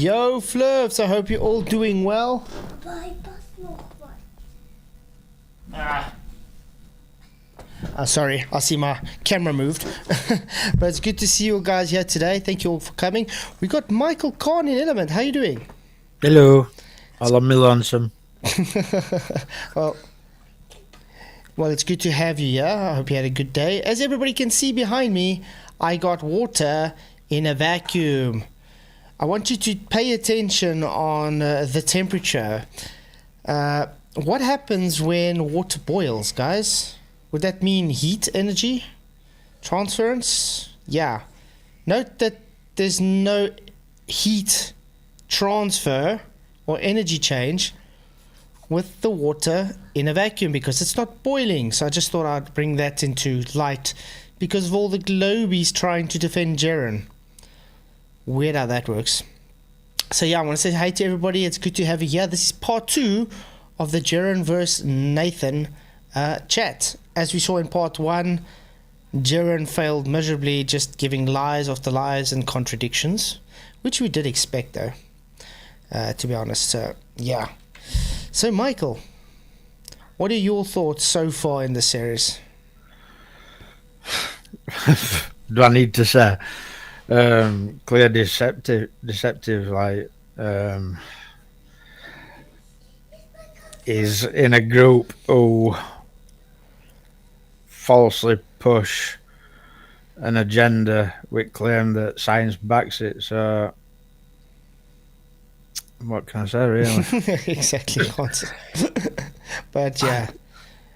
Yo, Flirfs, I hope you're all doing well. Sorry, I see my camera moved. But it's good to see you guys here today. Thank you all for coming. We got Michael Khan in Ellemnet. How you doing? Hello. I love me lonesome. Well, it's good to have you here. I hope you had a good day. As everybody can see behind me, I got water in a vacuum. I want you to pay attention on the temperature. What happens when water boils, guys? Would that mean heat energy transference? Yeah. Note that there's no heat transfer or energy change with the water in a vacuum because it's not boiling. So I just thought I'd bring that into light because of all the globies trying to defend Jeren. Weird how that works. So yeah, I want to say hi to everybody. It's good to have you here. This is part 2 of the Jeren versus Nathan chat. As we saw in part 1, Jeren failed miserably, just giving lies after lies and contradictions, which we did expect though, to be honest. So yeah. So Michael, what are your thoughts so far in the series? Do I need to say? Clear deceptive, like, is in a group who falsely push an agenda with claim that science backs it. So what can I say, really? Exactly. But yeah,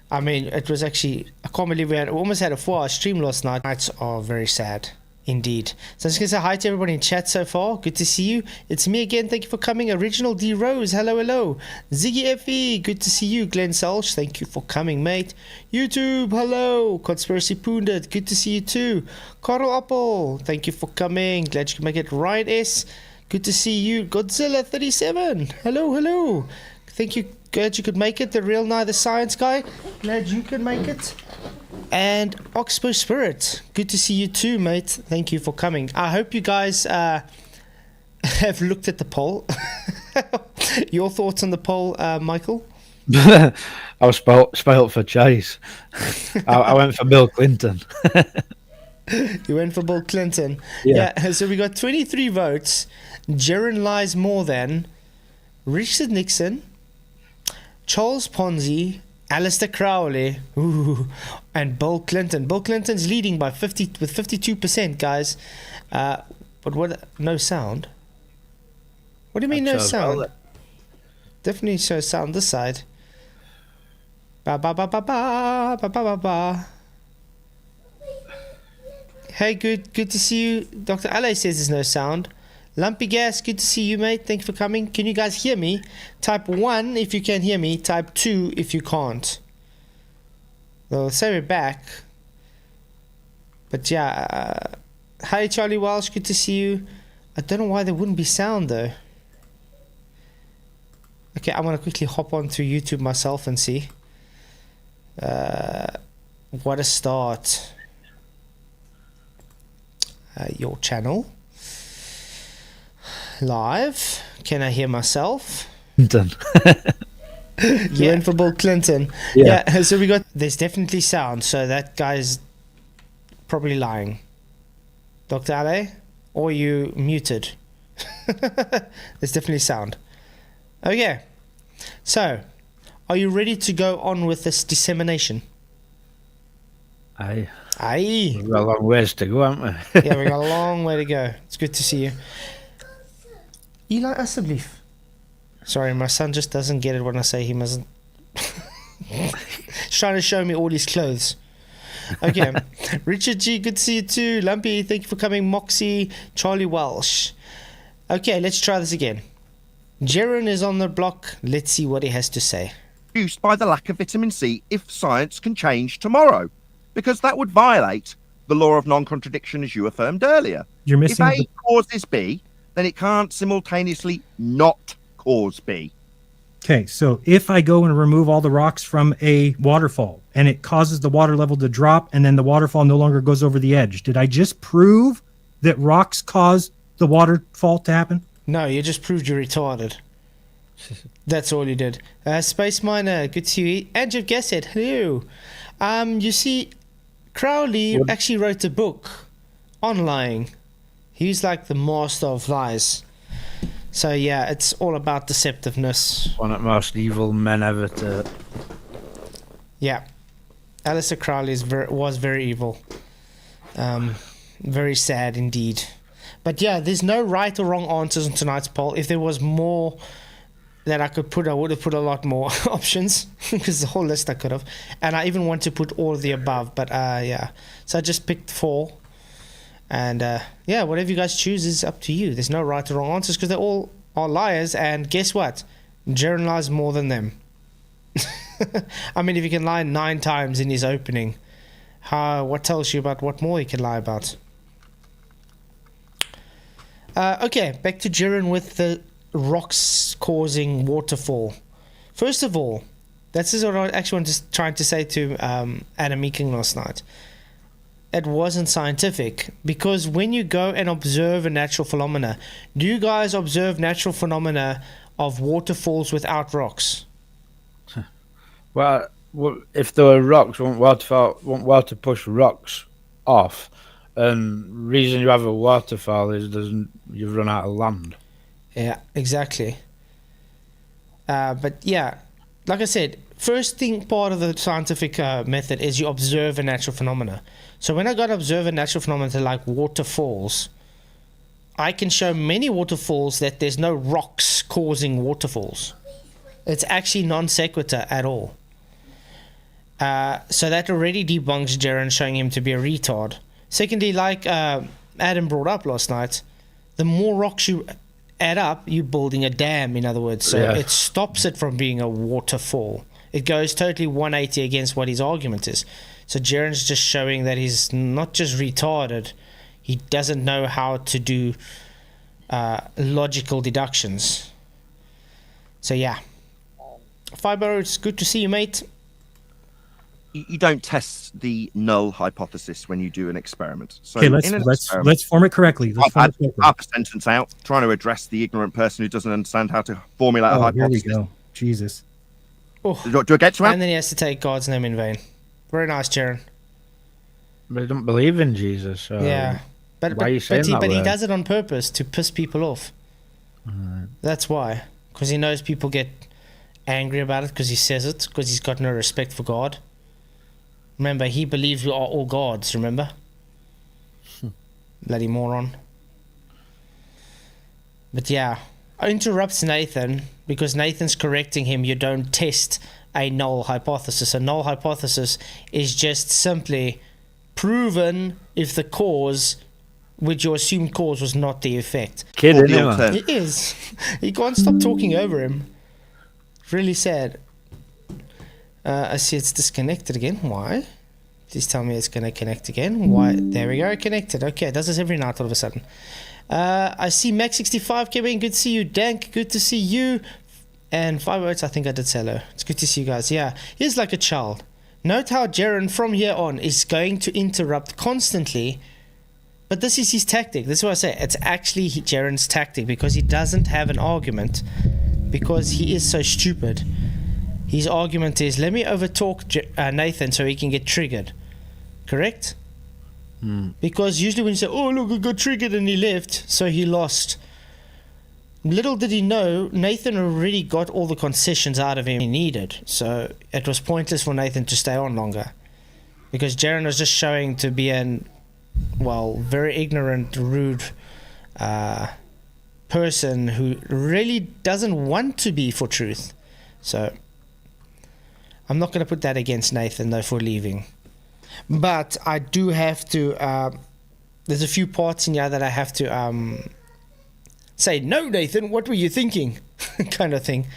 I mean, it was actually, I can't believe we almost had a 4-hour stream last night. Nights are very sad indeed. So I'm just going to say hi to everybody in chat so far. Good to see you. It's me again. Thank you for coming. Original D Rose. Hello, hello. Ziggy FE. Good to see you. Glenn Selch. Thank you for coming, mate. YouTube. Hello. Conspiracy Pundit. Good to see you too. Carl Apple. Thank you for coming. Glad you can make it. Ryan S. Good to see you. Godzilla 37. Hello, hello. Thank you. Glad you could make it. The real Neither Science guy. Glad you can make it. And Oxbow Spirit, good to see you too, mate. Thank you for coming. I hope you guys have looked at the poll. Your thoughts on the poll, Michael? I was spoilt for choice. I went for Bill Clinton. You went for Bill Clinton? Yeah. So we got 23 votes. Jeren lies more than Richard Nixon, Charles Ponzi, Alistair Crowley, and Bill Clinton. Bill Clinton's leading by 52%, guys. But what? No sound. What do you mean no sound? Well, definitely show sound this side. Ba ba ba ba ba ba ba ba ba. Hey, good to see you. Dr. Ale says there's no sound. Lumpy Gas, good to see you, mate. Thanks for coming. Can you guys hear me? Type 1 if you can hear me. Type 2 if you can't. They'll say we're back. But yeah. Hi, Charlie Walsh. Good to see you. I don't know why there wouldn't be sound, though. Okay, I'm going to quickly hop on to YouTube myself and see. What a start. Your channel. Live. Can I hear myself? Clinton. You went for Bill Clinton. Yeah. So we got, there's definitely sound. So that guy's probably lying. Dr. Ale? Or you muted? There's definitely sound. Okay. So, are you ready to go on with this dissemination? Aye. We've got a long ways to go, haven't we? Yeah, we've got a long way to go. It's good to see you. Eli, asseblief. Sorry, my son just doesn't get it when I say he mustn't. He's trying to show me all his clothes. Okay. Richard G, good to see you too. Lumpy, thank you for coming. Moxie, Charlie Welsh. Okay, let's try this again. Jeren is on the block. Let's see what he has to say. Produced by the lack of vitamin C if science can change tomorrow, because that would violate the law of non-contradiction as you affirmed earlier. You're missing if A causes B, then it can't simultaneously not cause B. Okay, so if I go and remove all the rocks from a waterfall and it causes the water level to drop and then the waterfall no longer goes over the edge, did I just prove that rocks cause the waterfall to happen? No, you just proved you're retarded. That's all you did. Space Miner, good to see you. And Jeff Gassett, hello. You see, Crowley actually wrote a book on lying. He's like the master of lies. So yeah, it's all about deceptiveness. One of the most evil men ever to. Yeah, Aleister Crowley was very evil. Very sad indeed. But yeah, there's no right or wrong answers on tonight's poll. If there was more that I could put, I would have put a lot more options, because the whole list I could have. And I even want to put all of the above, but yeah. So I just picked 4. And yeah, whatever you guys choose is up to you. There's no right or wrong answers, because they all are liars. And guess what? Jaren lies more than them. I mean, if you can lie 9 times in his opening, what tells you about what more he can lie about? Okay, back to Jaren with the rocks causing waterfall. First of all, this is what I actually was trying to say to Adam Meeking last night. It wasn't scientific, because when you go and observe a natural phenomena, do you guys observe natural phenomena of waterfalls without rocks? Well, if there were rocks, won't water push rocks off? And reason you have a waterfall is you've run out of land. Yeah, exactly. But yeah, like I said, first thing part of the scientific method is you observe a natural phenomena. So when I got to observe a natural phenomena like waterfalls, I can show many waterfalls that there's no rocks causing waterfalls. It's actually non sequitur at all. So that already debunks Jaren, showing him to be a retard. Secondly, like Adam brought up last night, the more rocks you add up, you're building a dam, in other words. So it stops it from being a waterfall. It goes totally 180 against what his argument is. So Jaren's just showing that he's not just retarded, he doesn't know how to do logical deductions. So yeah. Fiber, it's good to see you, mate. You don't test the null hypothesis when you do an experiment. So Okay, let's form it correctly. Let's form it correctly. Half a sentence out, trying to address the ignorant person who doesn't understand how to formulate a hypothesis. Here we go. Jesus. Oh. Do I get to it? And then he has to take God's name in vain. Very nice, Jaren. But I don't believe in Jesus. So Yeah. But why are you saying that he word? does it on purpose to piss people off. That's why. Because he knows people get angry about it because he says it, because he's got no respect for God. Remember, he believes we are all gods, remember? Bloody moron. But yeah, interrupts Nathan, because Nathan's correcting him. You don't test a null hypothesis. A null hypothesis is just simply proven if the cause, which your assumed cause, was not the effect. Kidding him. He is. He can't stop talking over him. Really sad. I see it's disconnected again. Why? Please tell me it's going to connect again. Why? There we go. Connected. Okay, it does this every night all of a sudden. I see Max65 came in. Good to see you. Dank, good to see you. And 5 words, I think I did say hello. It's good to see you guys. Yeah, he's like a child. Note how Jaren from here on is going to interrupt constantly. But this is his tactic. This is what I say. It's actually Jaren's tactic, because he doesn't have an argument, because he is so stupid. His argument is, let me overtalk Nathan so he can get triggered. Correct? Because usually when you say, oh, look, I got triggered and he left, so he lost. Little did he know, Nathan already got all the concessions out of him he needed. So it was pointless for Nathan to stay on longer. Because Jaren was just showing to be very ignorant, rude person who really doesn't want to be for truth. So I'm not going to put that against Nathan, though, for leaving. But I do have to... there's a few parts in here that I have to say, no, Nathan, what were you thinking? kind of thing.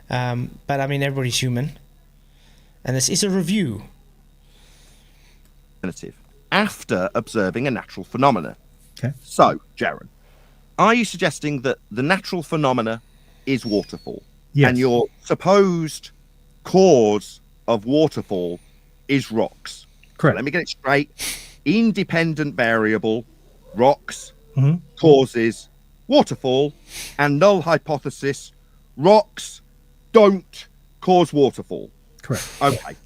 But, I mean, everybody's human. And this is a review. After observing a natural phenomena. Okay. So, Jaren, are you suggesting that the natural phenomena is waterfall? Yes. And your supposed cause of waterfall is rocks? Correct. Let me get it straight. Independent variable, rocks, Mm-hmm. causes waterfall, and null hypothesis, rocks don't cause waterfall. Correct. Okay.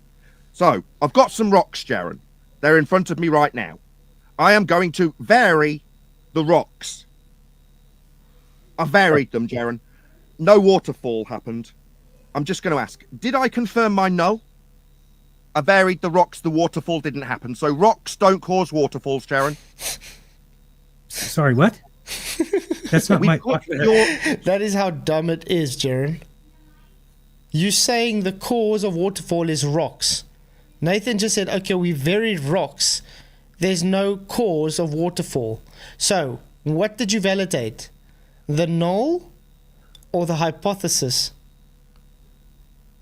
So I've got some rocks, Jaron. They're in front of me right now. I am going to vary the rocks. I varied them, Jaron. No waterfall happened. I'm just going to ask, did I confirm my null? I varied the rocks, the waterfall didn't happen. So rocks don't cause waterfalls, Jaron. Sorry, what? That's not my. That is how dumb it is, Jaron. You saying the cause of waterfall is rocks. Nathan just said, okay, we varied rocks. There's no cause of waterfall. So, what did you validate? The null or the hypothesis?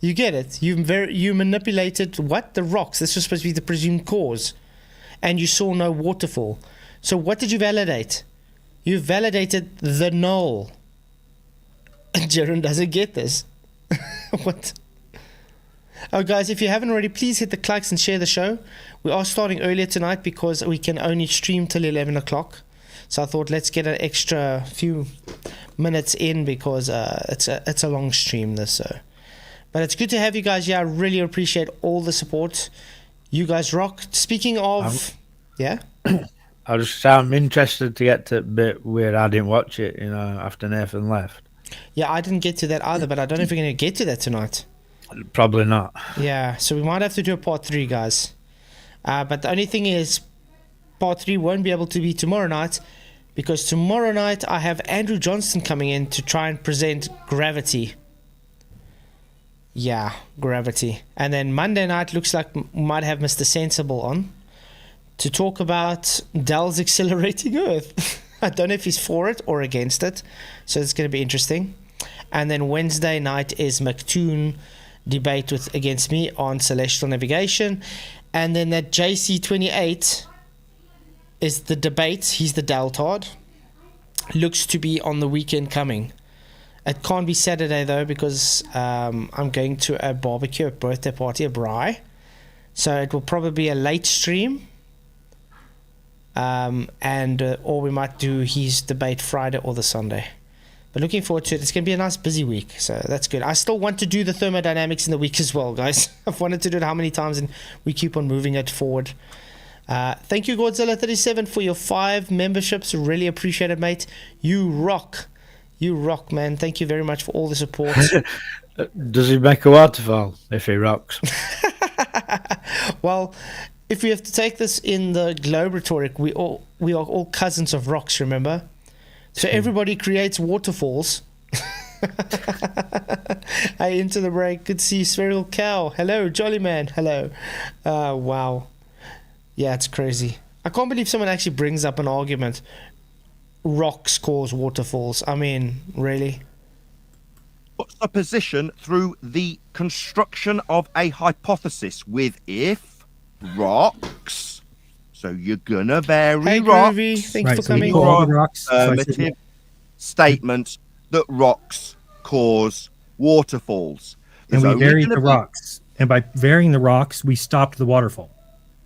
You get it? You manipulated what? The rocks. This was supposed to be the presumed cause. And you saw no waterfall. So what did you validate? You validated the null. And Jaron doesn't get this. What? Oh, guys, if you haven't already, please hit the likes and share the show. We are starting earlier tonight because we can only stream till 11 o'clock. So I thought let's get an extra few minutes in because it's a long stream this. So. But it's good to have you guys here. I really appreciate all the support. You guys rock. Speaking of... yeah? I just sound interested to get to the bit where I didn't watch it, after Nathan left. Yeah, I didn't get to that either, but I don't know if we're going to get to that tonight. Probably not. Yeah, so we might have to do a part 3, guys. But the only thing is, part 3 won't be able to be tomorrow night because tomorrow night I have Andrew Johnston coming in to try and present Gravity. Yeah, Gravity. And then Monday night looks like we might have Mr. Sensible on to talk about Dell's Accelerating Earth. I don't know if he's for it or against it, so it's going to be interesting. And then Wednesday night is McToon debate against me on celestial navigation, and then that JC28 is the debate. He's the Deltard. Looks to be on the weekend coming. It can't be Saturday though because I'm going to a barbecue, a birthday party, a braai, so it will probably be a late stream. Or we might do his debate Friday or the Sunday. But looking forward to it. It's going to be a nice busy week, so that's good. I still want to do the thermodynamics in the week as well, guys. I've wanted to do it how many times, and we keep on moving it forward. Thank you, Godzilla37, for your 5 memberships. Really appreciate it, mate. You rock. You rock, man. Thank you very much for all the support. Does he make a waterfall if he rocks? Well, if we have to take this in the globe rhetoric, we are all cousins of rocks, remember? So everybody creates waterfalls. Hey, into the break. Good to see you, Spherical Cow. Hello, Jolly Man. Hello. Wow. Yeah, it's crazy. I can't believe someone actually brings up an argument. Rocks cause waterfalls. I mean, really? What's the position through the construction of a hypothesis with if rocks? So you're gonna vary hey, rocks. Groovy. Thanks for So coming. we pull all the rocks. Affirmative statement that rocks cause waterfalls. And There's we only varied gonna the be- rocks. And by varying the rocks, we stopped the waterfall.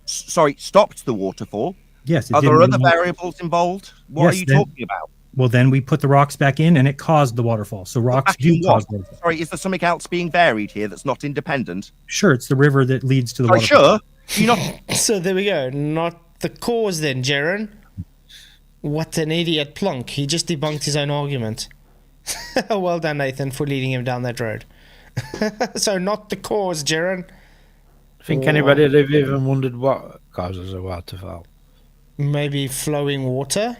Sorry, stopped the waterfall. Yes. It Are there didn't other move. variables involved? What Yes, are you then- talking about? Well, then we put the rocks back in, and it caused the waterfall. So rocks Back do in cause what? waterfall. Sorry, is there something else being varied here that's not independent? Sure, it's the river that leads to the Sorry, waterfall. sure. Do you not? So there we go. Not the cause then, Jaron. What an idiot plonk. He just debunked his own argument. Well done, Nathan, for leading him down that road. So not the cause, Jaron. Think anybody would have even wondered what causes a waterfall? Maybe flowing water?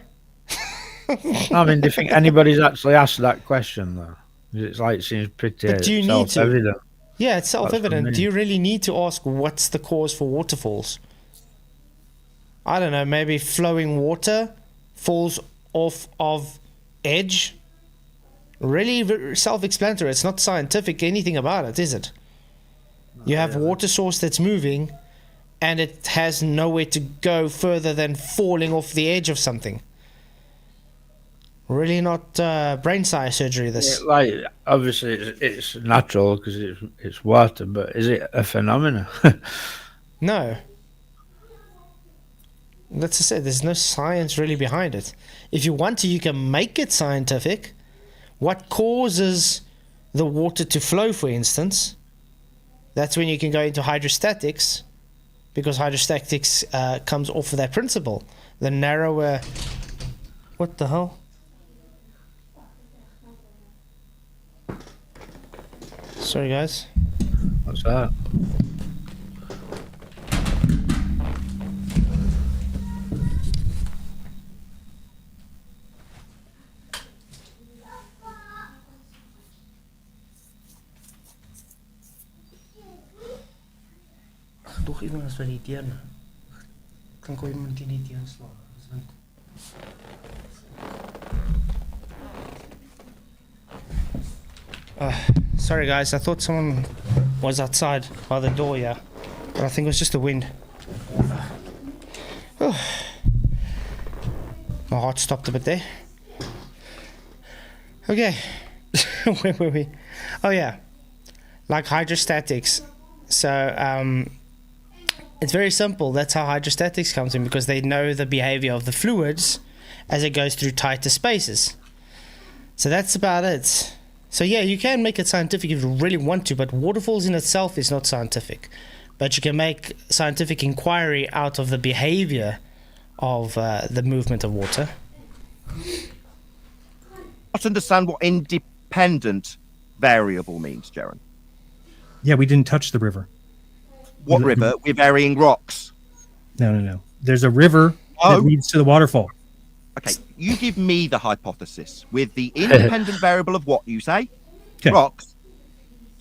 I mean, do you think anybody's actually asked that question, though? It's like, it seems pretty But do you need to? self-evident. Yeah, it's self-evident. me. Do you really need to ask what's the cause for waterfalls? I don't know, maybe flowing water falls off of edge? Really self-explanatory. It's not scientific, anything about it, is it? You have a water source that's moving, and it has nowhere to go further than falling off the edge of something. Really not brain science surgery, this. Yeah, like, obviously, it's natural because it's water, but is it a phenomenon? No. That's to say, there's no science really behind it. If you want to, you can make it scientific. What causes the water to flow, for instance? That's when you can go into hydrostatics, because hydrostatics comes off of that principle. The narrower... What the hell? Sorry, guys. What's that? Toch iemand as wat die teen. Kan kon iemand die nie teenslaan. Sorry guys, I thought someone was outside by the door, yeah. But I think it was just the wind. Oh. My heart stopped a bit there. Okay. Where were we? Oh yeah. Like hydrostatics. So it's very simple. That's how hydrostatics comes in, because they know the behavior of the fluids as it goes through tighter spaces. So that's about it. So yeah, you can make it scientific if you really want to, but waterfalls in itself is not scientific. But you can make scientific inquiry out of the behavior of the movement of water. I understand what independent variable means, Jaren. Yeah, we didn't touch the river. What river? We're varying rocks. No. There's a river that leads to the waterfall. Okay, you give me the hypothesis with the independent variable of what you say? Okay. Rocks.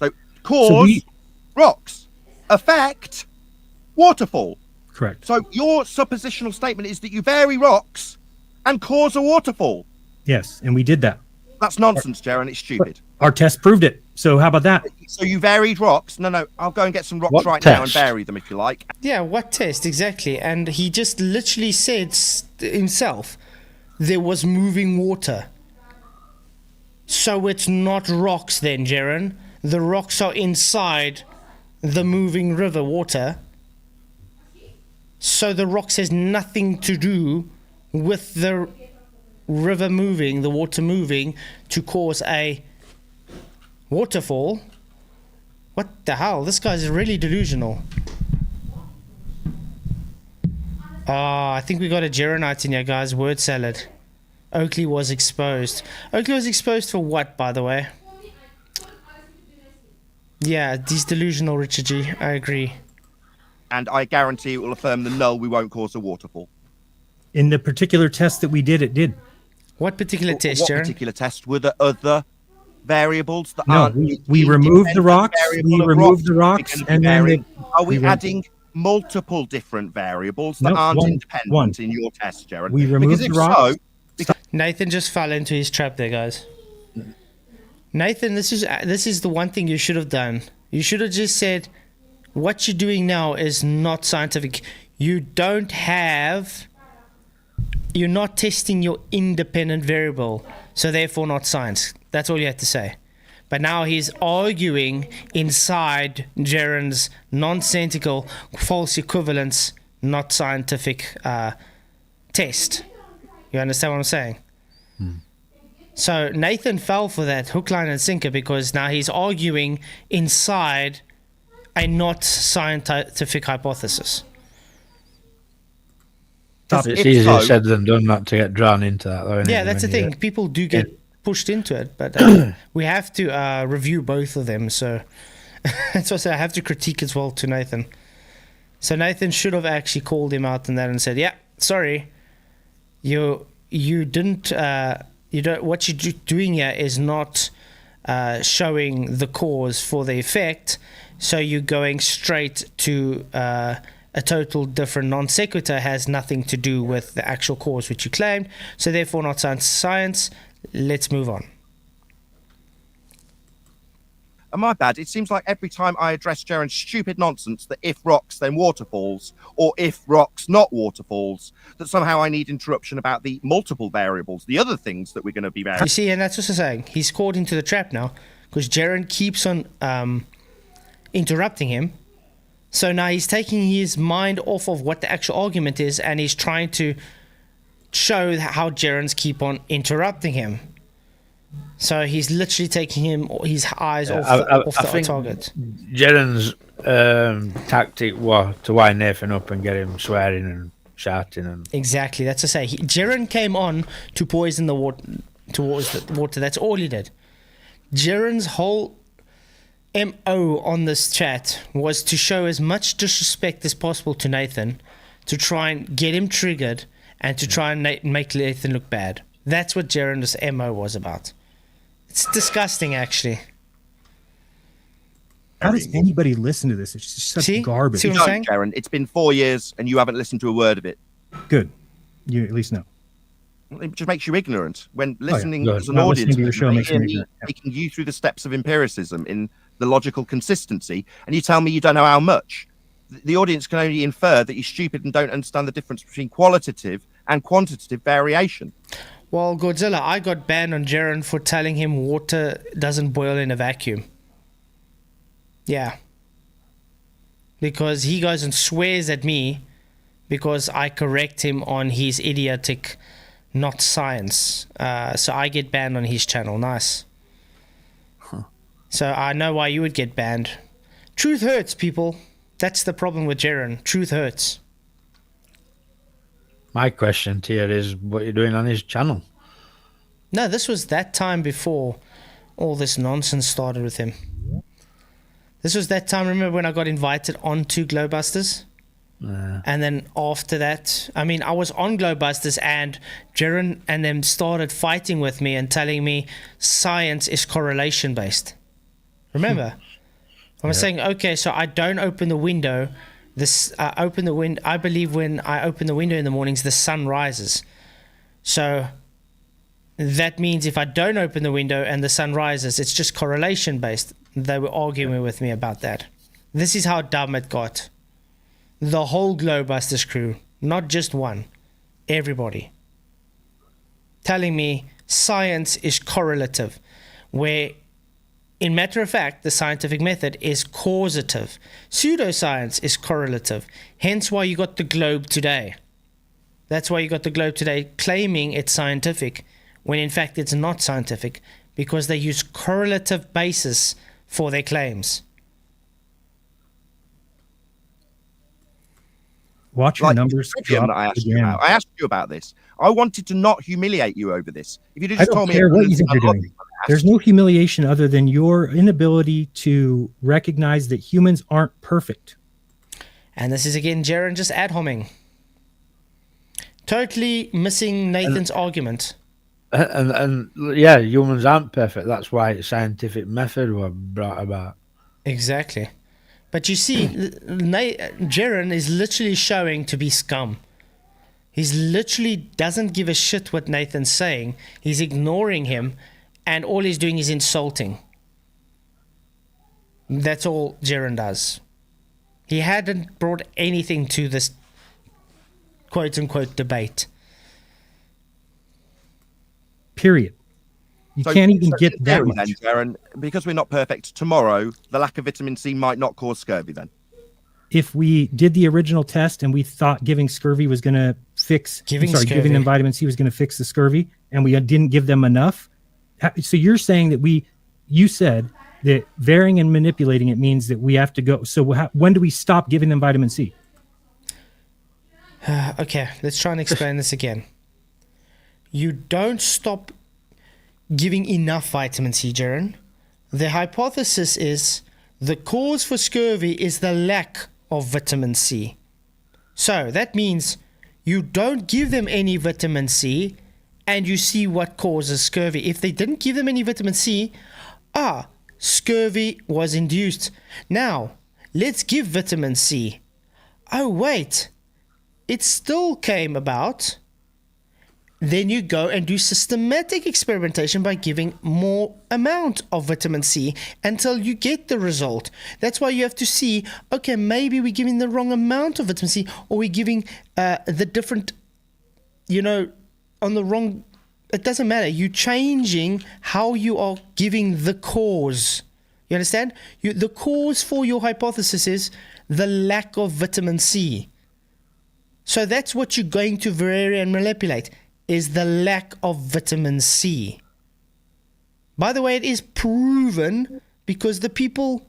So cause, rocks. Effect, waterfall. Correct. So your suppositional statement is that you vary rocks and cause a waterfall. Yes, and we did that. That's nonsense, Jaren. It's stupid. Our test proved it. So how about that? So you varied rocks? No, I'll go and get some rocks What right test? now and vary them if you like. Yeah, what test exactly? And he just literally said himself, there was moving water. So it's not rocks then, Jaren. The rocks are inside the moving river water. So the rocks has nothing to do with the river moving, the water moving, to cause a waterfall. What the hell? This guy's really delusional. I think we got a Jeranite in here, guys. Word salad. Oakley was exposed. Oakley was exposed for what, by the way? Yeah, he's delusional, Richard G. I agree. And I guarantee it will affirm the null we won't cause a waterfall. In the particular test that we did, it did. What particular test, What Jaron? particular test? Were there other variables that No, aren't... we removed the rocks. We removed the rocks, and then Are we adding multiple different variables that aren't independent in your test, Jared? We removed the rocks. Nathan just fell into his trap there, guys. Nathan, this is the one thing you should have done. You should have just said, what you're doing now is not scientific. You're not testing your independent variable, so therefore not science. That's all you have to say. But now he's arguing inside Jaren's nonsensical false equivalence, not scientific test. You understand what I'm saying? So Nathan fell for that hook, line, and sinker because now he's arguing inside a not scientific hypothesis. It's easier said than done not to get drawn into that, though. Yeah, that's the thing. People do get pushed into it, but we have to review both of them. So that's what I have to critique as well to Nathan. So Nathan should have actually called him out on that and said, "Yeah, sorry, you didn't. What you're doing here is not showing the cause for the effect. So you're going straight to." A total different non sequitur has nothing to do with the actual cause which you claimed, so therefore not science. Let's move on. My bad. It seems like every time I address Jaren's stupid nonsense that if rocks then waterfalls, or if rocks not waterfalls, that somehow I need interruption about the multiple variables, the other things that we're going to be varying. You see, and that's what I'm saying. He's caught into the trap now because Jaren keeps on interrupting him. So now he's taking his mind off of what the actual argument is, and he's trying to show how Gerans keep on interrupting him. So he's literally taking his eyes off the target. Jeran's tactic was to wind Nathan up and get him swearing and shouting. And Exactly. That's to say, Jeran came on to poison the water. Towards the water. That's all he did. Jeran's whole MO on this chat was to show as much disrespect as possible to Nathan, to try and get him triggered, and to try and make Nathan look bad. That's what Jeran's MO was about. It's disgusting, actually. How does anybody listen to this? It's just such garbage. See what I'm saying? Jaren, it's been 4 years and you haven't listened to a word of it. Good. You at least know. It just makes you ignorant. When listening as an Not audience, listening to your show makes me me ignorant. taking you through the steps of empiricism in the logical consistency, and you tell me you don't know how much. The audience can only infer that you're stupid and don't understand the difference between qualitative and quantitative variation. Well, Godzilla, I got banned on Jeran for telling him water doesn't boil in a vacuum. Yeah. Because he goes and swears at me because I correct him on his idiotic not science. So I get banned on his channel. Nice. So I know why you would get banned. Truth hurts, people. That's the problem with Jeran. Truth hurts. my question to you is, what you're doing on his channel? No, this was that time before all this nonsense started with him. This was that time, remember when I got invited onto Glowbusters? And then after that, I mean, I was on Glowbusters and Jeran and them started fighting with me and telling me science is correlation based. Remember? I was saying, okay, so I don't open the window. I believe when I open the window in the mornings, the sun rises. So that means if I don't open the window and the sun rises, it's just correlation based. They were arguing with me about that. This is how dumb it got. The whole Glowbusters crew, not just one, everybody, telling me science is correlative, where in matter of fact, the scientific method is causative. Pseudoscience is correlative, hence why you got the Globe today. That's why you got the Globe today claiming it's scientific, when in fact it's not scientific, because they use correlative basis for their claims. Watch your numbers drop I asked, again. I asked you about this. I wanted to not humiliate you over this. If you'd have I just don't told me, care what you think you're doing. There's no humiliation other than your inability to recognize that humans aren't perfect. And this is again Jeran just ad homing. Totally missing Nathan's argument. And yeah, humans aren't perfect. That's why scientific method was brought about. Exactly. But you see, Jeran is literally showing to be scum. He's literally doesn't give a shit what Nathan's saying. He's ignoring him, and all he's doing is insulting. That's all Jeran does. He hadn't brought anything to this quote-unquote debate. Period. You can't even get that much. Then, Jaren, because we're not perfect, tomorrow the lack of vitamin C might not cause scurvy then. If we did the original test and we thought giving scurvy was going to fix, giving them vitamin C was going to fix the scurvy, and we didn't give them enough. So you're saying that you said that varying and manipulating it means that we have to go. So when do we stop giving them vitamin C? Okay, let's try and explain this again. You don't stop giving enough vitamin C, Jeran. The hypothesis is the cause for scurvy is the lack of vitamin C. So that means you don't give them any vitamin C and you see what causes scurvy. If they didn't give them any vitamin C, scurvy was induced. Now, let's give vitamin C. Oh, wait, it still came about. Then you go and do systematic experimentation by giving more amount of vitamin C until you get the result. That's why you have to see, okay, maybe we're giving the wrong amount of vitamin C, or we're giving the different, on the wrong. It doesn't matter. You're changing how you are giving the cause. You understand? The cause for your hypothesis is the lack of vitamin C. So that's what you're going to vary and manipulate, is the lack of vitamin C. By the way, it is proven because the people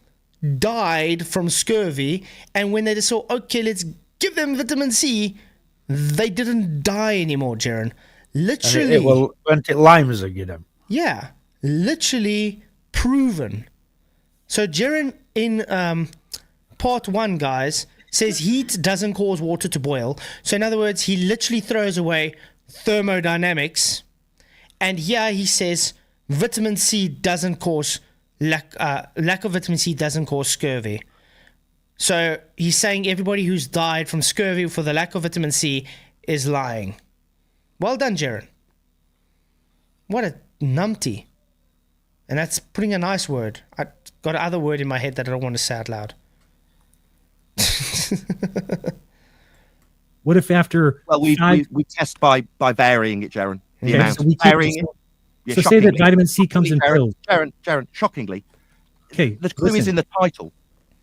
died from scurvy, and when they just saw, okay, let's give them vitamin C, they didn't die anymore, Jaron. Literally. It went it limes again. Yeah, literally proven. So Jaron in part 1, guys, says heat doesn't cause water to boil. So in other words, he literally throws away thermodynamics. And here he says vitamin C doesn't cause lack of vitamin C doesn't cause scurvy. So he's saying everybody who's died from scurvy for the lack of vitamin C is lying. Well done, Jaron. What a numpty. And that's putting a nice word. I got another word in my head that I don't want to say out loud. What if after... Well, we test by varying it, Jaron. The Okay, amount. so we keep Varying it. it. So say that vitamin C comes in pills. Jaron, shockingly, Okay, the clue is in the title.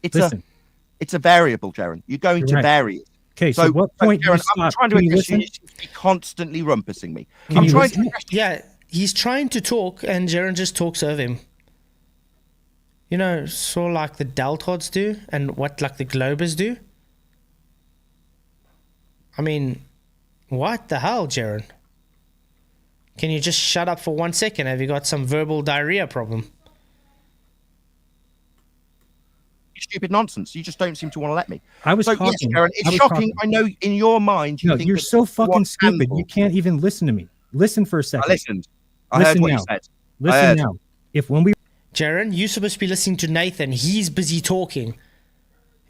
It's a variable, Jaron. You're going to vary it. Okay, so what point do you Jaron, stop? I'm trying to address you. You're constantly rumpusing me. I'm trying to address you. Yeah, he's trying to talk, and Jaron just talks over him. You know, sort of like the Deltoids do, and what like the Globers do. I mean, what the hell, Jaron? Can you just shut up for 1 second? Have you got some verbal diarrhea problem? Stupid nonsense. You just don't seem to want to let me. I was talking. Yes, Jaron, it's shocking. I know in your mind you think you're so fucking stupid. You can't even listen to me. Listen for a second. I listened. I heard what you said. Listen now. If when we... Jaron, you're supposed to be listening to Nathan. He's busy talking.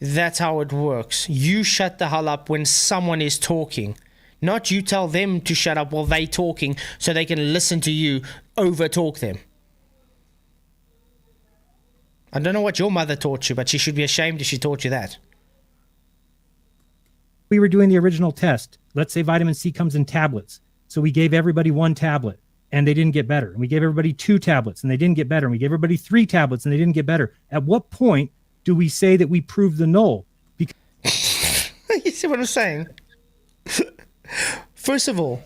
That's how it works. You shut the hell up when someone is talking. Not you tell them to shut up while they talking so they can listen to you over talk them. I don't know what your mother taught you, but she should be ashamed if she taught you that. We were doing the original test. Let's say vitamin C comes in tablets. So we gave everybody 1 tablet and they didn't get better. And we gave everybody 2 tablets and they didn't get better. And we gave everybody 3 tablets and they didn't get better. At what point do we say that we proved the null? Because you see what I'm saying? First of all,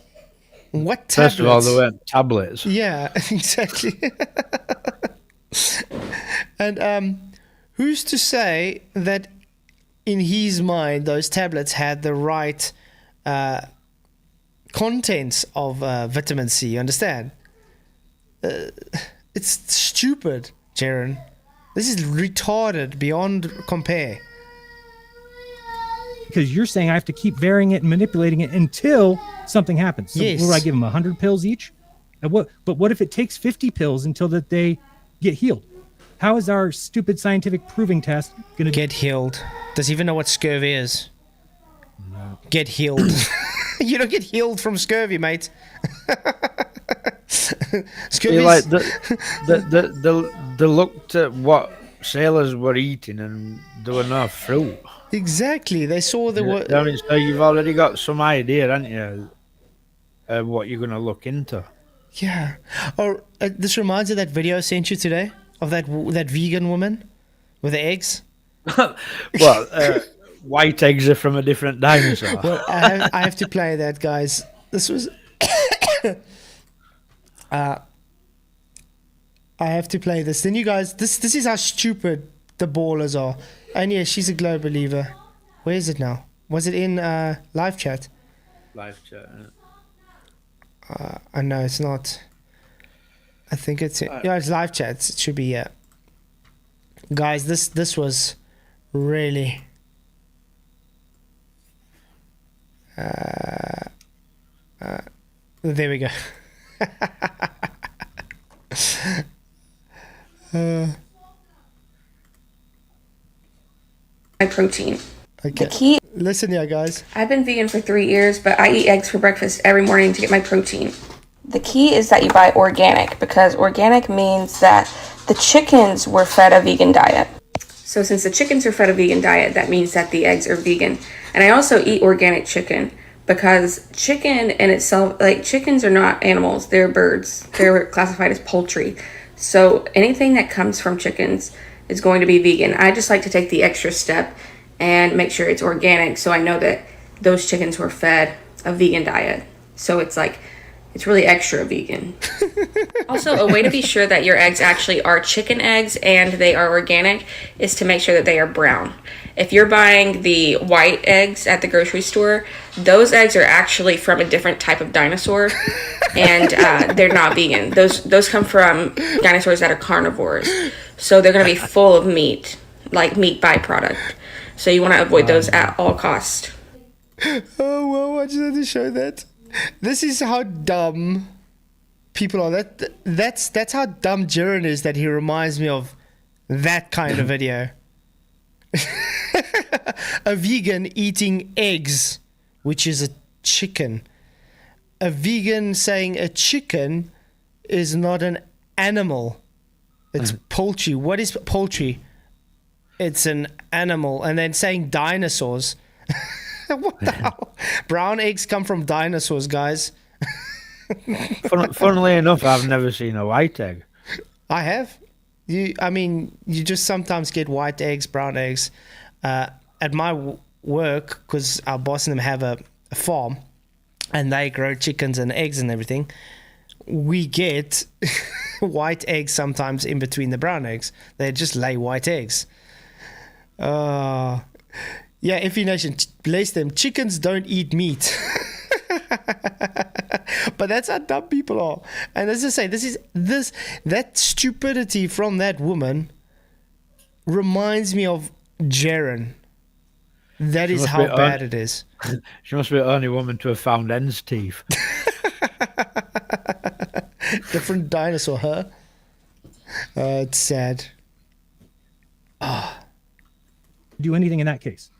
what tablets? First of all, they weren't tablets. Yeah, exactly. And who's to say that in his mind those tablets had the right contents of vitamin C? You understand? It's stupid, Jaron. This is retarded beyond compare. Because you're saying I have to keep varying it and manipulating it until something happens. So yes. Will I give them 100 pills each? But what if it takes 50 pills until that they get healed? How is our stupid scientific proving test going to get healed? Does he even know what scurvy is? No. Get healed. You don't get healed from scurvy, mate. Scurvy. Like they looked at what sailors were eating and there were no fruit. Exactly. They saw the word. I mean, so you've already got some idea, haven't you, of what you're going to look into. Yeah. Or this reminds me of that video I sent you today of that vegan woman with the eggs. Well, white eggs are from a different dinosaur. Well, I have to play that, guys. This was. I have to play this. Then you guys, this is how stupid the ballers are. And yeah, she's a glow believer. Where is it now? Was it in live chat? Live chat. I know it's not. I think it's yeah, it's live chat. It should be yeah. Guys, this was really. There we go. My protein. Okay. The key. Listen here, guys. I've been vegan for 3 years, but I eat eggs for breakfast every morning to get my protein. The key is that you buy organic, because organic means that the chickens were fed a vegan diet. So since the chickens are fed a vegan diet, that means that the eggs are vegan. And I also eat organic chicken, because chicken in itself, like, chickens are not animals, they're birds. They're classified as poultry. So anything that comes from chickens is going to be vegan. I just like to take the extra step and make sure it's organic, so I know that those chickens were fed a vegan diet. So it's like, it's really extra vegan. Also, a way to be sure that your eggs actually are chicken eggs and they are organic is to make sure that they are brown. If you're buying the white eggs at the grocery store, those eggs are actually from a different type of dinosaur, and they're not vegan. Those come from dinosaurs that are carnivores, so they're going to be full of meat, like meat byproduct. So you want to avoid those at all costs. Oh, well, I just had to show that. This is how dumb people are. That's how dumb Jeren is, that he reminds me of that kind of video. A vegan eating eggs, which is a chicken. A vegan saying a chicken is not an animal. It's poultry. What is poultry? It's an animal. And then saying dinosaurs. What the hell? Brown eggs come from dinosaurs, guys. Funnily enough, I've never seen a white egg. I have. You just sometimes get white eggs, brown eggs. At my work, because our boss and them have a farm, and they grow chickens and eggs and everything, we get white eggs sometimes in between the brown eggs. They just lay white eggs. Yeah, Effie Nation, bless them. Chickens don't eat meat. But that's how dumb people are. And as I say, that stupidity from that woman reminds me of Jeren. That is how bad it is. She must be the only woman to have found hen's teeth. Different dinosaur, huh? It's sad. Do anything in that case.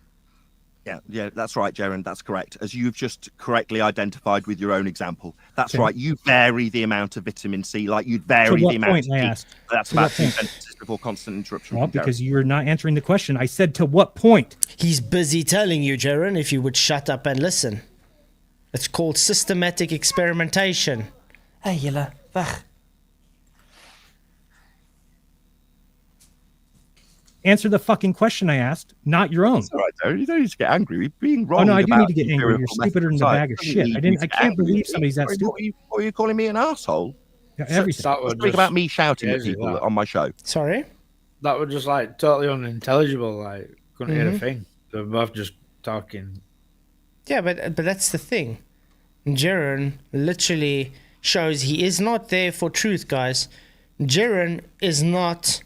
Yeah, that's right, Jeren. That's correct. As you've just correctly identified with your own example. That's right. You vary the amount of vitamin C, like you'd vary the amount of heat. That's about 2 sentences before constant interruption. Well, because you're not answering the question. I said, to what point? He's busy telling you, Jeren, if you would shut up and listen. It's called systematic experimentation. Hey, Jelle, weg. Answer the fucking question I asked, not your own. That's all right, Darren. You don't need to get angry. We're being wrong. Oh no, I do need to get angry. You're stupider than a bag of shit. I can't believe somebody's that stupid. What are you calling me an asshole? Yeah, everything. Speak about me shouting at people on my show. Sorry? That was just like totally unintelligible. Like, couldn't hear a thing. They're both just talking. Yeah, but that's the thing. Jeren literally shows he is not there for truth, guys. Jeren is not,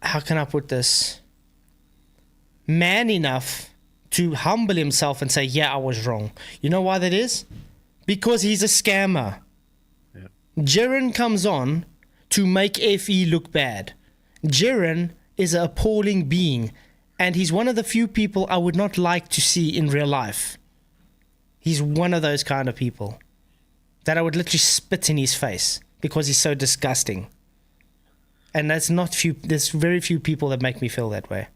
how can I put this, man enough to humble himself and say, yeah, I was wrong. You know why that is? Because he's a scammer. Yeah. Jeren comes on to make FE look bad. Jeren is an appalling being, and he's one of the few people I would not like to see in real life. He's one of those kind of people that I would literally spit in his face because he's so disgusting. And there's very few people that make me feel that way.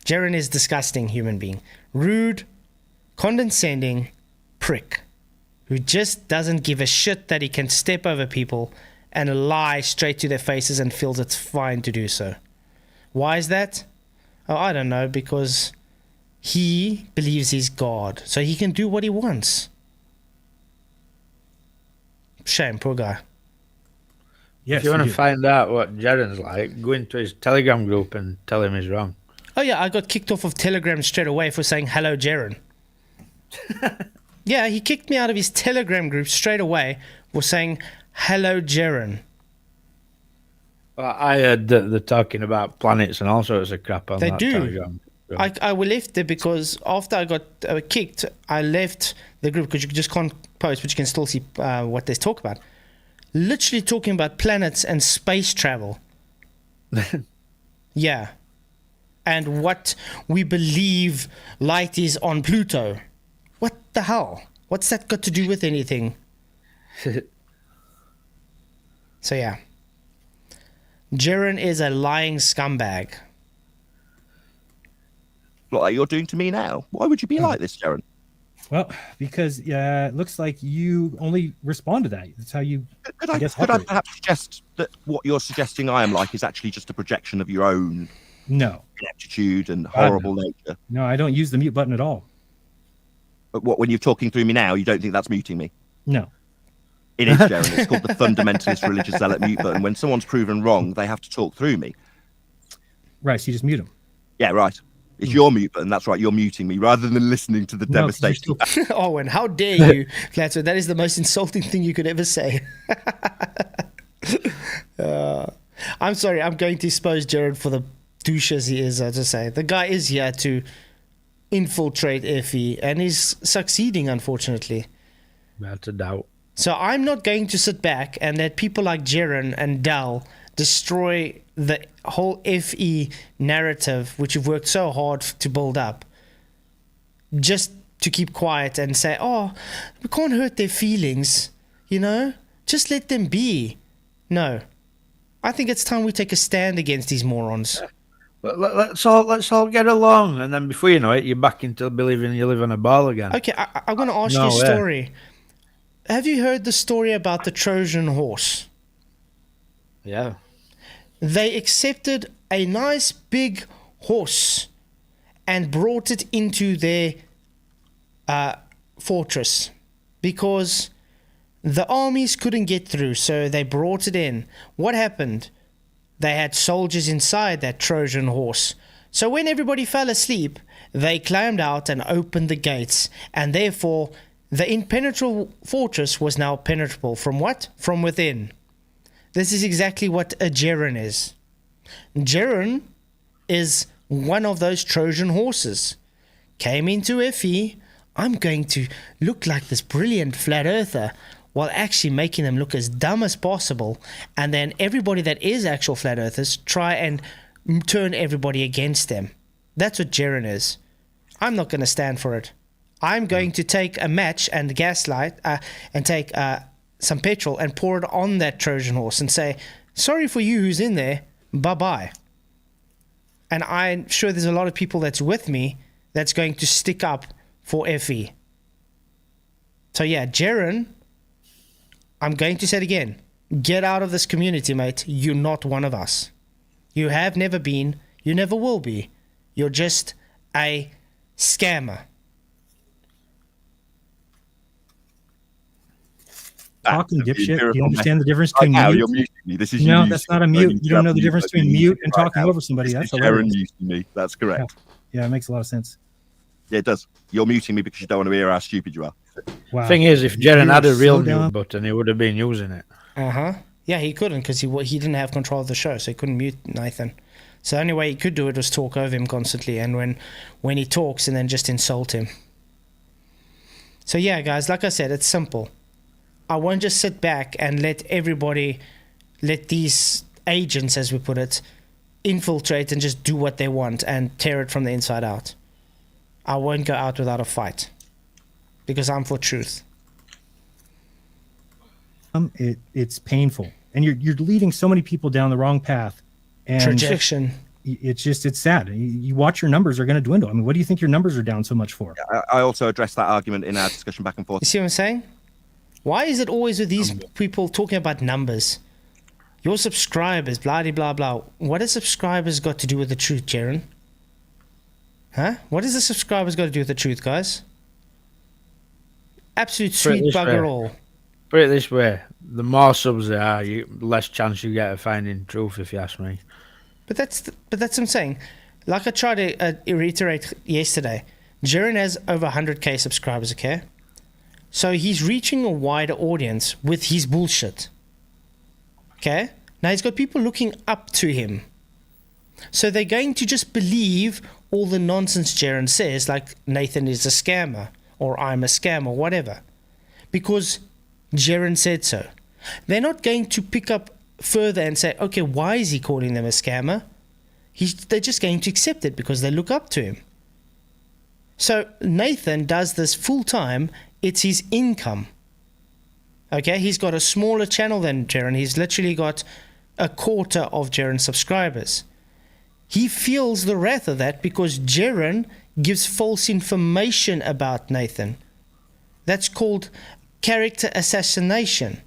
Jeren is a disgusting human being. Rude, condescending prick who just doesn't give a shit that he can step over people and lie straight to their faces and feels it's fine to do so. Why is that? Oh, I don't know, because he believes he's God, so he can do what he wants. Shame, poor guy. Yes, if you want to find out what Jeren's like, go into his Telegram group and tell him he's wrong. Oh yeah, I got kicked off of Telegram straight away for saying hello, Jeren. Yeah, he kicked me out of his Telegram group straight away for saying hello, Jeren. Well, I heard that they're talking about planets and all sorts of crap on they that do. Telegram. I left it because after I got kicked, I left the group because you just can't post, but you can still see what they talk about. Literally talking about planets and space travel. Yeah. And what we believe light is on Pluto. What the hell? What's that got to do with anything? So yeah. Jeren is a lying scumbag. What you're doing to me now? Why would you be like this, Jeren? Well, because it looks like you only respond to that. That's how you. Could I perhaps suggest that what you're suggesting I am like is actually just a projection of your own ineptitude and horrible nature? No, I don't use the mute button at all. But when you're talking through me now, you don't think that's muting me? No. It is, Jaren. It's called the fundamentalist religious zealot mute button. When someone's proven wrong, they have to talk through me. Right, so you just mute them. Yeah, right. It's your mute button. That's right. You're muting me rather than listening to the devastation. Oh, and how dare you, Flatzoid? That is the most insulting thing you could ever say. I'm sorry. I'm going to expose Jared for the douche as he is, to say. The guy is here to infiltrate FE, and he's succeeding, unfortunately. Without a doubt. So I'm not going to sit back and let people like Jaren and Dal destroy the whole FE narrative, which you've worked so hard to build up, just to keep quiet and say, oh, we can't hurt their feelings, just let them be. No, I think it's time we take a stand against these morons. Let's all get along, and then before you know it, you're back into believing you live on a ball again. Okay, I'm going to ask you a story. Have you heard the story about the Trojan horse? Yeah. They accepted a nice big horse and brought it into their fortress because the armies couldn't get through, so they brought it in. What happened? They had soldiers inside that Trojan horse. So when everybody fell asleep, they climbed out and opened the gates, and therefore the impenetrable fortress was now penetrable. From what? From within. This is exactly what a Jeren is. Jeren is one of those Trojan horses. Came into FE, I'm going to look like this brilliant flat earther, while actually making them look as dumb as possible, and then everybody that is actual flat earthers try and turn everybody against them. That's what Jeren is. I'm not going to stand for it. I'm going to take a match and gaslight and take some petrol and pour it on that Trojan horse and say, sorry for you who's in there, bye-bye. And I'm sure there's a lot of people that's with me that's going to stick up for FE. So yeah, Jeren, I'm going to say it again. Get out of this community, mate. You're not one of us. You have never been. You never will be. You're just a scammer. Talking dipshit. Do you understand the difference between mute? You're muting me. This is no, that's not a mute. You don't know the difference between mute and talking over somebody. That's Jaren muting me. That's correct. Yeah, it makes a lot of sense. Yeah, it does. You're muting me because you don't want to hear how stupid you are. Wow. Thing is, if Jaren had a real mute button, he would have been using it. Yeah, he couldn't because he didn't have control of the show, so he couldn't mute Nathan. So the only way he could do it was talk over him constantly, and when he talks, and then just insult him. So yeah, guys, like I said, it's simple. I won't just sit back and let these agents, as we put it, infiltrate and just do what they want and tear it from the inside out. I won't go out without a fight because I'm for truth. It's painful, and you're leading so many people down the wrong path. And projection. It's sad. You watch your numbers are going to dwindle. I mean, what do you think your numbers are down so much for? I also addressed that argument in our discussion back and forth. You see what I'm saying? Why is it always with these people talking about numbers? Your subscribers, blah, blah, blah. What has subscribers got to do with the truth, Jaren? Huh? What has the subscribers got to do with the truth, guys? Absolute sweet bugger all. Put it this way. The more subs there are, less chance you get of finding truth, if you ask me. But that's what I'm saying. Like I tried to reiterate yesterday, Jaren has over 100k subscribers, okay? So he's reaching a wider audience with his bullshit. Okay? Now he's got people looking up to him. So they're going to just believe all the nonsense Jaren says, like Nathan is a scammer, or I'm a scammer, whatever. Because Jaren said so. They're not going to pick up further and say, okay, why is he calling them a scammer? They're just going to accept it because they look up to him. So Nathan does this full time. It's his income. Okay, he's got a smaller channel than Jaren. He's literally got a quarter of Jaren's subscribers. He feels the wrath of that because Jaren gives false information about Nathan, That's called character assassination.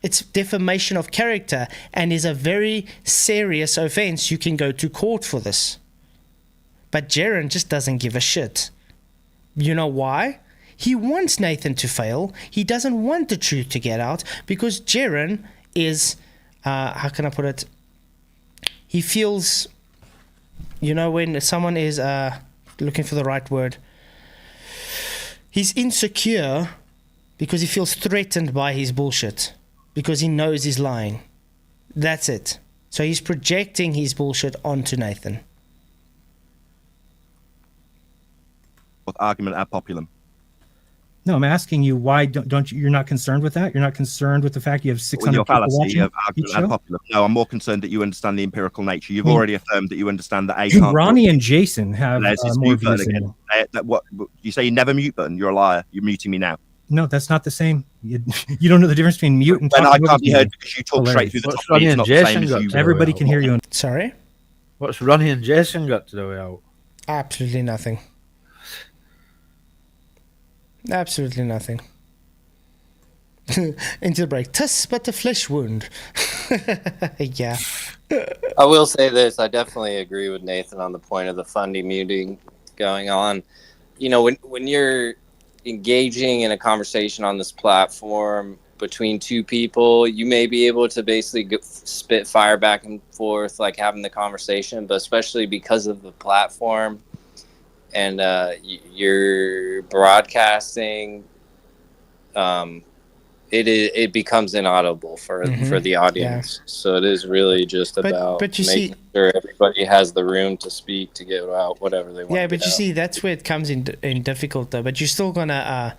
It's defamation of character and is a very serious offense. You can go to court for this. But Jeran just doesn't give a shit. You know why? He wants Nathan to fail. He doesn't want the truth to get out because Jeran is, how can I put it? He feels, you know, when someone is looking for the right word, he's insecure because he feels threatened by his bullshit. Because he knows he's lying. That's it. So he's projecting his bullshit onto Nathan. With argument ad populum. No, I'm asking you why don't you? You're not concerned with that. You're not concerned with the fact you have 600 your people fallacy watching of each argument ad show? populum. No, I'm more concerned that you understand the empirical nature. You've already affirmed that you understand that A can't. Ronnie and Jason have more views than you. What you say? You never mute button. You're a liar. You're muting me now. No, that's not the same. You don't know the difference between mute and when I talking. can't be heard because you talk straight through the top. Ronnie and It's not the same Jason as got you. to- Everybody can hear you. Sorry? What's Ronnie and Jason got to do with it? Absolutely nothing. Absolutely nothing. Into the break. Tis but a flesh wound. Yeah. I will say this. I definitely agree with Nathan on the point of the funding muting going on. You know, when you're engaging in a conversation on this platform between two people, you may be able to basically spit fire back and forth, like having the conversation, but especially because of the platform and you're broadcasting, it becomes inaudible for the audience. Yeah. So it is really just about making sure everybody has the room to speak, to get out whatever they want. Yeah, but you see, that's where it comes in difficult though. But you're still gonna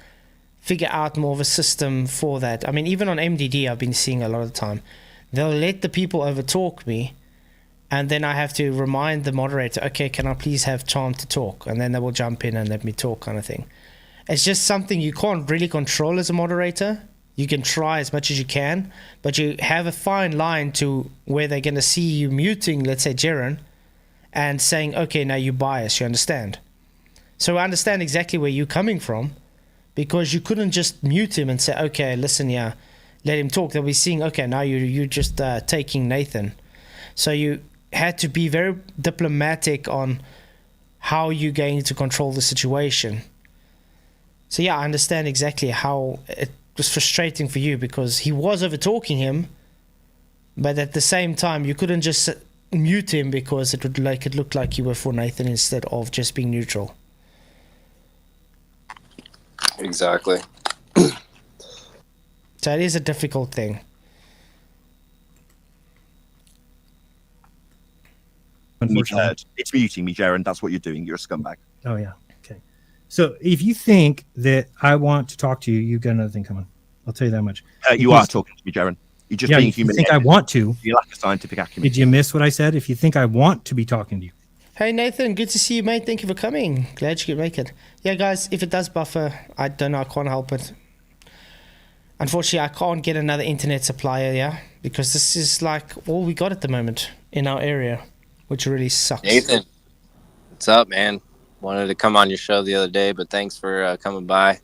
figure out more of a system for that. I mean, even on MDD, I've been seeing a lot of the time, they'll let the people overtalk me, and then I have to remind the moderator, okay, can I please have time to talk? And then they will jump in and let me talk, kind of thing. It's just something you can't really control as a moderator. You can try as much as you can, but you have a fine line to where they're going to see you muting, let's say, Jeran, and saying, okay, now you're biased, you understand? So I understand exactly where you're coming from, because you couldn't just mute him and say, okay, listen, yeah, let him talk. They'll be seeing, okay, now you're just taking Nathan. So you had to be very diplomatic on how you're going to control the situation. So yeah, I understand exactly how it was frustrating for you, because he was over talking him, but at the same time you couldn't just mute him because it would look like you were for Nathan instead of just being neutral. Exactly. So it is a difficult thing. It's muting me, Jeran. That's what you're doing. You're a scumbag. Oh yeah. Okay. So if you think that I want to talk to you, you've got another thing coming. I'll tell you that much. You are talking to me, Jeran. You're just being human. You think I want to? You lack a scientific acumen. Did you miss what I said? If you think I want to be talking to you. Hey Nathan, good to see you, mate. Thank you for coming. Glad you could make it. Yeah, guys, if it does buffer, I don't know. I can't help it. Unfortunately, I can't get another internet supplier, yeah, because this is like all we got at the moment in our area, which really sucks. Nathan, what's up, man? Wanted to come on your show the other day, but thanks for coming by.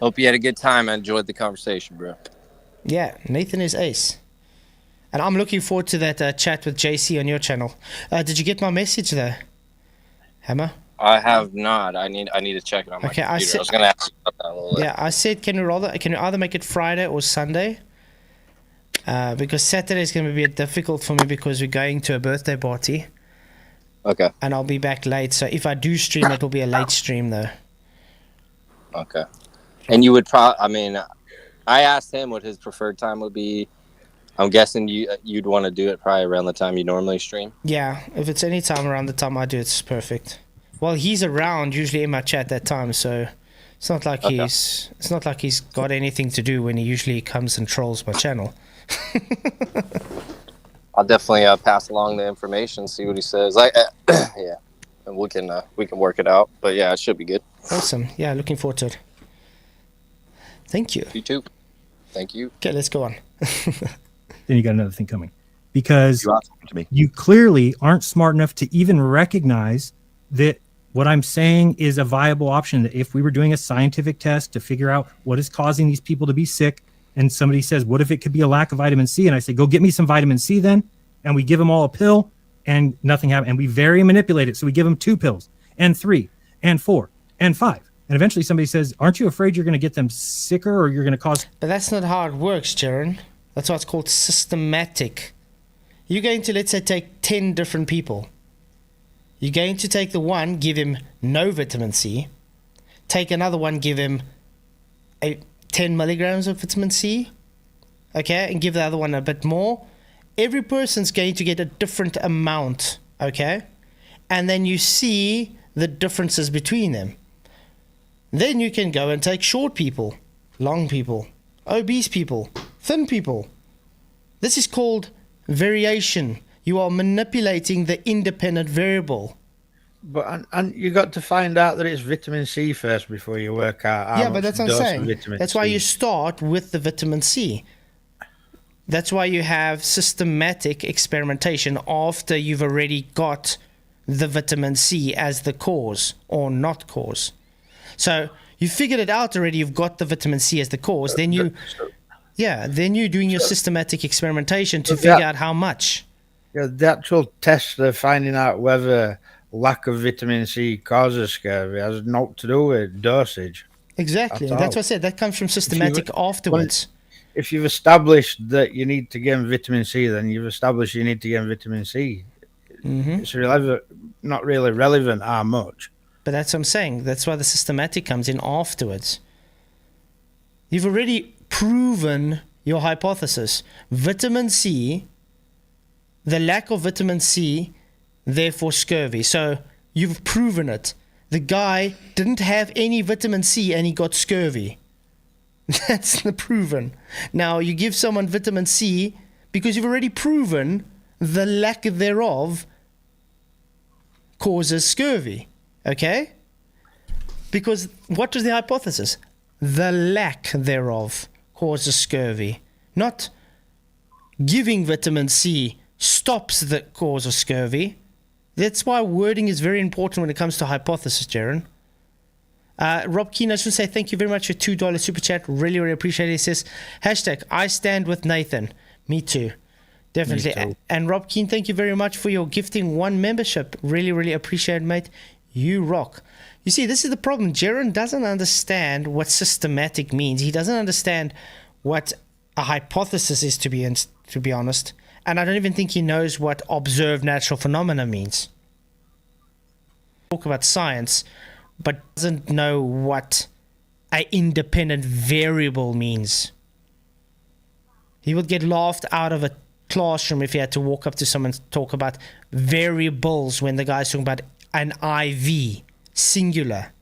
Hope you had a good time. I enjoyed the conversation, bro. Yeah, Nathan is ace. And I'm looking forward to that chat with JC on your channel. Did you get my message there, Hammer? I have not. I need to check it on my computer. I was going to ask you about that a little bit. Yeah, I said, can you either make it Friday or Sunday? Because Saturday is going to be a bit difficult for me because we're going to a birthday party. Okay. And I'll be back late. So if I do stream, it will be a late stream though. Okay. And you would I asked him what his preferred time would be. I'm guessing you'd want to do it probably around the time you normally stream. Yeah, if it's any time around the time I do, it's perfect. Well, he's around usually in my chat that time, so it's not like he's got anything to do when he usually comes and trolls my channel. I'll definitely pass along the information, see what he says. Yeah, and we can work it out. But yeah, it should be good. Awesome. Yeah, looking forward to it. Thank you. You too. Thank you. Okay, let's go on. Then you got another thing coming, because You are talking to me. you clearly aren't smart enough to even recognize that What I'm saying is a viable option, that if we were doing a scientific test to figure out what is causing these people to be sick, and somebody says, what if it could be a lack of vitamin C? And I say, go get me some vitamin C then. And we give them all a pill and nothing happens. And we very manipulate it. So we give them 2 pills and 3 and 4 and 5. And eventually somebody says, aren't you afraid you're going to get them sicker or you're going to cause... But that's not how it works, Jaron. That's why it's called systematic. You're going to, let's say, take 10 different people. You're going to take the one, give him no vitamin C. Take another one, give him 10 milligrams of vitamin C. Okay, and give the other one a bit more. Every person's going to get a different amount. Okay, and then you see the differences between them. Then you can go and take short people, long people, obese people, thin people. This is called variation. You are manipulating the independent variable. But and you got to find out that it's vitamin C first before you work out how but that's what I'm saying. That's why C. you start with the vitamin C. That's why you have systematic experimentation after you've already got the vitamin C as the cause or not cause. So you figured it out already. You've got the vitamin C as the cause. Then you're doing your systematic experimentation to figure out how much. Yeah, the actual test of finding out whether lack of vitamin C causes scurvy has naught to do with dosage. Exactly. That's what I said. That comes from systematic afterwards. If you've established that you need to give them vitamin C, then you've established you need to give them vitamin C. Mm-hmm. It's not really relevant how much. But that's what I'm saying. That's why the systematic comes in afterwards. You've already proven your hypothesis. Vitamin C, the lack of vitamin C, therefore scurvy. So you've proven it. The guy didn't have any vitamin C and he got scurvy. That's the proven. Now you give someone vitamin C because you've already proven the lack thereof causes scurvy. Okay? Because what was the hypothesis? The lack thereof causes scurvy. Not giving vitamin C stops the cause of scurvy. That's why wording is very important when it comes to hypothesis, Jaron. Rob Keane, I just want to say thank you very much for $2 super chat. Really, really appreciate it. He says, hashtag, I stand with Nathan. Me too. Definitely. Me too. And Rob Keane, thank you very much for your gifting 1 membership. Really, really appreciate it, mate. You rock. You see, this is the problem. Jaron doesn't understand what systematic means. He doesn't understand what a hypothesis is, to be honest. And I don't even think he knows what observed natural phenomena means. Talk about science, but doesn't know what an independent variable means. He would get laughed out of a classroom if he had to walk up to someone and talk about variables when the guy's talking about an IV, singular.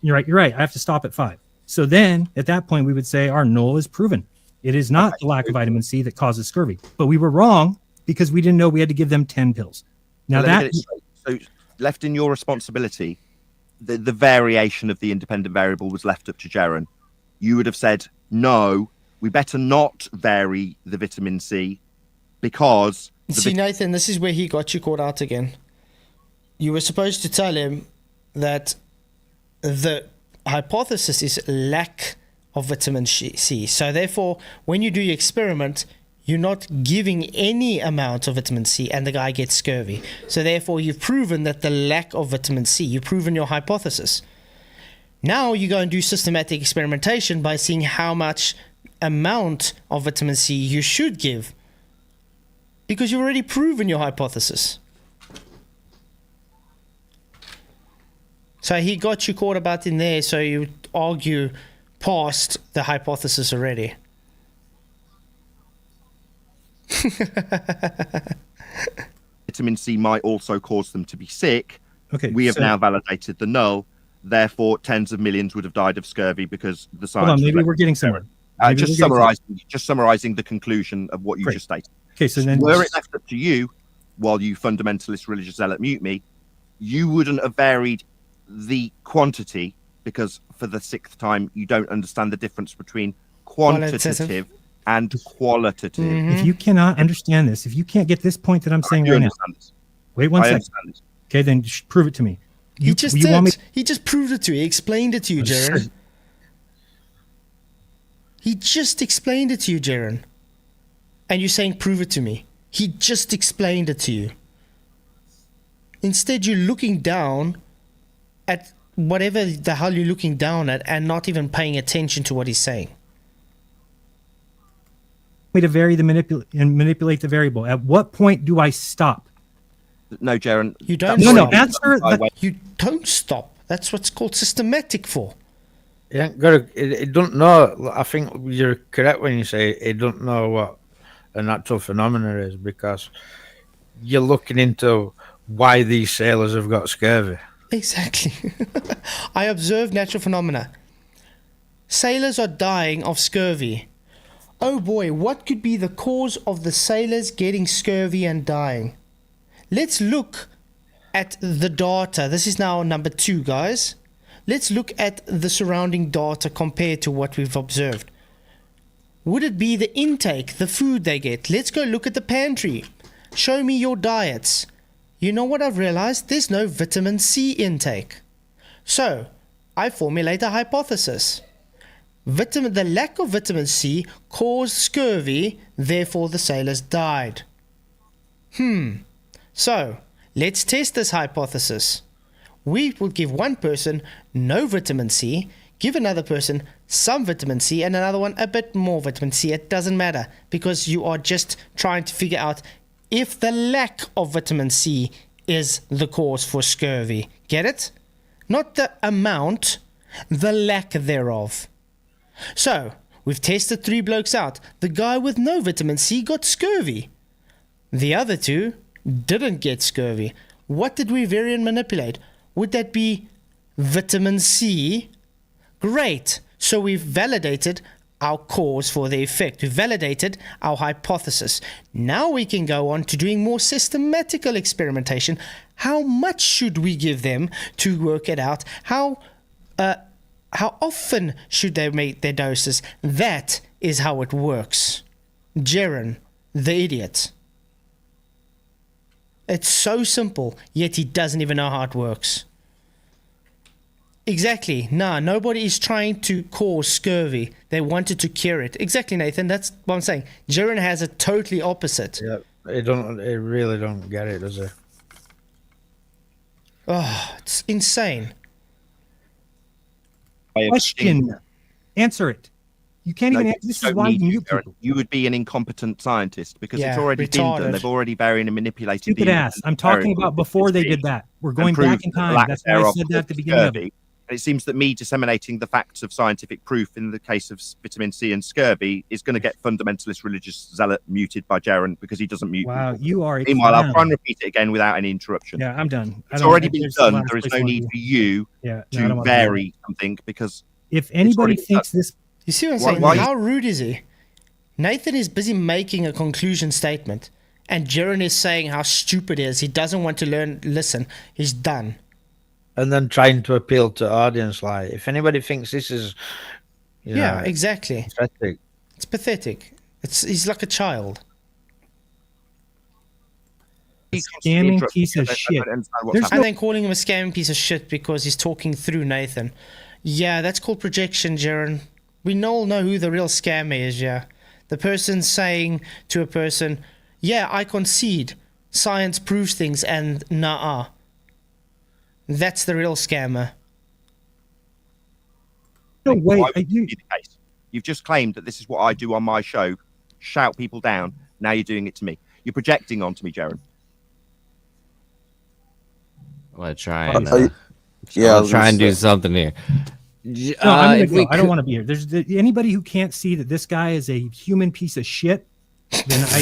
You're right. I have to stop at 5. So then, at that point, we would say our null is proven. It is not the lack of vitamin C that causes scurvy. But we were wrong because we didn't know we had to give them 10 pills. Now so left in your responsibility, the variation of the independent variable was left up to Jaron. You would have said, no, we better not vary the vitamin C because... See, Nathan, this is where he got you caught out again. You were supposed to tell him that the hypothesis is lack of vitamin C. So therefore, when you do your experiment, you're not giving any amount of vitamin C and the guy gets scurvy. So therefore, you've proven that the lack of vitamin C, you've proven your hypothesis. Now you go and do systematic experimentation by seeing how much amount of vitamin C you should give, because you've already proven your hypothesis. So he got you caught about in there, so you argue past the hypothesis already. Vitamin C might also cause them to be sick. Okay, we have now validated the null. Therefore, tens of millions would have died of scurvy because the science. Hold on, maybe we're getting somewhere. Just summarizing the conclusion of what you just stated. Okay, so then were it left up to you, while you fundamentalist religious zealot mute me, you wouldn't have varied the quantity because for the 6th time you don't understand the difference between quantitative and qualitative. If you cannot understand this, if you can't get this point that I'm saying right now, Wait one I second. understand this. Okay, then prove it to me. He just you did. want me- He just proved it to you. He explained it to you, Jaren. He just explained it to you, Jaren. And you're saying, prove it to me. He just explained it to you. Instead, you're looking down at whatever the hell you're looking down at and not even paying attention to what he's saying. Me to vary the manipulate the variable. At what point do I stop? No, Jaren. You don't No, stop. answer. You don't stop. That's what's called systematic for. It ain't got it don't know. I think you're correct when you say it don't know what a natural phenomena is, because you're looking into why these sailors have got scurvy. Exactly. I observe natural phenomena. Sailors are dying of scurvy. Oh boy, what could be the cause of the sailors getting scurvy and dying? Let's look at the data. This is now number 2, guys. Let's look at the surrounding data compared to what we've observed. Would it be the intake, the food they get? Let's go look at the pantry. Show me your diets. You know what I've realized? There's no vitamin C intake. So, I formulate a hypothesis. The lack of vitamin C caused scurvy, therefore the sailors died. So, let's test this hypothesis. We will give one person no vitamin C, give another person some vitamin C, and another one a bit more vitamin C. It doesn't matter, because you are just trying to figure out if the lack of vitamin C is the cause for scurvy. Get it? Not the amount, the lack thereof. So, we've tested 3 blokes out. The guy with no vitamin C got scurvy. The other 2 didn't get scurvy. What did we vary and manipulate? Would that be vitamin C? Great. So we've validated our cause for the effect. We've validated our hypothesis. Now we can go on to doing more systematical experimentation. How much should we give them to work it out? How often should they make their doses? That is how it works. Jaren, the idiot. It's so simple, yet he doesn't even know how it works. Exactly. Nah, nobody is trying to cause scurvy. They wanted to cure it. Exactly, Nathan. That's what I'm saying. Jaren has a totally opposite. Yeah, it really don't get it, does it? Oh, it's insane. Question. Answer it. You can't even answer. This is why you mute people. You would be an incompetent scientist, because Yeah, it's already been retarded. done. They've already varied and manipulated. Stupid ass. I'm talking about before they did that. We're going back in time. That's why I said that at the beginning of it. And it seems that me disseminating the facts of scientific proof in the case of vitamin C and scurvy is going to get fundamentalist religious zealot muted by Jaren, because he doesn't mute Wow, people. you are. Meanwhile, I'll try and repeat it again without any interruption. Yeah, I'm done. It's already been done. There is no need for you to vary something, because if anybody thinks this, you see what I'm saying? How rude is he? Nathan is busy making a conclusion statement, and Jaren is saying how stupid he is. He doesn't want to listen. He's done. And then trying to appeal to audience, like, if anybody thinks this is, yeah, exactly. Pathetic. It's pathetic. He's like a child. Scamming piece of shit. And then calling him a scamming piece of shit because he's talking through Nathan. Yeah, that's called projection, Jaren. We all know who the real scammer is, yeah. The person saying to a person, yeah, I concede. Science proves things, and nah-uh. That's the real scammer. No way. You've just claimed that this is what I do on my show. Shout people down. Now you're doing it to me. You're projecting onto me, Jaren. I'm going to try and, try and do something here. No, I'm gonna go. I don't want to be here. There's anybody who can't see that this guy is a human piece of shit. Then I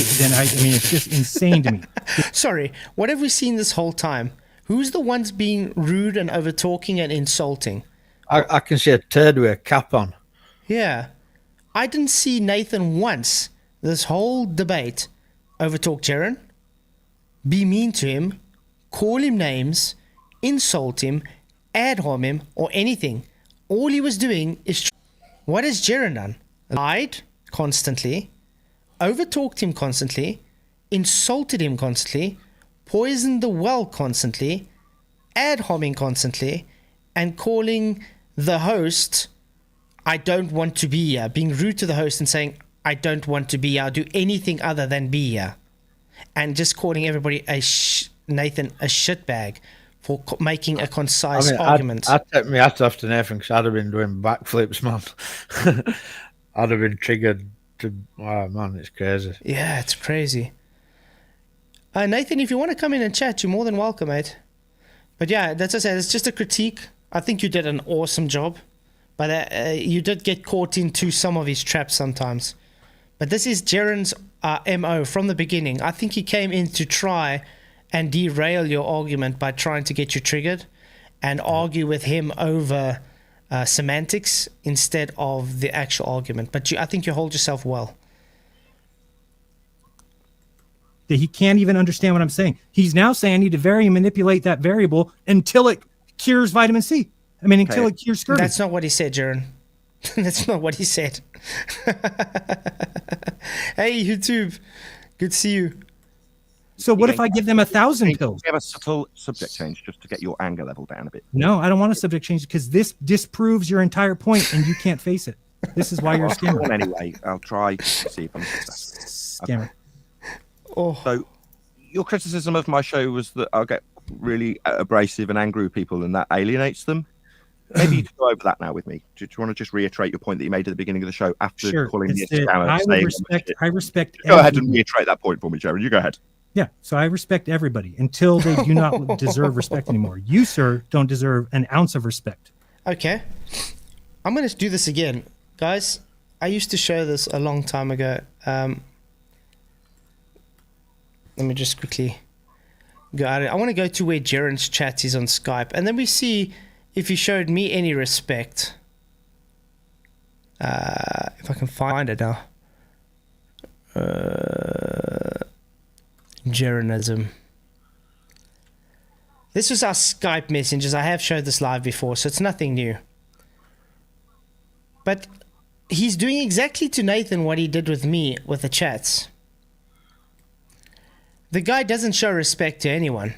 mean, it's just insane to me. Sorry, what have we seen this whole time? Who's the ones being rude and over talking and insulting? I can see a turd with a cap on. Yeah, I didn't see Nathan once this whole debate over talk Jaren, be mean to him, call him names, insult him, ad hom him, or anything. All he was doing is... What has Jaren done? Lied constantly, overtalked him constantly, insulted him constantly, poison the well constantly, ad homing constantly, and calling the host, I don't want to be here, being rude to the host and saying, I don't want to be here, I'll do anything other than be here. And just calling everybody Nathan a shitbag for making a concise argument. I'd take my hat off to Nathan because I'd have been doing backflips, man. I'd have been triggered to, oh man, it's crazy. Yeah, it's crazy. Nathan, if you want to come in and chat, you're more than welcome, mate. But yeah, that's what I said, it's just a critique. I think you did an awesome job. But you did get caught into some of his traps sometimes. But this is Jaren's MO from the beginning. I think he came in to try and derail your argument by trying to get you triggered and argue with him over semantics instead of the actual argument. But I think you hold yourself well. That he can't even understand what I'm saying. He's now saying I need to vary and manipulate that variable until it cures vitamin C. I mean, until it cures scurvy. That's not what he said, Jaren. That's not what he said. Hey, YouTube. Good to see you. So what if I give them 1,000 pills? We have a subtle subject change just to get your anger level down a bit. No, I don't want a subject change because this disproves your entire point and you can't face it. This is why you're a scammer. Anyway, I'll try to see if I'm successful. Scammer. Oh. So your criticism of my show was that I'll get really abrasive and angry with people and that alienates them. Maybe you could go over that now with me. Do you want to just reiterate your point that you made at the beginning of the show after calling me a scammer? I respect. Go ahead and reiterate that point for me, Jared. You go ahead. Yeah, so I respect everybody until they do not deserve respect anymore. You, sir, don't deserve an ounce of respect. Okay. I'm going to do this again. Guys, I used to show this a long time ago. Let me just quickly go at it. I want to go to where Jaren's chat is on Skype, and then we see if he showed me any respect. If I can find it now. Jeranism. This was our Skype messages. I have showed this live before, so it's nothing new. But he's doing exactly to Nathan what he did with me with the chats. The guy doesn't show respect to anyone.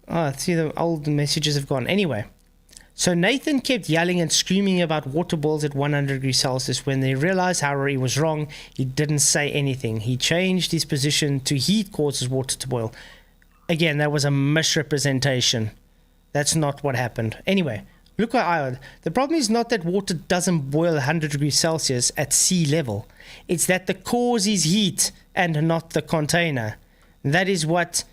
Oh, see, the old messages have gone. Anyway, so Nathan kept yelling and screaming about water boils at 100 degrees Celsius. When they realized, however, he was wrong, he didn't say anything. He changed his position to heat causes water to boil. Again, that was a misrepresentation. That's not what happened. Anyway, look what I... The problem is not that water doesn't boil 100 degrees Celsius at sea level. It's that the cause is heat and not the container. That is what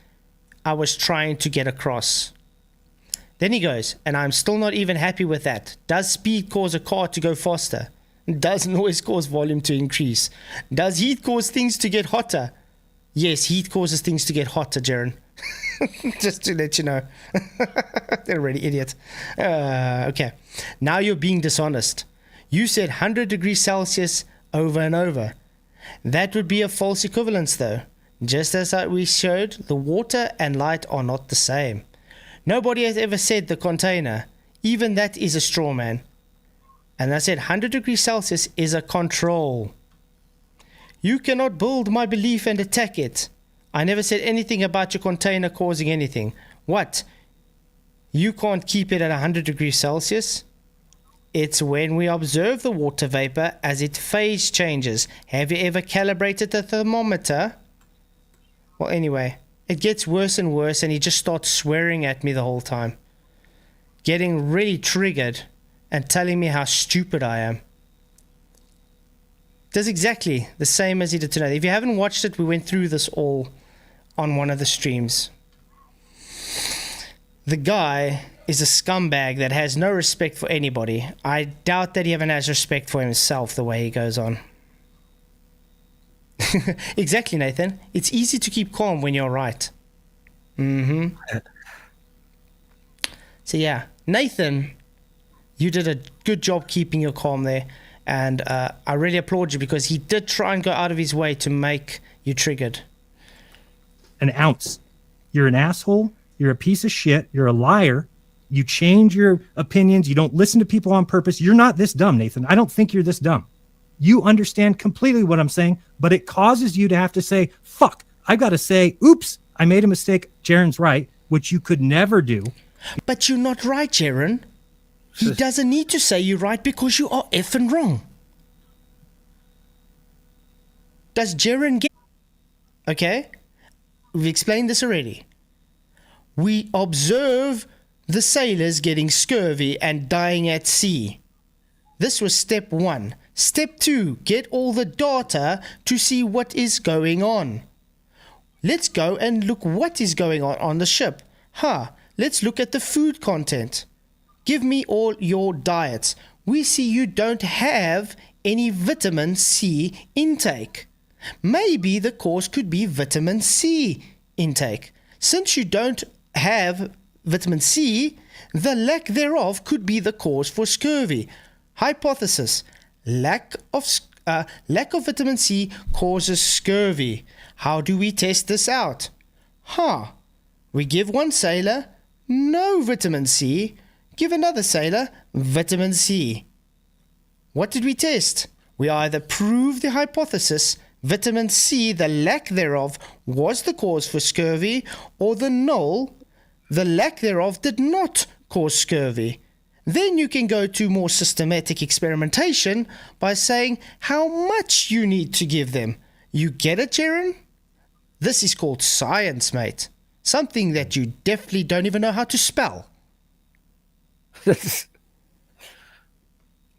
I was trying to get across. Then he goes, and I'm still not even happy with that. Does speed cause a car to go faster? Does noise cause volume to increase? Does heat cause things to get hotter? Yes, heat causes things to get hotter, Jaren. Just to let you know. They're already idiot. Okay. Now you're being dishonest. You said 100 degrees Celsius over and over. That would be a false equivalence, though. Just as we showed, the water and light are not the same. Nobody has ever said the container. Even that is a straw man. And I said 100 degrees Celsius is a control. You cannot build my belief and attack it. I never said anything about your container causing anything. What? You can't keep it at 100 degrees Celsius? It's when we observe the water vapor as it phase changes. Have you ever calibrated the thermometer? Well, anyway, it gets worse and worse, and he just starts swearing at me the whole time. Getting really triggered and telling me how stupid I am. Does exactly the same as he did tonight. If you haven't watched it, we went through this all on one of the streams. The guy is a scumbag that has no respect for anybody. I doubt that he even has respect for himself the way he goes on. Exactly, Nathan. It's easy to keep calm when you're right. So yeah, Nathan, you did a good job keeping your calm there. And I really applaud you because he did try and go out of his way to make you triggered. An ounce. You're an asshole. You're a piece of shit. You're a liar. You change your opinions. You don't listen to people on purpose. You're not this dumb, Nathan. I don't think you're this dumb. You understand completely what I'm saying, but it causes you to have to say, fuck, I've got to say, oops, I made a mistake. Jaron's right, which you could never do. But you're not right, Jaron. He doesn't need to say you're right because you are effing wrong. Does Jaron get... Okay? We've explained this already. We observe the sailors getting scurvy and dying at sea. This was step 1. Step 2, get all the data to see what is going on. Let's go and look what is going on the ship. Let's look at the food content. Give me all your diets. We see you don't have any vitamin C intake. Maybe the cause could be vitamin C intake. Since you don't have vitamin C, the lack thereof could be the cause for scurvy. Hypothesis: lack of vitamin C causes scurvy. How do we test this out? We give one sailor no vitamin C, give another sailor vitamin C. What did we test? We either prove the hypothesis, vitamin C, the lack thereof, was the cause for scurvy, or the null, the lack thereof, did not cause scurvy. Then you can go to more systematic experimentation by saying how much you need to give them. You get it, Jaron? This is called science, mate. Something that you definitely don't even know how to spell.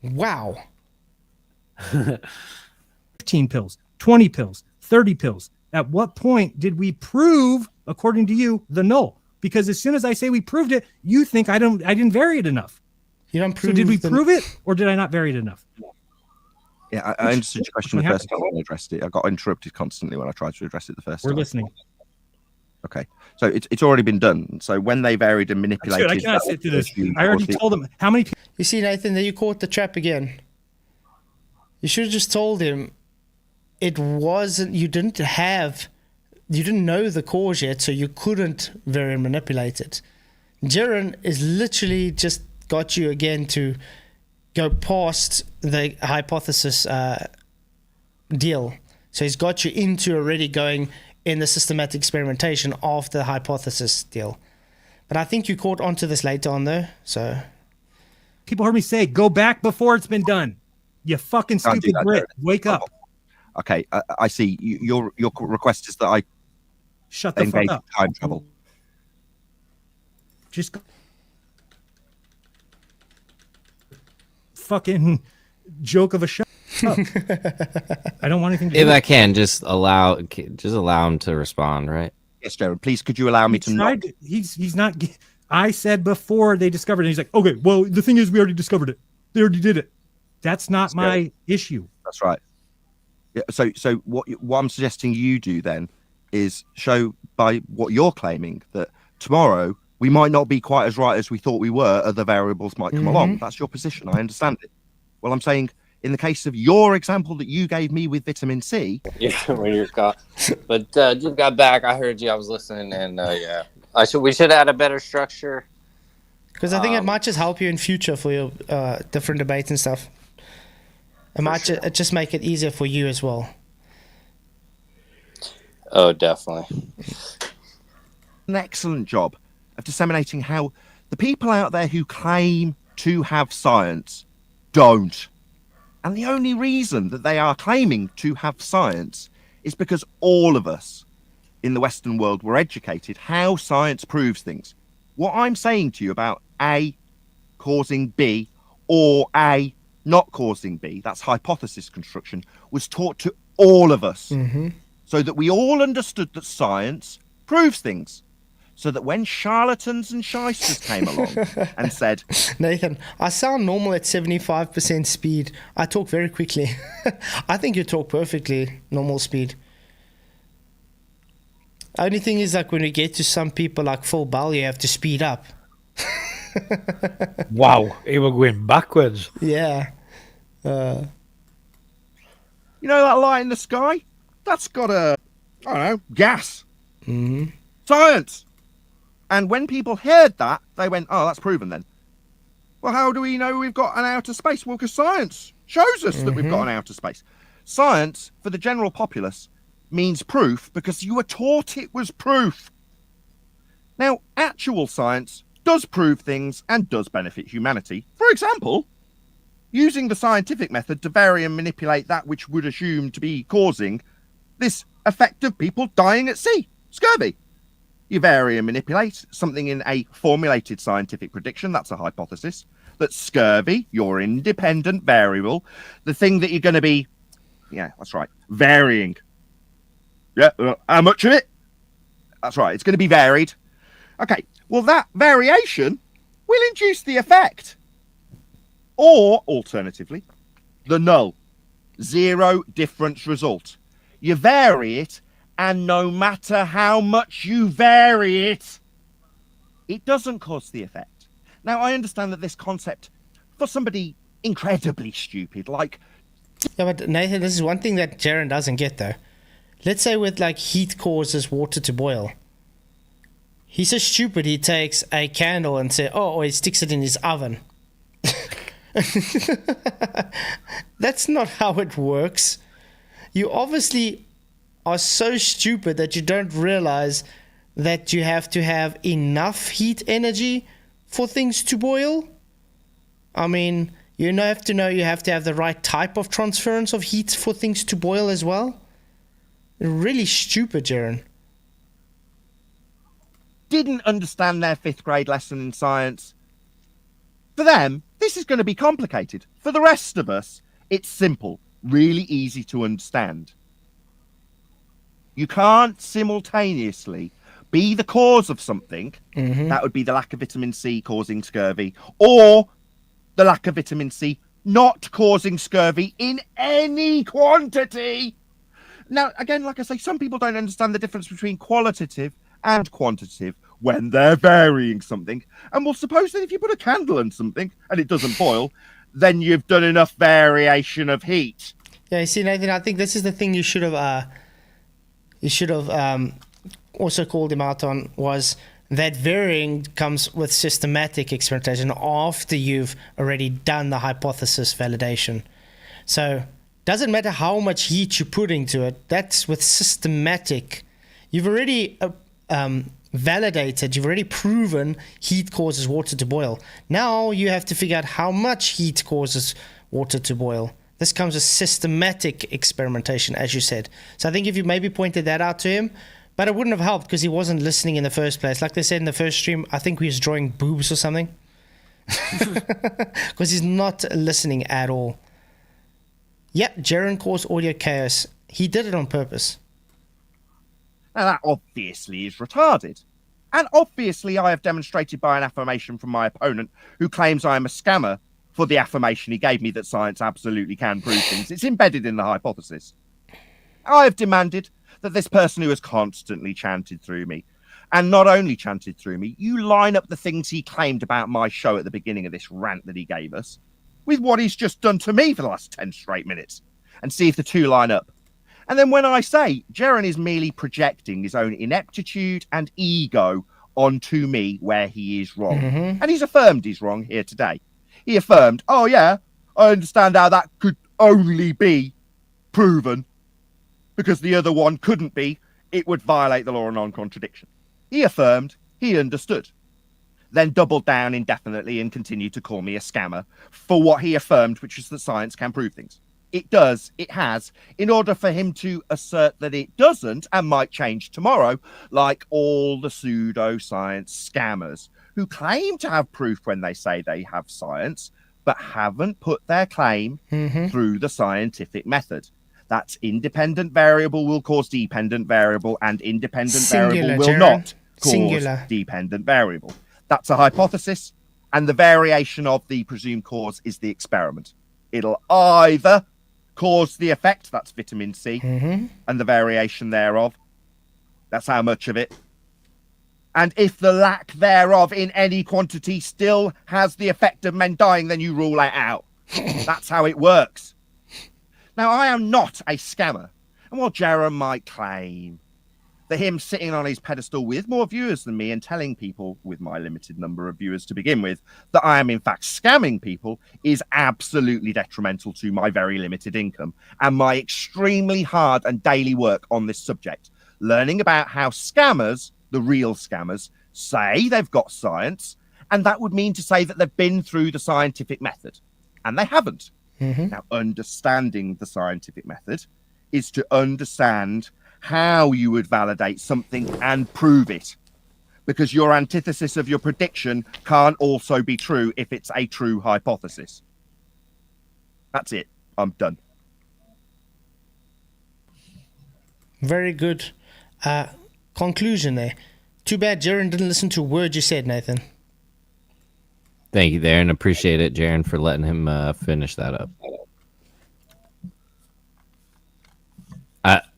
Wow. 15 pills, 20 pills, 30 pills. At what point did we prove, according to you, the null? Because as soon as I say we proved it, you think I didn't vary it enough. You don't prove. So did we prove it, or did I not vary it enough? Yeah, I understood your question the first time I addressed it. I got interrupted constantly when I tried to address it the first time. We're listening. Okay, so it's already been done. So when they varied and manipulated, I cannot sit through this. I already told them how many people. You see, Nathan, that you caught the trap again. You should have just told him it wasn't. You didn't know the cause yet, so you couldn't vary and manipulate it. Jaron is literally just got you again to go past the hypothesis deal. So he's got you into already going in the systematic experimentation of the hypothesis deal. But I think you caught onto this later on though. So people heard me say, go back before it's been done. You fucking stupid Brit. Wake up. Okay, I see. Your request is that I shut the fuck up. Time travel. Just fucking joke of a show. I don't want anything to do. If I can, just allow him to respond, right? Yes, Jared. Please, could you allow me to not? He's not. I said before they discovered it. He's like, okay, well, the thing is, we already discovered it. They already did it. That's not my issue. That's right. Yeah. So what I'm suggesting you do then is show by what you're claiming that tomorrow we might not be quite as right as we thought we were. Other variables might come along. That's your position. I understand it. Well, I'm saying in the case of your example that you gave me with vitamin C. Yeah, when you're caught. But just got back. I heard you. I was listening, and yeah, we should add a better structure. Because I think it might just help you in future for your different debates and stuff. It might just make it easier for you as well. Oh, definitely. An excellent job of disseminating how the people out there who claim to have science don't. And the only reason that they are claiming to have science is because all of us in the Western world were educated how science proves things. What I'm saying to you about A causing B or A not causing B, that's hypothesis construction, was taught to all of us so that we all understood that science proves things. So that when charlatans and shysters came along and said, Nathan, I sound normal at 75% speed. I talk very quickly. I think you talk perfectly normal speed. Only thing is, like, when we get to some people like full bell, you have to speed up. Wow, he was going backwards. Yeah. You know that light in the sky? That's got I don't know, gas. Science. And when people heard that, they went, oh, that's proven then. Well, how do we know we've got an outer space? Well, because science shows us that we've got an outer space. Science, for the general populace, means proof because you were taught it was proof. Now, actual science does prove things and does benefit humanity. For example, using the scientific method to vary and manipulate that which would assume to be causing this effect of people dying at sea, scurvy. You vary and manipulate something in a formulated scientific prediction, that's a hypothesis, that scurvy, your independent variable, the thing that you're going to be, yeah, that's right, varying. Yeah, how much of it? That's right, it's going to be varied. Okay, well, that variation will induce the effect. Or, alternatively, the null, zero difference result. You vary it, and no matter how much you vary it, it doesn't cause the effect. Now, I understand that this concept, for somebody incredibly stupid, like... Yeah, but Nathan, this is one thing that Jaren doesn't get, though. Let's say with, like, heat causes water to boil. He's so stupid, he takes a candle and says, or he sticks it in his oven. That's not how it works. You obviously are so stupid that you don't realize that you have to have enough heat energy for things to boil. I mean, you have to know you have to have the right type of transference of heat for things to boil as well. Really stupid, Jaren. Didn't understand their 5th grade lesson in science. For them, this is going to be complicated. For the rest of us, it's simple, really easy to understand. You can't simultaneously be the cause of something, that would be the lack of vitamin C causing scurvy, or the lack of vitamin C not causing scurvy in any quantity. Now, again, like I say, some people don't understand the difference between qualitative and quantitative when they're varying something. And we'll suppose that if you put a candle in something and it doesn't boil, then you've done enough variation of heat. Yeah, you see, Nathan, I think this is the thing you should have also called him out on, was that varying comes with systematic experimentation after you've already done the hypothesis validation. So doesn't matter how much heat you put into it, that's with systematic. You've already validated, you've already proven heat causes water to boil. Now you have to figure out how much heat causes water to boil. This comes with systematic experimentation, as you said. So I think if you maybe pointed that out to him, but it wouldn't have helped because he wasn't listening in the first place. Like they said in the first stream, I think he was drawing boobs or something. Because he's not listening at all. Yep, Jaren caused audio chaos. He did it on purpose. Now, that obviously is retarded. And obviously I have demonstrated by an affirmation from my opponent who claims I am a scammer for the affirmation he gave me that science absolutely can prove things. It's embedded in the hypothesis. I have demanded that this person who has constantly chanted through me, and not only chanted through me, you line up the things he claimed about my show at the beginning of this rant that he gave us with what he's just done to me for the last 10 straight minutes and see if the two line up. And then when I say Jaren is merely projecting his own ineptitude and ego onto me where he is wrong, and he's affirmed he's wrong here today. He affirmed, oh yeah, I understand how that could only be proven because the other one couldn't be. It would violate the law of non-contradiction. He affirmed he understood, then doubled down indefinitely and continued to call me a scammer for what he affirmed, which is that science can prove things. It does, it has, in order for him to assert that it doesn't and might change tomorrow, like all the pseudoscience scammers who claim to have proof when they say they have science, but haven't put their claim through the scientific method. That's independent variable will cause dependent variable, and independent variable will not cause dependent variable. That's a hypothesis, and the variation of the presumed cause is the experiment. It'll either cause the effect, that's vitamin C, and the variation thereof, that's how much of it. And if the lack thereof in any quantity still has the effect of men dying, then you rule it out. That's how it works. Now, I am not a scammer. And while Jaren might claim for him sitting on his pedestal with more viewers than me and telling people with my limited number of viewers to begin with that I am in fact scamming people is absolutely detrimental to my very limited income and my extremely hard and daily work on this subject. Learning about how scammers, the real scammers, say they've got science, and that would mean to say that they've been through the scientific method, and they haven't. Now, understanding the scientific method is to understand how you would validate something and prove it, because your antithesis of your prediction can't also be true if it's a true hypothesis. That's it. I'm done. Very good conclusion there. Too bad Jaren didn't listen to a word you said, Nathan. Thank you there, and appreciate it, Jaren, for letting him finish that up.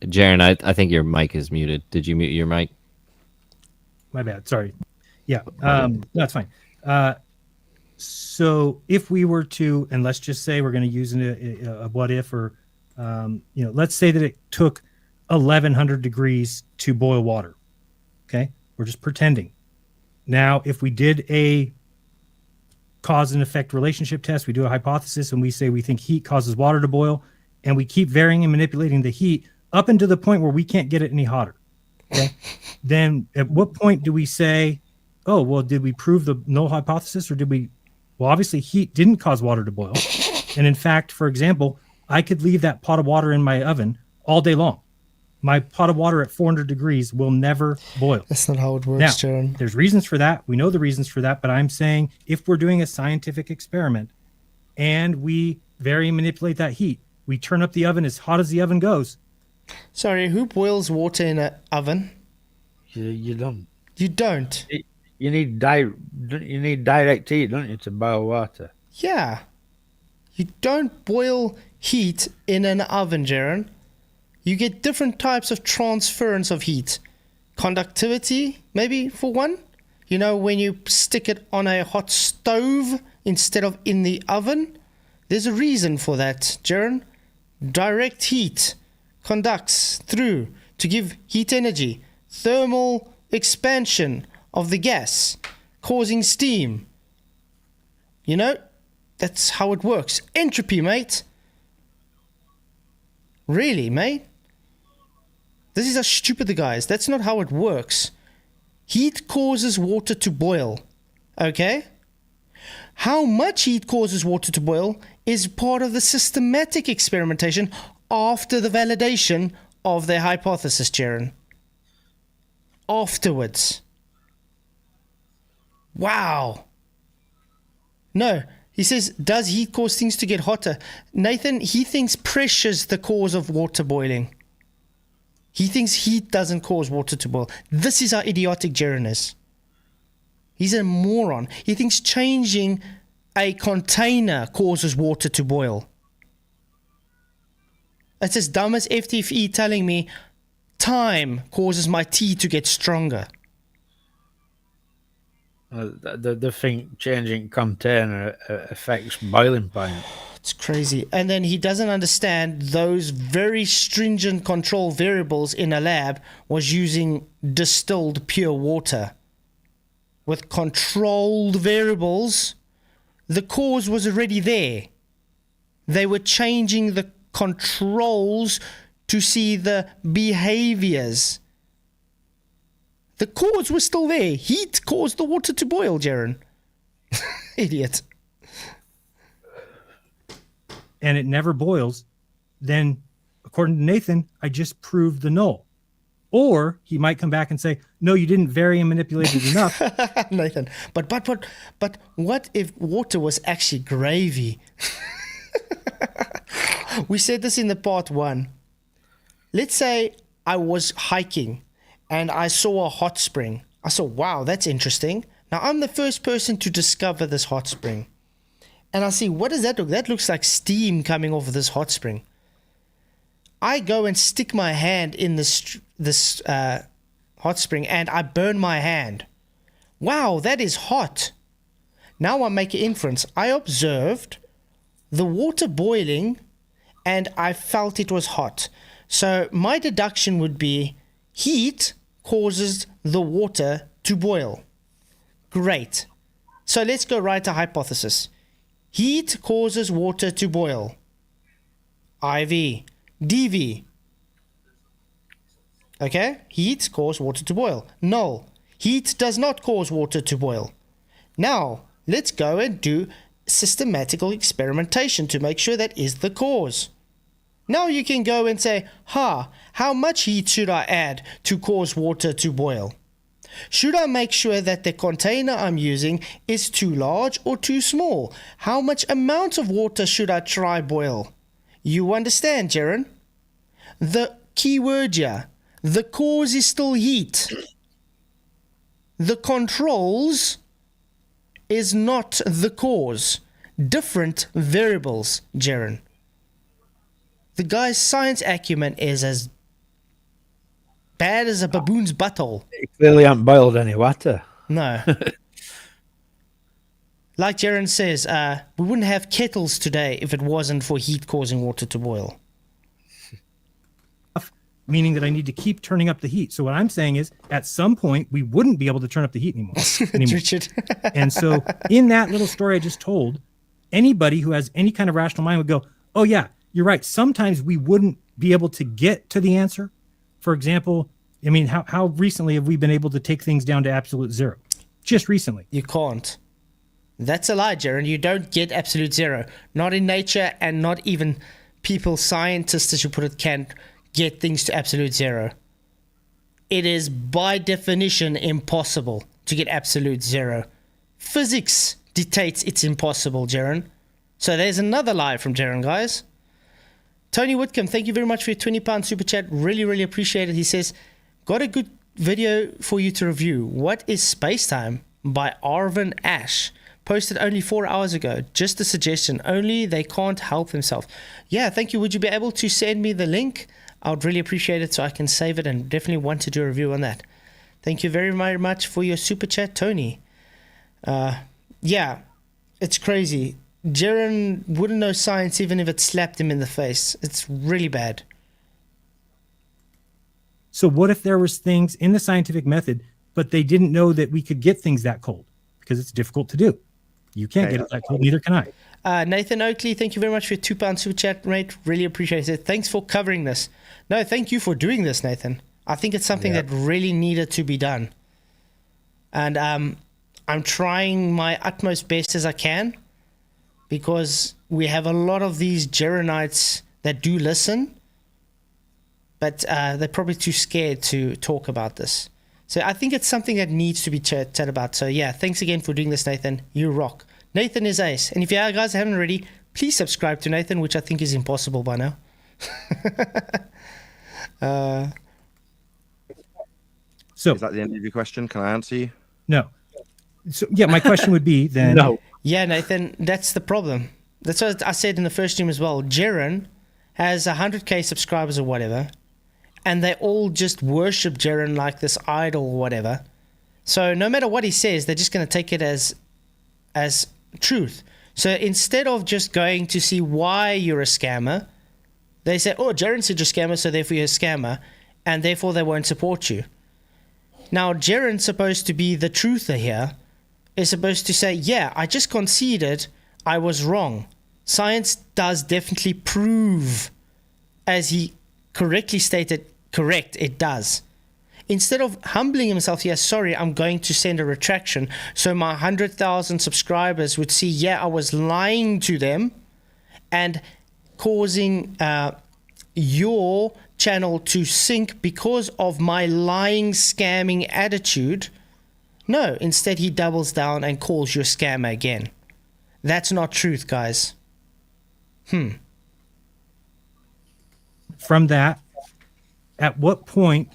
Jaren, I think your mic is muted. Did you mute your mic? My bad. Sorry. Yeah, that's fine. So if we were to, and let's just say we're going to use a what if, or let's say that it took 1100 degrees to boil water. Okay, we're just pretending. Now, if we did a cause and effect relationship test, we do a hypothesis, and we say we think heat causes water to boil, and we keep varying and manipulating the heat up into the point where we can't get it any hotter. Okay, then at what point do we say, oh, well, did we prove the null hypothesis, or did we? Well, obviously, heat didn't cause water to boil, and in fact, for example, I could leave that pot of water in my oven all day long. My pot of water at 400 degrees will never boil. That's not how it works, now, Jaren. There's reasons for that. We know the reasons for that, but I'm saying if we're doing a scientific experiment and we vary and manipulate that heat, we turn up the oven as hot as the oven goes. Sorry, who boils water in an oven? You don't. You don't? You need direct heat, don't you, to boil water? Yeah. You don't boil heat in an oven, Jaren. You get different types of transference of heat. Conductivity, maybe, for one. You know, when you stick it on a hot stove instead of in the oven. There's a reason for that, Jaren. Direct heat conducts through to give heat energy. Thermal expansion of the gas, causing steam. You know, that's how it works. Entropy, mate. Really, mate? This is how stupid the guy is. That's not how it works. Heat causes water to boil. Okay? How much heat causes water to boil is part of the systematic experimentation after the validation of their hypothesis, Jaren. Afterwards. Wow. No. He says, does heat cause things to get hotter? Nathan, he thinks pressure's the cause of water boiling. He thinks heat doesn't cause water to boil. This is how idiotic Jaren is. He's a moron. He thinks changing a container causes water to boil. It's as dumb as FTFE telling me time causes my tea to get stronger. The thing changing container affects boiling point. It's crazy. And then he doesn't understand those very stringent control variables in a lab was using distilled pure water. With controlled variables, the cause was already there. They were changing the controls to see the behaviors. The cause was still there. Heat caused the water to boil, Jaren. Idiot. And it never boils, then, according to Nathan, I just proved the null. Or he might come back and say, no, you didn't vary and manipulate it enough. Nathan, but what if water was actually gravy? We said this in the part 1. Let's say I was hiking and I saw a hot spring. I saw, wow, that's interesting. Now I'm the first person to discover this hot spring. And I see, what does that look? That looks like steam coming off of this hot spring. I go and stick my hand in this hot spring and I burn my hand. Wow, that is hot. Now I make an inference. I observed the water boiling and I felt it was hot. So my deduction would be heat causes the water to boil. Great. So let's go right to hypothesis. Heat causes water to boil. IV. DV. Okay? Heat causes water to boil. Null. Heat does not cause water to boil. Now, let's go and do systematical experimentation to make sure that is the cause. Now you can go and say, how much heat should I add to cause water to boil? Should I make sure that the container I'm using is too large or too small? How much amount of water should I try boil? You understand, Jaren? The key word here, the cause is still heat. The controls is not the cause. Different variables, Jaren. The guy's science acumen is as bad as a baboon's butthole. He clearly hasn't boiled any water. No. Like Jaren says, we wouldn't have kettles today if it wasn't for heat causing water to boil. Meaning that I need to keep turning up the heat. So what I'm saying is, at some point, we wouldn't be able to turn up the heat anymore. Richard. And so in that little story I just told, anybody who has any kind of rational mind would go, oh yeah, you're right. Sometimes we wouldn't be able to get to the answer. For example, I mean, how recently have we been able to take things down to absolute zero? Just recently. You can't. That's a lie, Jaren. You don't get absolute zero. Not in nature, and not even people, scientists, as you put it, can get things to absolute zero. It is by definition impossible to get absolute zero. Physics dictates it's impossible, Jaren. So there's another lie from Jaren, guys. Tony Whitcomb, thank you very much for your £20 super chat. Really, really appreciate it. He says, got a good video for you to review. What is Spacetime by Arvin Ash? Posted only 4 hours ago. Just a suggestion. Only they can't help themselves. Yeah, thank you. Would you be able to send me the link? I would really appreciate it so I can save it, and definitely want to do a review on that. Thank you very, very much for your super chat, Tony. Yeah, it's crazy. Jaren wouldn't know science even if it slapped him in the face. It's really bad. So what if there was things in the scientific method, but they didn't know that we could get things that cold? Because it's difficult to do. You can't get it that cold, neither can I. Nathan Oakley, thank you very much for your £2 super chat, mate. Really appreciate it. Thanks for covering this. No, thank you for doing this, Nathan. I think it's something that really needed to be done. And I'm trying my utmost best as I can, because we have a lot of these Jarenites that do listen, but they're probably too scared to talk about this. So I think it's something that needs to be chat about. So yeah, thanks again for doing this, Nathan. You rock. Nathan is ace. And if you guys haven't already, please subscribe to Nathan, which I think is impossible by now. So is that the end of your question? Can I answer you? No. So yeah, my question would be then. No. Yeah, Nathan, that's the problem. That's what I said in the first stream as well. Jaren has 100k subscribers or whatever, and they all just worship Jaren like this idol or whatever. So no matter what he says, they're just going to take it as truth. So instead of just going to see why you're a scammer, they say, oh, Jaren said you're a scammer, so therefore you're a scammer, and therefore they won't support you. Now, Jaren's supposed to be the truther here, is supposed to say, yeah, I just conceded I was wrong. Science does definitely prove, as he correctly stated, correct, it does. Instead of humbling himself, yeah, sorry, I'm going to send a retraction, so my 100,000 subscribers would see, yeah, I was lying to them and causing your channel to sink because of my lying, scamming attitude. No, instead he doubles down and calls you a scammer again. That's not truth, guys. From that, at what point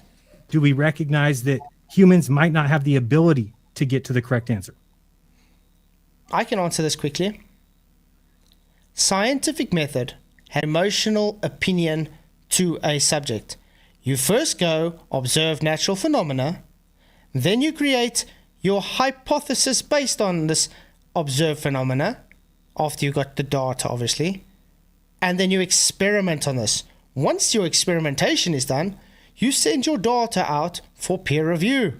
do we recognize that humans might not have the ability to get to the correct answer? I can answer this quickly. Scientific method had emotional opinion to a subject. You first go observe natural phenomena, then you create your hypothesis based on this observed phenomena, after you got the data, obviously, and then you experiment on this. Once your experimentation is done, you send your data out for peer review.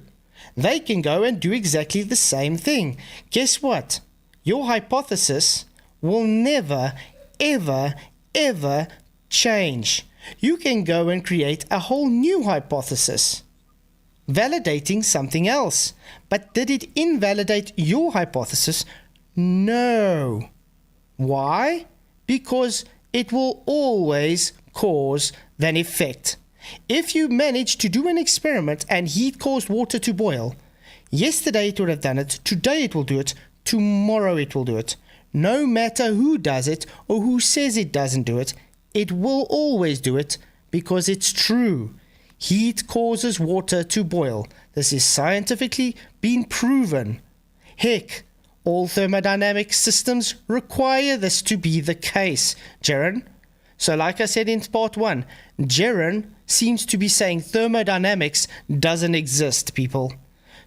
They can go and do exactly the same thing. Guess what? Your hypothesis will never, ever, ever change. You can go and create a whole new hypothesis, validating something else. But did it invalidate your hypothesis? No. Why? Because it will always cause an effect. If you manage to do an experiment and heat caused water to boil, yesterday it would have done it, today it will do it, tomorrow it will do it. No matter who does it or who says it doesn't do it, it will always do it because it's true. Heat causes water to boil. This is scientifically been proven. Heck, all thermodynamic systems require this to be the case, Jaron. So like I said in part 1, Jaron seems to be saying thermodynamics doesn't exist, people.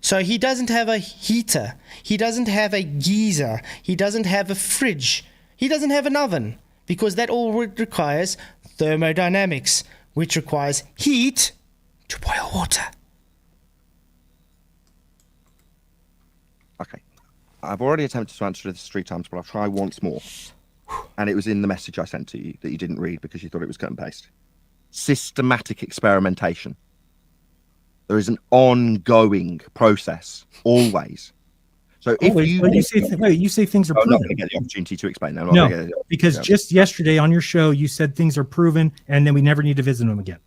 So he doesn't have a heater, he doesn't have a geyser, he doesn't have a fridge, he doesn't have an oven, because that all requires thermodynamics, which requires heat to boil water. Okay. I've already attempted to answer this 3 times, but I'll try once more. And it was in the message I sent to you that you didn't read because you thought it was cut and paste. Systematic experimentation. There is an ongoing process, always. So if you say things are I'm proven. not going to get the opportunity to explain now. Because just yesterday on your show, you said things are proven, and then we never need to visit them again.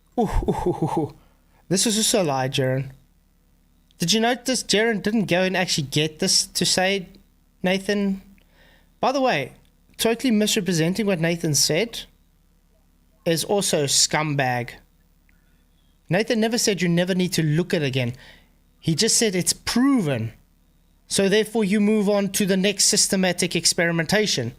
This was also a lie, Jaron. Did you notice Jaron didn't go and actually get this to say, Nathan? By the way, totally misrepresenting what Nathan said is also scumbag. Nathan never said you never need to look at it again. He just said it's proven. So therefore you move on to the next systematic experimentation.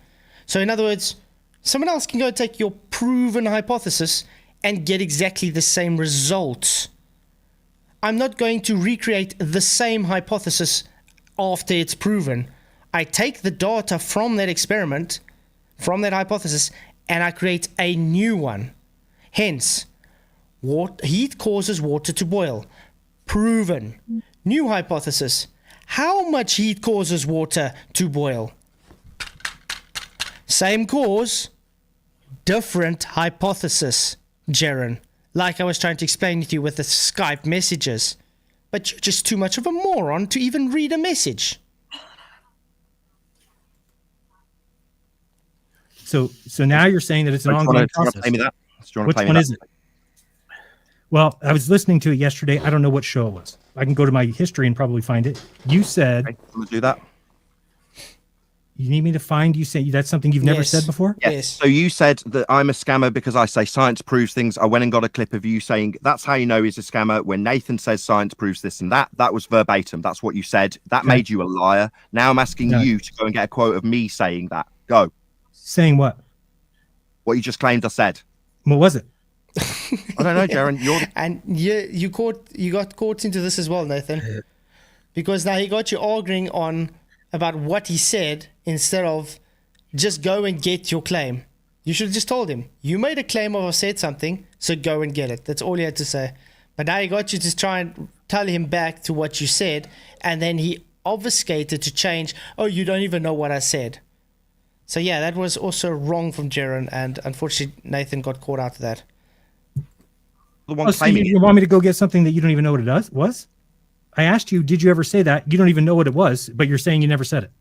So in other words, someone else can go take your proven hypothesis and get exactly the same results. I'm not going to recreate the same hypothesis after it's proven. I take the data from that experiment, from that hypothesis, and I create a new one. Hence, heat causes water to boil. Proven. New hypothesis. How much heat causes water to boil? Same cause, different hypothesis, Jaron. Like I was trying to explain to you with the Skype messages. But you're just too much of a moron to even read a message. So now you're saying that it's an ongoing process. Which one is it? Well, I was listening to it yesterday. I don't know what show it was. I can go to my history and probably find it. You said... Okay, I'm going to do that. You need me to find... You say that's something you've never said before? Yes. So you said that I'm a scammer because I say science proves things. I went and got a clip of you saying that's how you know he's a scammer. When Nathan says science proves this and that, that was verbatim. That's what you said. That made you a liar. Now I'm asking you to go and get a quote of me saying that. Go. Saying what? What you just claimed I said. What was it? I don't know, Jaron. And you got caught into this as well, Nathan, because now he got you arguing on about what he said instead of just go and get your claim. You should have just told him you made a claim or said something, so go and get it. That's all he had to say. But now he got you to try and tell him back to what you said, and then he obfuscated to change. Oh, you don't even know what I said. So yeah, that was also wrong from Jaron, and unfortunately Nathan got caught out of that. So you want me to go get something that you don't even know what it was? I asked you, did you ever say that? You don't even know what it was, but you're saying you never said it.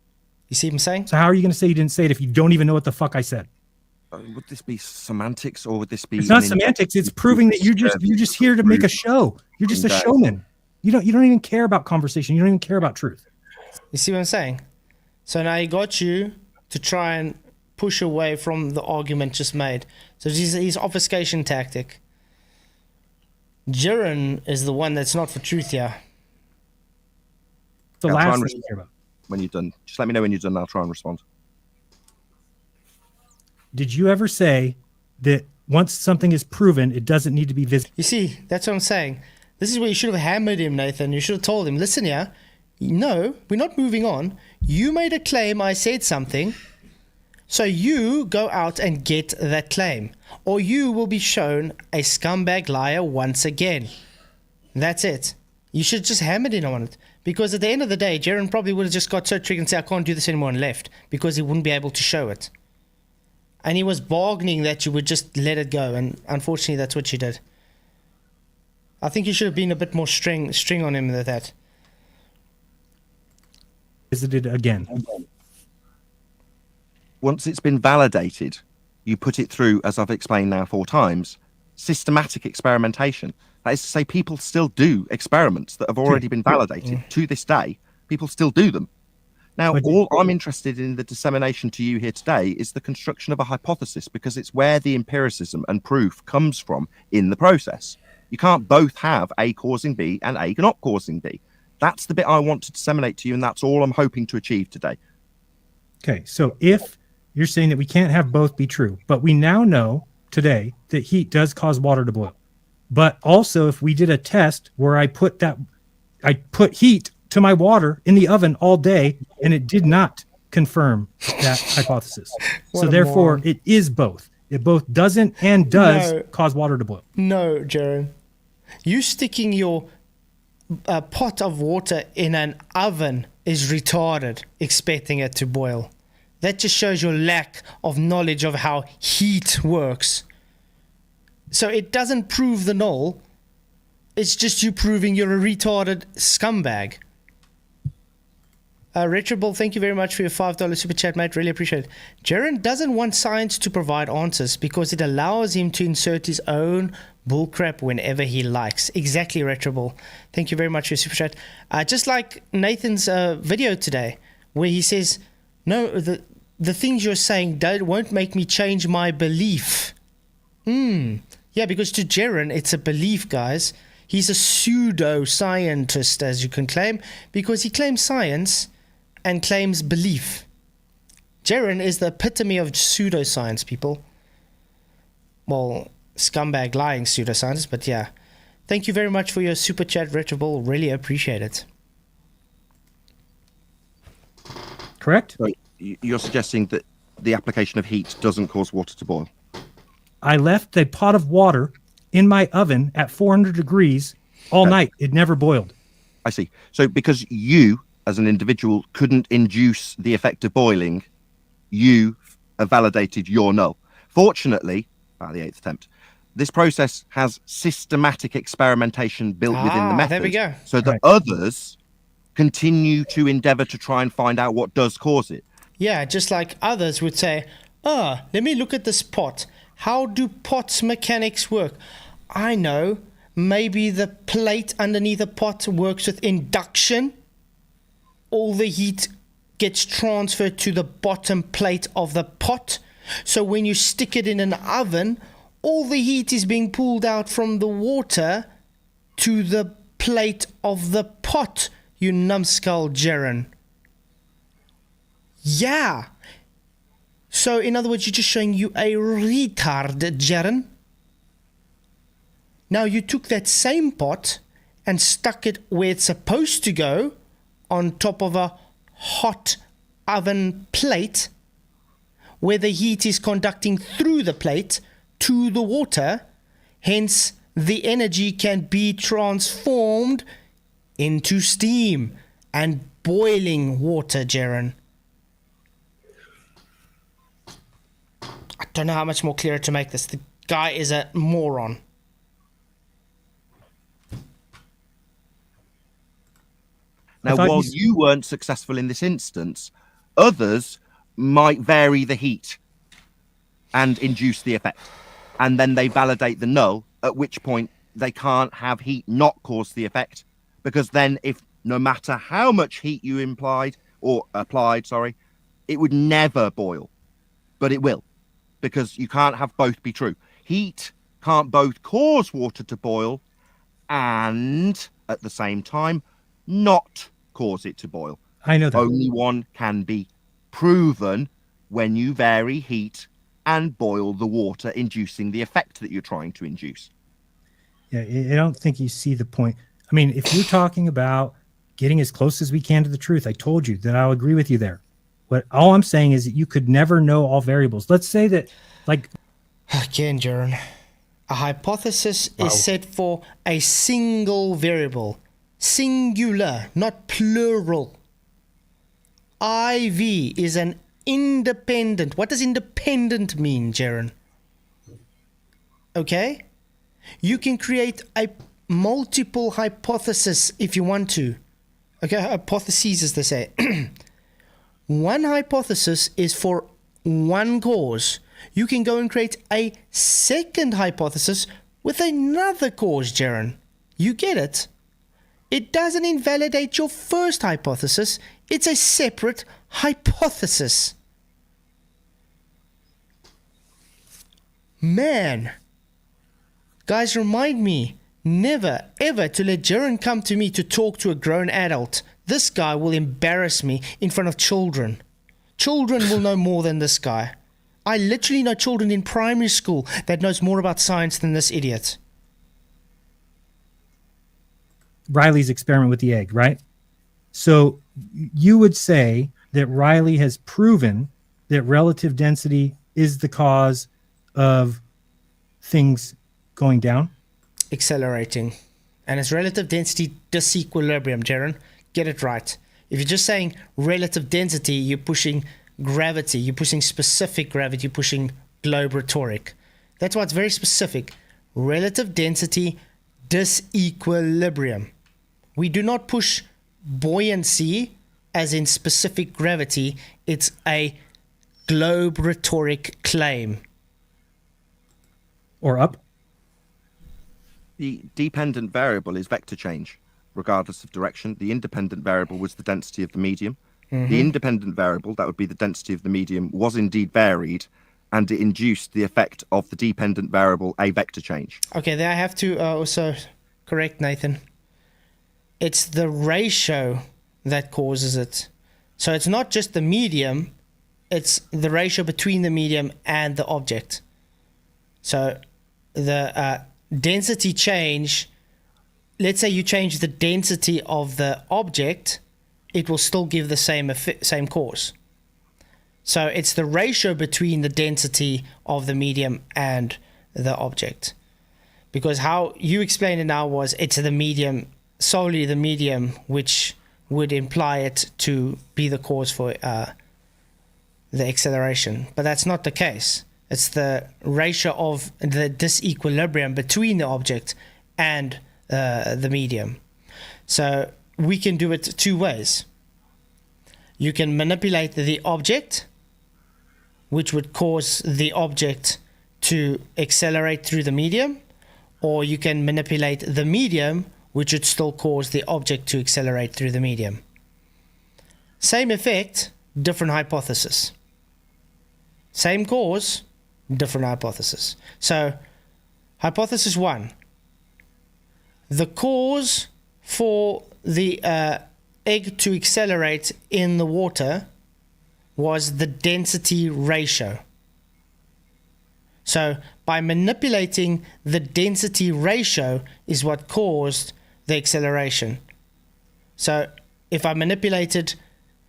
You see what I'm saying? So how are you going to say you didn't say it if you don't even know what the fuck I said? Would this be semantics or would this be... It's not semantics. It's proving that you're just here to make a show. You're just a showman. You don't even care about conversation. You don't even care about truth. You see what I'm saying? So now he got you to try and push away from the argument just made. So his obfuscation tactic. Jaron is the one that's not for truth here. The last thing you care about. When you're done. Just let me know when you're done. I'll try and respond. Did you ever say that once something is proven, it doesn't need to be visited? You see, that's what I'm saying. This is where you should have hammered him, Nathan. You should have told him, listen here, no, we're not moving on. You made a claim, I said something. So you go out and get that claim. or you will be shown a scumbag liar once again. That's it. You should just hammer in on it. Because at the end of the day, Jaren probably would have just got so triggered and said, I can't do this anymore, and left. Because he wouldn't be able to show it. And he was bargaining that you would just let it go. And unfortunately, that's what you did. I think you should have been a bit more string on him than that. Visited again. Once it's been validated, you put it through, as I've explained now 4 times, systematic experimentation. That is to say, people still do experiments that have already been validated. To this day, people still do them. Now, all I'm interested in the dissemination to you here today is the construction of a hypothesis, because it's where the empiricism and proof comes from in the process. You can't both have A causing B and A not causing B. That's the bit I want to disseminate to you, and that's all I'm hoping to achieve today. Okay, so if you're saying that we can't have both be true, but we now know today that heat does cause water to boil. But also, if we did a test where I put heat to my water in the oven all day, and it did not confirm that hypothesis. So therefore, it is both. It both doesn't and does cause water to boil. No, Jaren. You sticking your pot of water in an oven is retarded, expecting it to boil. That just shows your lack of knowledge of how heat works. So it doesn't prove the null. It's just you proving you're a retarded scumbag. Retroball, thank you very much for your $5 super chat, mate. Really appreciate it. Jaren doesn't want science to provide answers because it allows him to insert his own bullcrap whenever he likes. Exactly, Retroball. Thank you very much for your super chat. Just like Nathan's video today, where he says, no, the things you're saying won't make me change my belief. Yeah, because to Jaren, it's a belief, guys. He's a pseudo-scientist, as you can claim, because he claims science and claims belief. Jaren is the epitome of pseudoscience, people. Well, scumbag lying pseudoscience, but yeah. Thank you very much for your super chat, Retroball. Really appreciate it. Correct? So you're suggesting that the application of heat doesn't cause water to boil? I left a pot of water in my oven at 400 degrees all night. It never boiled. I see. So because you, as an individual, couldn't induce the effect of boiling, you have validated your null. Fortunately, by the 8th attempt, this process has systematic experimentation built within the method. There we go. So that others continue to endeavor to try and find out what does cause it. Yeah, just like others would say, let me look at this pot. How do pots mechanics work? I know. Maybe the plate underneath the pot works with induction. All the heat gets transferred to the bottom plate of the pot. So when you stick it in an oven, all the heat is being pulled out from the water to the plate of the pot, you numbskull Jaren. Yeah. So, in other words, you're just showing you a retard, Jaren. Now, you took that same pot and stuck it where it's supposed to go, on top of a hot oven plate, where the heat is conducting through the plate to the water. Hence, the energy can be transformed into steam and boiling water, Jaren. I don't know how much more clearer to make this. The guy is a moron. Now, while you weren't successful in this instance, others might vary the heat and induce the effect. And then they validate the null, at which point they can't have heat not cause the effect. Because then if no matter how much heat you applied, it would never boil. But it will. Because you can't have both be true. Heat can't both cause water to boil and, at the same time, not cause it to boil. I know that. Only one can be proven when you vary heat and boil the water, inducing the effect that you're trying to induce. Yeah, I don't think you see the point. I mean, if you're talking about getting as close as we can to the truth, I told you that I'll agree with you there. But all I'm saying is that you could never know all variables. Let's say that, like, Again, Jaron. A hypothesis is set for a single variable. Singular, not plural. IV is an independent. What does independent mean, Jaron? Okay? You can create a multiple hypothesis if you want to. Okay, hypotheses as they say. One hypothesis is for one cause. You can go and create a second hypothesis with another cause, Jaron. You get it? It doesn't invalidate your first hypothesis. It's a separate hypothesis. Man. Guys, remind me never, ever to let Jaron come to me to talk to a grown adult. This guy will embarrass me in front of children. Children will know more than this guy. I literally know children in primary school that knows more about science than this idiot. Riley's experiment with the egg, right? So you would say that Riley has proven that relative density is the cause of things going down? Accelerating. And it's relative density disequilibrium, Jaron. Get it right. If you're just saying relative density, you're pushing gravity. You're pushing specific gravity. You're pushing globe rhetoric. That's why it's very specific. Relative density disequilibrium. We do not push buoyancy as in specific gravity. It's a globe rhetoric claim. Or up? The dependent variable is vector change, regardless of direction. The independent variable was the density of the medium. Mm-hmm. The independent variable, that would be the density of the medium, was indeed varied, and it induced the effect of the dependent variable, a vector change. Okay, there I have to also correct Nathan. It's the ratio that causes it. So it's not just the medium, it's the ratio between the medium and the object. So the density change, let's say you change the density of the object, it will still give the same cause. So it's the ratio between the density of the medium and the object. Because how you explained it now was it's the medium, solely the medium, which would imply it to be the cause for the acceleration. But that's not the case. It's the ratio of the disequilibrium between the object and the medium. So we can do it two ways. You can manipulate the object, which would cause the object to accelerate through the medium, or you can manipulate the medium, which would still cause the object to accelerate through the medium. Same effect, different hypothesis. Same cause, different hypothesis. So, hypothesis 1. The cause for the egg to accelerate in the water was the density ratio. So, by manipulating the density ratio is what caused the acceleration. So, if I manipulated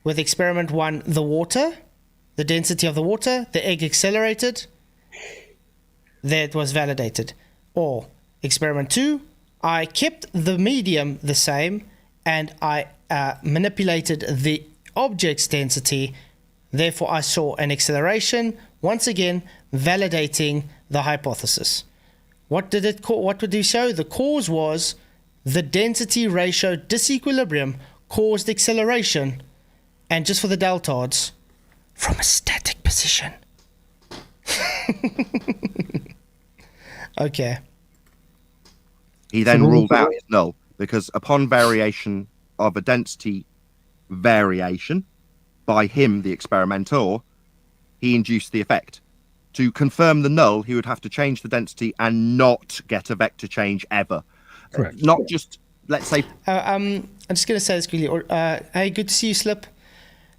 with experiment 1 the water, the density of the water, the egg accelerated, that was validated. Or experiment 2, I kept the medium the same and I manipulated the object's density, therefore I saw an acceleration, once again validating the hypothesis. What did it show? The cause was the density ratio disequilibrium caused acceleration, and just for the deltoids, from a static position. Okay. He then ruled out his null because upon variation of a density variation by him, the experimenter, he induced the effect. To confirm the null, he would have to change the density and not get a vector change ever. Correct. Not just, let's say... I'm just going to say this quickly. Hey, good to see you, Slip.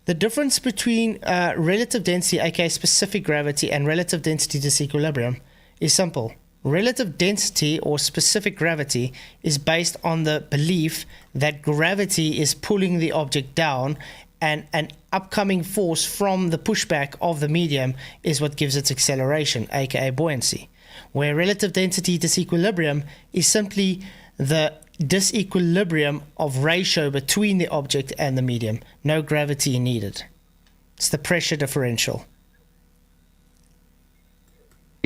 The difference between relative density, aka specific gravity, and relative density disequilibrium is simple. Relative density or specific gravity is based on the belief that gravity is pulling the object down and an upcoming force from the pushback of the medium is what gives its acceleration, aka buoyancy. Where relative density disequilibrium is simply the disequilibrium of ratio between the object and the medium. No gravity needed. It's the pressure differential.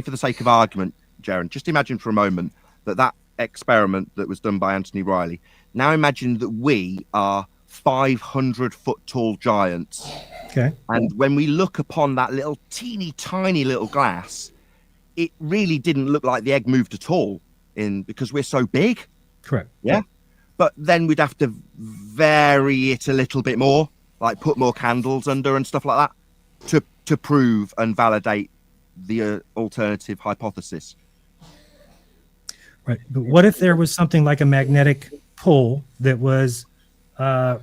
For the sake of argument, Jaron, just imagine for a moment that experiment that was done by Anthony Riley. Now imagine that we are 500-foot tall giants. Okay. And when we look upon that little teeny tiny little glass, it really didn't look like the egg moved at all because we're so big. Correct. Yeah. But then we'd have to vary it a little bit more, like put more candles under and stuff like that to prove and validate the alternative hypothesis. Right. But what if there was something like a magnetic pull that was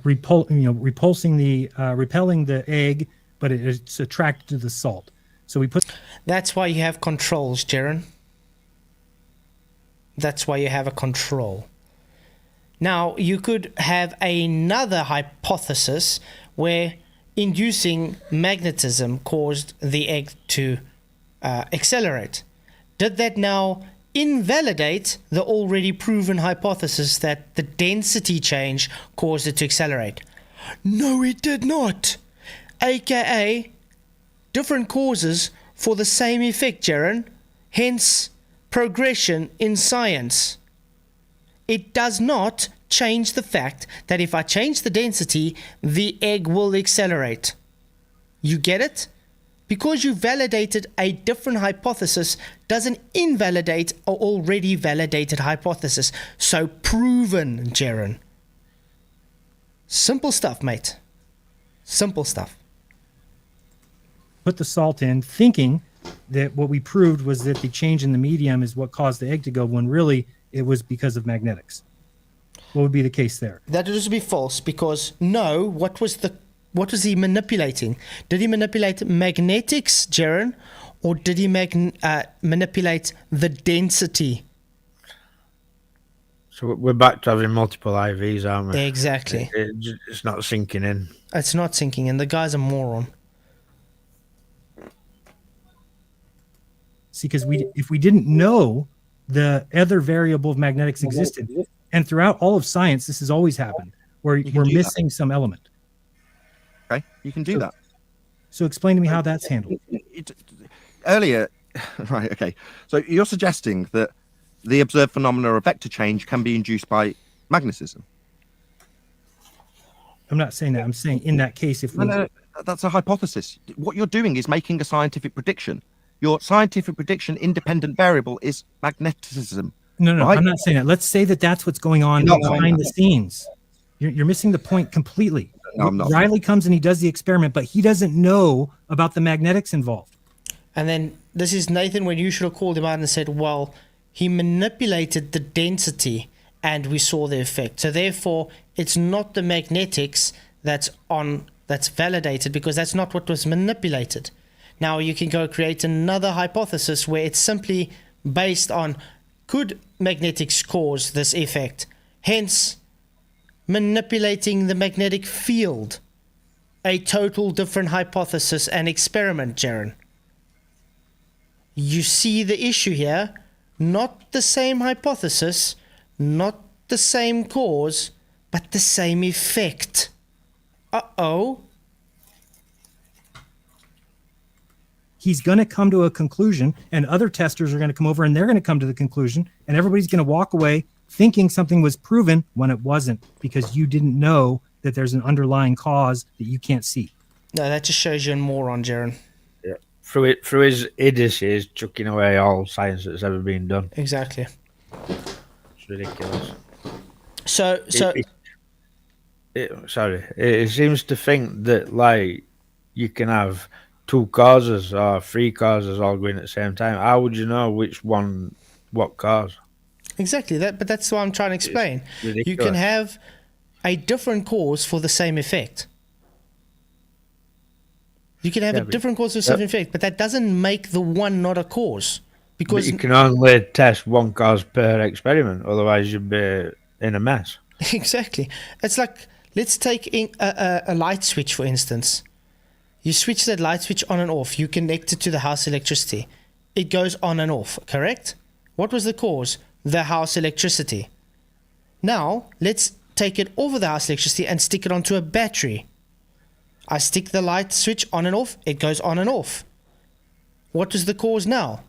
repelling the egg, but it's attracted to the salt? So we put. That's why you have controls, Jaron. That's why you have a control. Now, you could have another hypothesis where inducing magnetism caused the egg to accelerate. Did that now invalidate the already proven hypothesis that the density change caused it to accelerate? No, it did not. AKA, different causes for the same effect, Jaron. Hence, progression in science. It does not change the fact that if I change the density, the egg will accelerate. You get it? Because you validated a different hypothesis doesn't invalidate an already validated hypothesis. So proven, Jaron. Simple stuff, mate. Simple stuff. Put the salt in, thinking that what we proved was that the change in the medium is what caused the egg to go, when really it was because of magnetics. What would be the case there? That would be false, because no, what was he manipulating? Did he manipulate magnetics, Jaron, or did he manipulate the density? So we're back to having multiple IVs, aren't we? Exactly. It's not sinking in. It's not sinking in. The guy's a moron. See, because if we didn't know the other variable of magnetics existed, and throughout all of science, this has always happened, where we're missing some element. Okay, you can do that. So explain to me how that's handled. Earlier, right, okay. So you're suggesting that the observed phenomena of vector change can be induced by magnetism. I'm not saying that. I'm saying in that case, if No, that's a hypothesis. What you're doing is making a scientific prediction. Your scientific prediction independent variable is magnetism. No, right? I'm not saying that. Let's say that that's what's going on behind the scenes. You're missing the point completely. No, I'm not. Riley comes and he does the experiment, but he doesn't know about the magnetics involved. And then this is Nathan, when you should have called him out and said, well, he manipulated the density and we saw the effect. So therefore, it's not the magnetics that's validated, because that's not what was manipulated. Now you can go create another hypothesis where it's simply based on, could magnetics cause this effect? Hence, manipulating the magnetic field. A total different hypothesis and experiment, Jaron. You see the issue here? Not the same hypothesis, not the same cause, but the same effect. Uh-oh. He's going to come to a conclusion, and other testers are going to come over and they're going to come to the conclusion, and everybody's going to walk away thinking something was proven when it wasn't, because you didn't know that there's an underlying cause that you can't see. No, that just shows you're a moron, Jaron. Yeah. Through his idiocy, chucking away all science that's ever been done. Exactly. It's ridiculous. It seems to think that, like, you can have two causes or three causes all going at the same time. How would you know which one, what cause? Exactly that, but that's what I'm trying to explain. You can have a different cause for the same effect. You can have a different cause for the same effect, but that doesn't make the one not a cause. Because you can only test one cause per experiment, otherwise you'd be in a mess. Exactly. It's like, Let's take a light switch, for instance. You switch that light switch on and off. You connect it to the house electricity. It goes on and off, correct? What was the cause? The house electricity. Now, let's take it over the house electricity and stick it onto a battery. I stick the light switch on and off. It goes on and off. What is the cause now?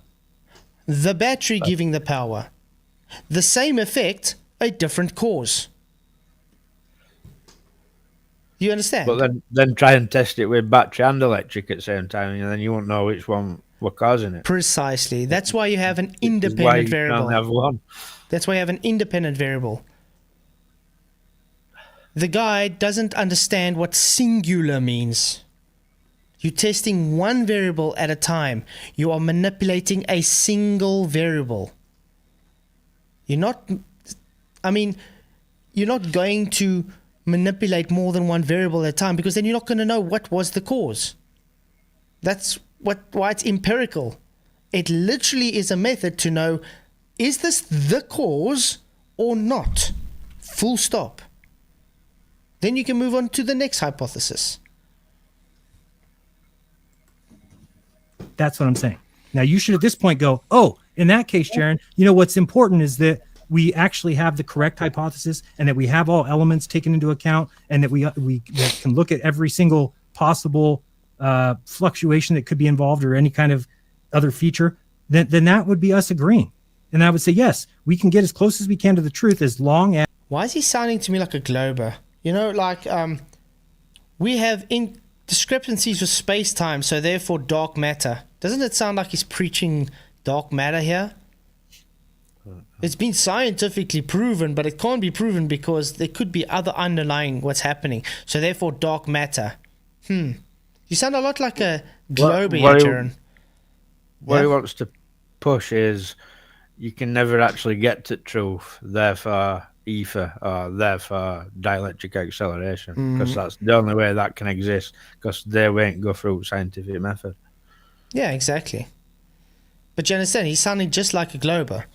The battery giving the power. The same effect, a different cause. You understand? But then try and test it with battery and electric at the same time, and then you won't know which one were causing it. Precisely. That's why you have an independent variable. Can't have one. That's why you have an independent variable. The guy doesn't understand what singular means. You're testing one variable at a time. You are manipulating a single variable. You're not going to manipulate more than one variable at a time, because then you're not going to know what was the cause. That's why it's empirical. It literally is a method to know, is this the cause or not? Full stop. Then you can move on to the next hypothesis. That's what I'm saying. Now you should at this point go, oh, in that case, Jaron, what's important is that we actually have the correct hypothesis, and that we have all elements taken into account, and that we can look at every single possible fluctuation that could be involved, or any kind of other feature. Then that would be us agreeing. And I would say, yes, we can get as close as we can to the truth, as long as... Why is he sounding to me like a glober? We have discrepancies with space-time, so therefore dark matter. Doesn't it sound like he's preaching dark matter here? It's been scientifically proven, but it can't be proven because there could be other underlying what's happening. So therefore dark matter. You sound a lot like a glober here, Jaron. What he wants to push is you can never actually get to truth, therefore ether, or therefore dielectric acceleration, because that's the only way that can exist, because they won't go through scientific method. Yeah, exactly. But you understand, he's sounding just like a glober.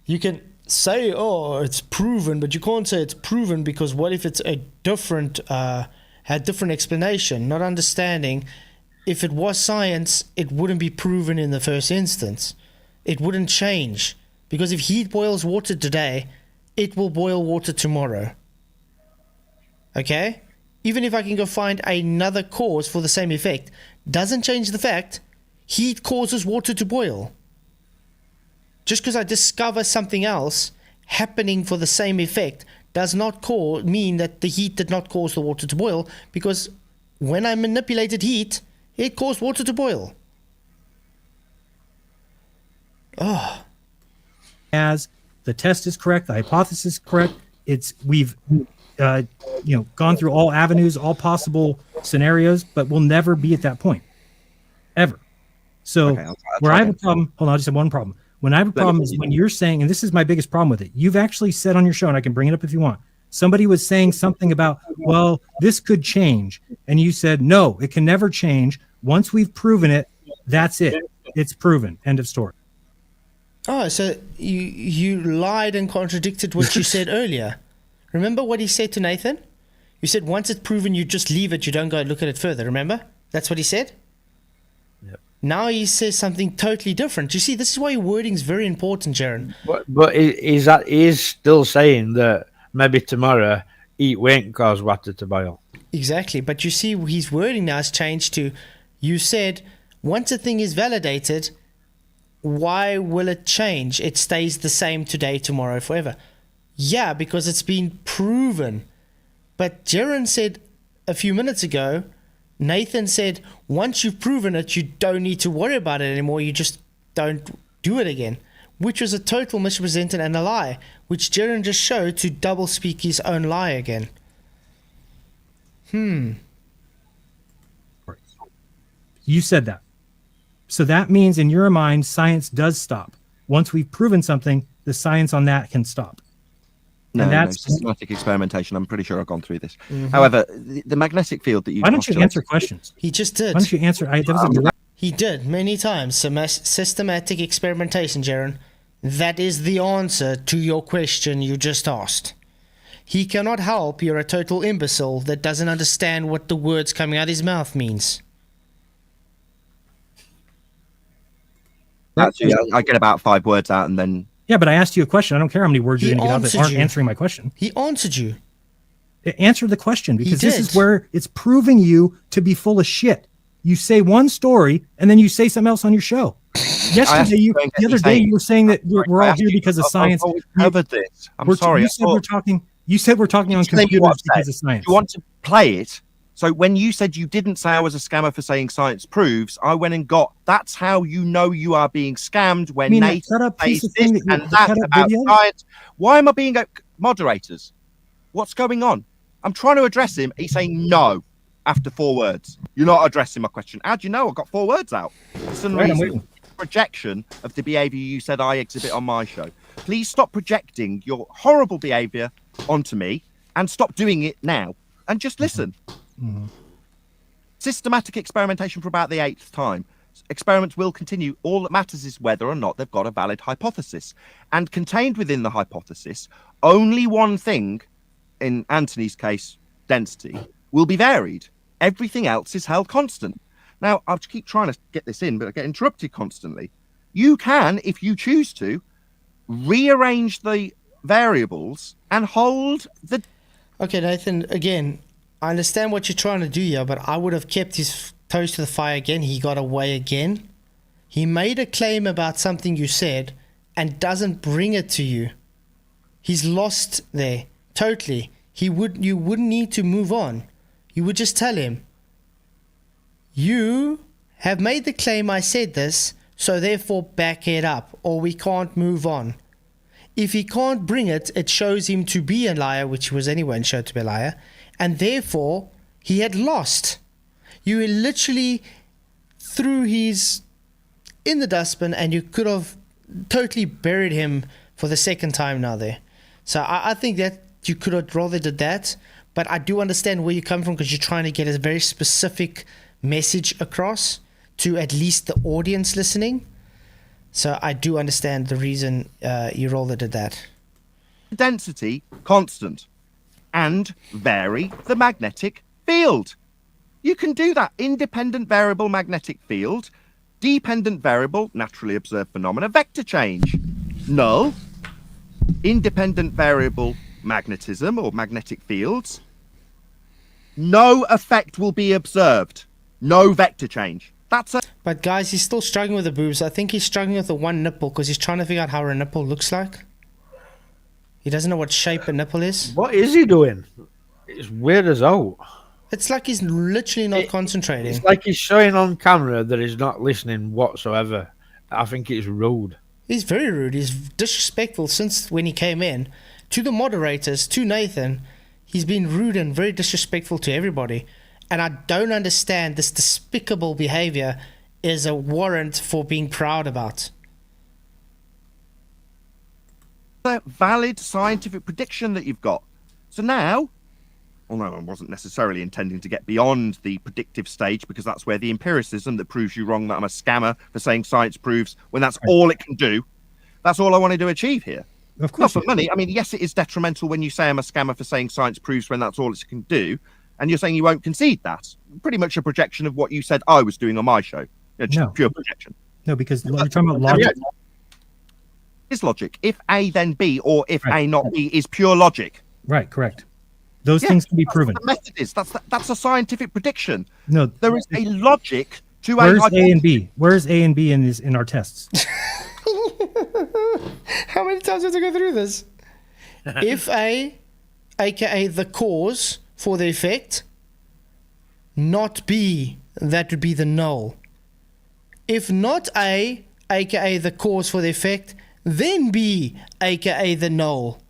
You can say, oh, it's proven, but you can't say it's proven, because what if it's a different, had different explanation? Not understanding, if it was science, it wouldn't be proven in the first instance. It wouldn't change, because if heat boils water today, it will boil water tomorrow. Okay? Even if I can go find another cause for the same effect, doesn't change the fact heat causes water to boil. Just because I discover something else happening for the same effect does not mean that the heat did not cause the water to boil, because when I manipulated heat, it caused water to boil. Oh. As the test is correct, the hypothesis is correct. We've gone through all avenues, all possible scenarios, but we'll never be at that point, ever. So where I have a problem, hold on, I just have one problem. When I have a problem is when you're saying, and this is my biggest problem with it, you've actually said on your show, and I can bring it up if you want, somebody was saying something about, well, this could change. And you said, no, it can never change. Once we've proven it, that's it. It's proven. End of story. Oh, so you lied and contradicted what you said earlier. Remember what he said to Nathan? You said once it's proven, you just leave it. You don't go look at it further. Remember? That's what he said? Yep. Now he says something totally different. You see, this is why your wording is very important, Jaron. But he's still saying that maybe tomorrow heat won't cause water to boil. Exactly. But you see, his wording now has changed to, you said, once a thing is validated, why will it change? It stays the same today, tomorrow, forever. Yeah, because it's been proven. But Jaron said a few minutes ago, Nathan said, once you've proven it, you don't need to worry about it anymore. You just don't do it again, which was a total misrepresentation and a lie, which Jaron just showed to double speak his own lie again. You said that. So that means in your mind, science does stop. Once we've proven something, the science on that can stop. No, and that's systematic experimentation. I'm pretty sure I've gone through this. However, the magnetic field that you... Why don't you answer questions? He just did. Why don't you answer? He did many times. Systematic experimentation, Jaron. That is the answer to your question you just asked. He cannot help you're a total imbecile that doesn't understand what the words coming out of his mouth means. Actually, I get about 5 words out and then... Yeah, but I asked you a question. I don't care how many words you're going to get out that aren't you. answering my question. He answered you. Answer the question, because this is did. where it's proving you to be full of shit. You say one story and then you say something else on your show. Yesterday, the other day, you were saying that we're all here because of science. We covered this. I'm sorry. You said we're talking on computers because of science. You want to play it? So when you said you didn't say I was a scammer for saying science proves, I went and got. That's how you know you are being scammed when Nate says this and that about science. Why am I being moderators? What's going on? I'm trying to address him. He's saying no after 4 words. You're not addressing my question. How do you know I got 4 words out? For some reason, projection of the behavior you said I exhibit on my show. Please stop projecting your horrible behavior onto me and stop doing it now and just listen. Systematic experimentation for about the 8th time. Experiments will continue. All that matters is whether or not they've got a valid hypothesis. And contained within the hypothesis, only one thing, in Anthony's case, density, will be varied. Everything else is held constant. Now, I keep trying to get this in, but I get interrupted constantly. You can, if you choose to, rearrange the variables and hold the... Okay, Nathan, again, I understand what you're trying to do here, but I would have kept his toes to the fire again. He got away again. He made a claim about something you said and doesn't bring it to you. He's lost there, totally. You wouldn't need to move on. You would just tell him, you have made the claim I said this, so therefore back it up, or we can't move on. If he can't bring it, it shows him to be a liar, which he was anyway showed to be a liar, and therefore he had lost. You literally threw his in the dustbin, and you could have totally buried him for the second time now there. So I think that you could have rather did that, but I do understand where you come from, because you're trying to get a very specific message across to at least the audience listening. So I do understand the reason you rather did that. Density constant and vary the magnetic field. You can do that. Independent variable magnetic field, dependent variable naturally observed phenomena, vector change, null, independent variable magnetism or magnetic fields. No effect will be observed. No vector change. That's a... But guys, he's still struggling with the boobs. I think he's struggling with the one nipple because he's trying to figure out how a nipple looks like. He doesn't know what shape a nipple is. What is he doing? It's weird as out. It's like he's literally not concentrating. It's like he's showing on camera that he's not listening whatsoever. I think it's rude. He's very rude. He's disrespectful since when he came in. To the moderators, to Nathan, he's been rude and very disrespectful to everybody. And I don't understand this despicable behavior is a warrant for being proud about. A valid scientific prediction that you've got. So now, although I wasn't necessarily intending to get beyond the predictive stage, because that's where the empiricism that proves you wrong that I'm a scammer for saying science proves when that's all it can do. That's all I wanted to achieve here. Of course. Not for money. I mean, yes, it is detrimental when you say I'm a scammer for saying science proves when that's all it can do. And you're saying you won't concede that. Pretty much a projection of what you said I was doing on my show. No. Pure projection. No, because you're talking about logic. Is logic. If A, then B, or if A, not B, is pure logic. Right, correct. Those things can be proven. That's what the method is. That's a scientific prediction. No. There is a logic to Where's A and B? Where's A and B in our tests? How many times do I have to go through this? If A, aka the cause for the effect, not B, that would be the null. If not A, aka the cause for the effect, then B, aka the null.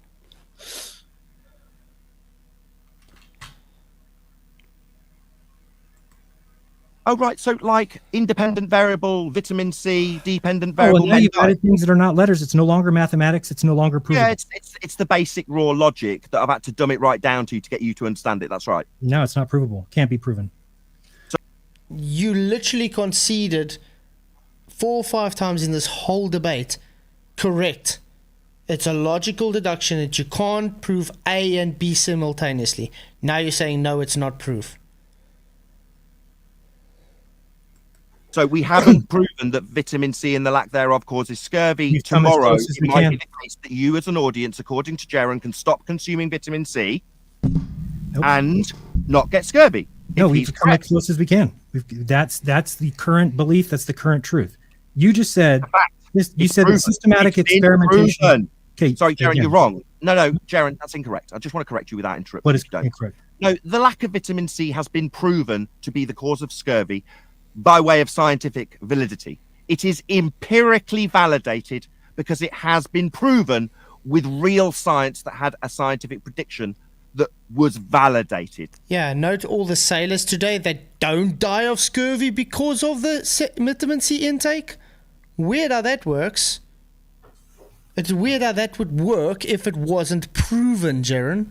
Oh, right. So, like independent variable, vitamin C, dependent variable. Now you've added things that are not letters. It's no longer mathematics. It's no longer provable. Yeah, it's the basic raw logic that I've had to dumb it right down to get you to understand it. That's right. No, it's not provable. Can't be proven. So, you literally conceded 4 or 5 times in this whole debate. Correct. It's a logical deduction that you can't prove A and B simultaneously. Now you're saying, no, it's not proof. So we haven't proven that vitamin C and the lack thereof causes scurvy. We've come as Tomorrow, close as it we might can. be the case that you as an audience, according to Jaren, can stop consuming vitamin C and not get scurvy. No, if we've he's come as correct. close as we can. That's the current belief. That's the current truth. You just said this. You It's said proven. that systematic It's been experimentation. proven. Okay, Sorry, Jaren, again, you're wrong. No, Jaren, that's incorrect. I just want to correct you without interrupting. What is if you don't. incorrect? No, the lack of vitamin C has been proven to be the cause of scurvy by way of scientific validity. It is empirically validated because it has been proven with real science that had a scientific prediction that was validated. Yeah, note all the sailors today that don't die of scurvy because of the vitamin C intake. Weird how that works. It's weird how that would work if it wasn't proven, Jaren.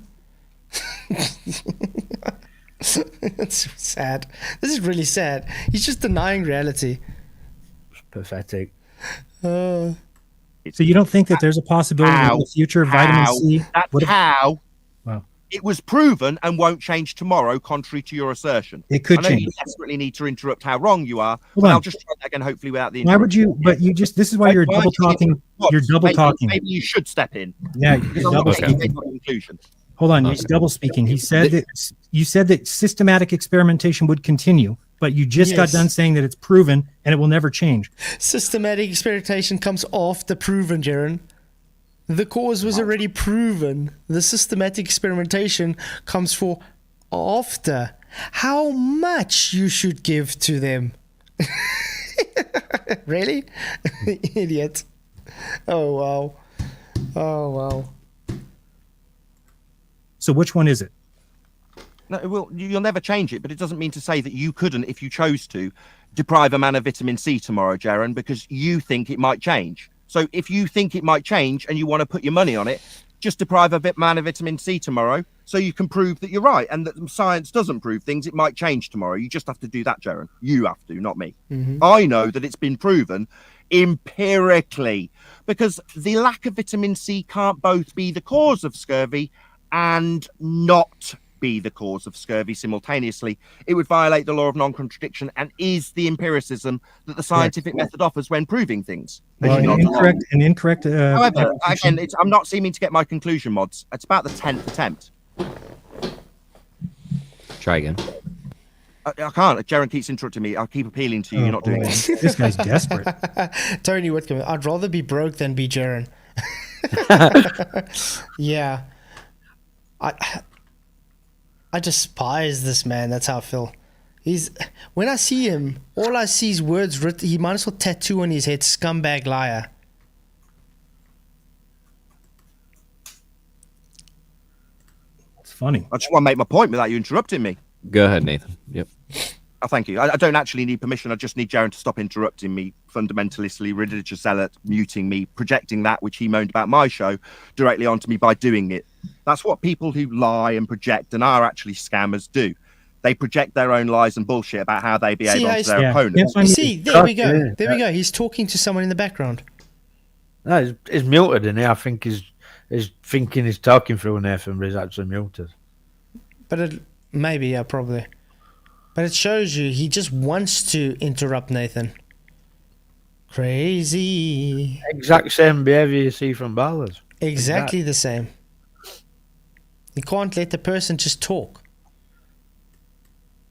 It's sad. This is really sad. He's just denying reality. It's pathetic. So you don't think that there's a possibility in the future vitamin C? That's how Wow. it was proven and won't change tomorrow, contrary to your assertion. It could I know change. you desperately need to interrupt how wrong you are, Hold but on. I'll just try that again, hopefully without the Why would you? interruption. But you just. This is why you're Why double do you talking. interrupt? You're double talking. Maybe you should step in. Yeah, Because you're I'm not double making speaking. my conclusion. Hold on, he's double speaking. He said that you said that systematic experimentation would continue, but you just got Yes. done saying that it's proven and it will never change. Systematic experimentation comes after proven, Jaren. The cause was already proven. The systematic experimentation comes for after. How much you should give to them? Really? Idiot. Oh, wow. Oh, wow. So which one is it? No, well, you'll never change it, but it doesn't mean to say that you couldn't, if you chose to, deprive a man of vitamin C tomorrow, Jaren, because you think it might change. So if you think it might change and you want to put your money on it, just deprive a man of vitamin C tomorrow so you can prove that you're right and that science doesn't prove things. It might change tomorrow. You just have to do that, Jaren. You have to, not me. I know that it's been proven empirically because the lack of vitamin C can't both be the cause of scurvy and not be the cause of scurvy simultaneously. It would violate the law of non-contradiction and is the empiricism that the scientific method offers when proving things. Well, an incorrect. However, again, I'm not seeming to get my conclusion, mods. It's about the 10th attempt. Try again. I can't. Jaren keeps interrupting me. I'll keep appealing to you. You're not doing it. This guy's desperate. Tony Whitcomb, I'd rather be broke than be Jaren. Yeah. I despise this man. That's how I feel. When I see him, all I see is words written. He might as well tattoo on his head, scumbag liar. It's funny. I just want to make my point without you interrupting me. Go ahead, Nathan. Yep. Oh, thank you. I don't actually need permission. I just need Jaren to stop interrupting me, fundamentalistly, religious zealot, muting me, projecting that which he moaned about my show directly onto me by doing it. That's what people who lie and project and are actually scammers do. They project their own lies and bullshit about how they behave onto their opponents. You see, there we go. There we go. He's talking to someone in the background. No, he's muted, and I think he's thinking he's talking through Nathan, but he's actually muted. But maybe, yeah, probably. But it shows you he just wants to interrupt Nathan. Crazy. Exact same behavior you see from ballers. Exactly the same. You can't let the person just talk.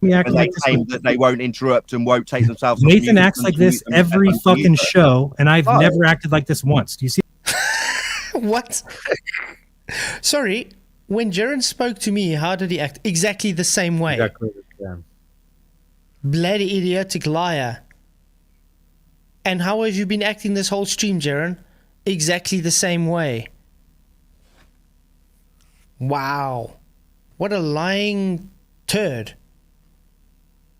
We act And like they claim that they won't interrupt and won't take themselves off Nathan mute acts like and this mute them every and fucking mute them. show, and I've Oh. never acted like this once. Do you see? What? Sorry, when Jaren spoke to me, how did he act? Exactly the same way. Exactly the same. Bloody idiotic liar. And how have you been acting this whole stream, Jaren? Exactly the same way. Wow. What a lying turd.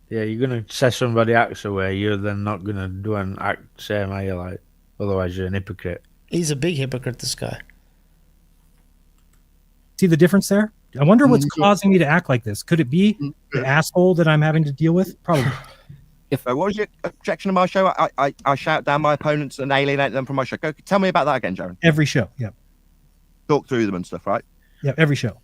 Yeah, you're gonna say somebody acts away, you're then not gonna do an act same way, like. Otherwise, you're an hypocrite. He's a big hypocrite, this guy. See the difference there? I wonder what's causing me to act like this. Could it be the asshole that I'm having to deal with? Probably. So what was your objection to my show? I shout down my opponents and alienate them from my show. Tell me about that again, Jaren. Every show. Yeah. talk through them and stuff, right? Yeah, every show.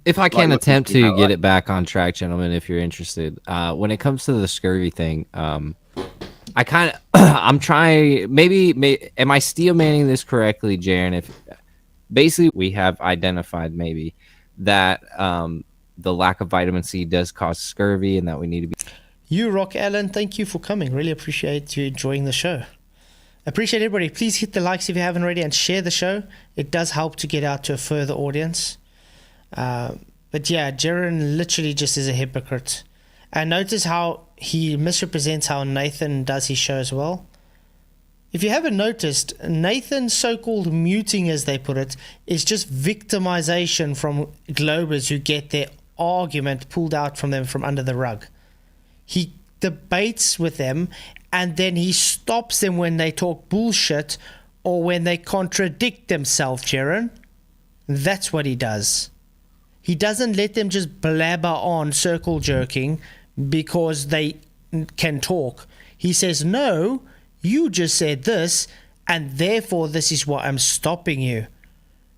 If I can Like, attempt you know, to get it back on track, gentlemen, if you're interested, when it comes to the scurvy thing, I kind of, I'm trying, maybe, am I steel manning this correctly, Jaren? If basically we have identified maybe that the lack of vitamin C does cause scurvy and that we need to be. You rock, Alan. Thank you for coming. Really appreciate you enjoying the show. Appreciate everybody. Please hit the likes if you haven't already and share the show. It does help to get out to a further audience. But yeah, Jaren literally just is a hypocrite. And notice how he misrepresents how Nathan does his show as well. If you haven't noticed, Nathan's so-called muting, as they put it, is just victimization from Globers who get their argument pulled out from them from under the rug. He debates with them and then he stops them when they talk bullshit or when they contradict themselves, Jaren. That's what he does. He doesn't let them just blabber on circle jerking because they can talk. He says, no, you just said this, and therefore this is why I'm stopping you.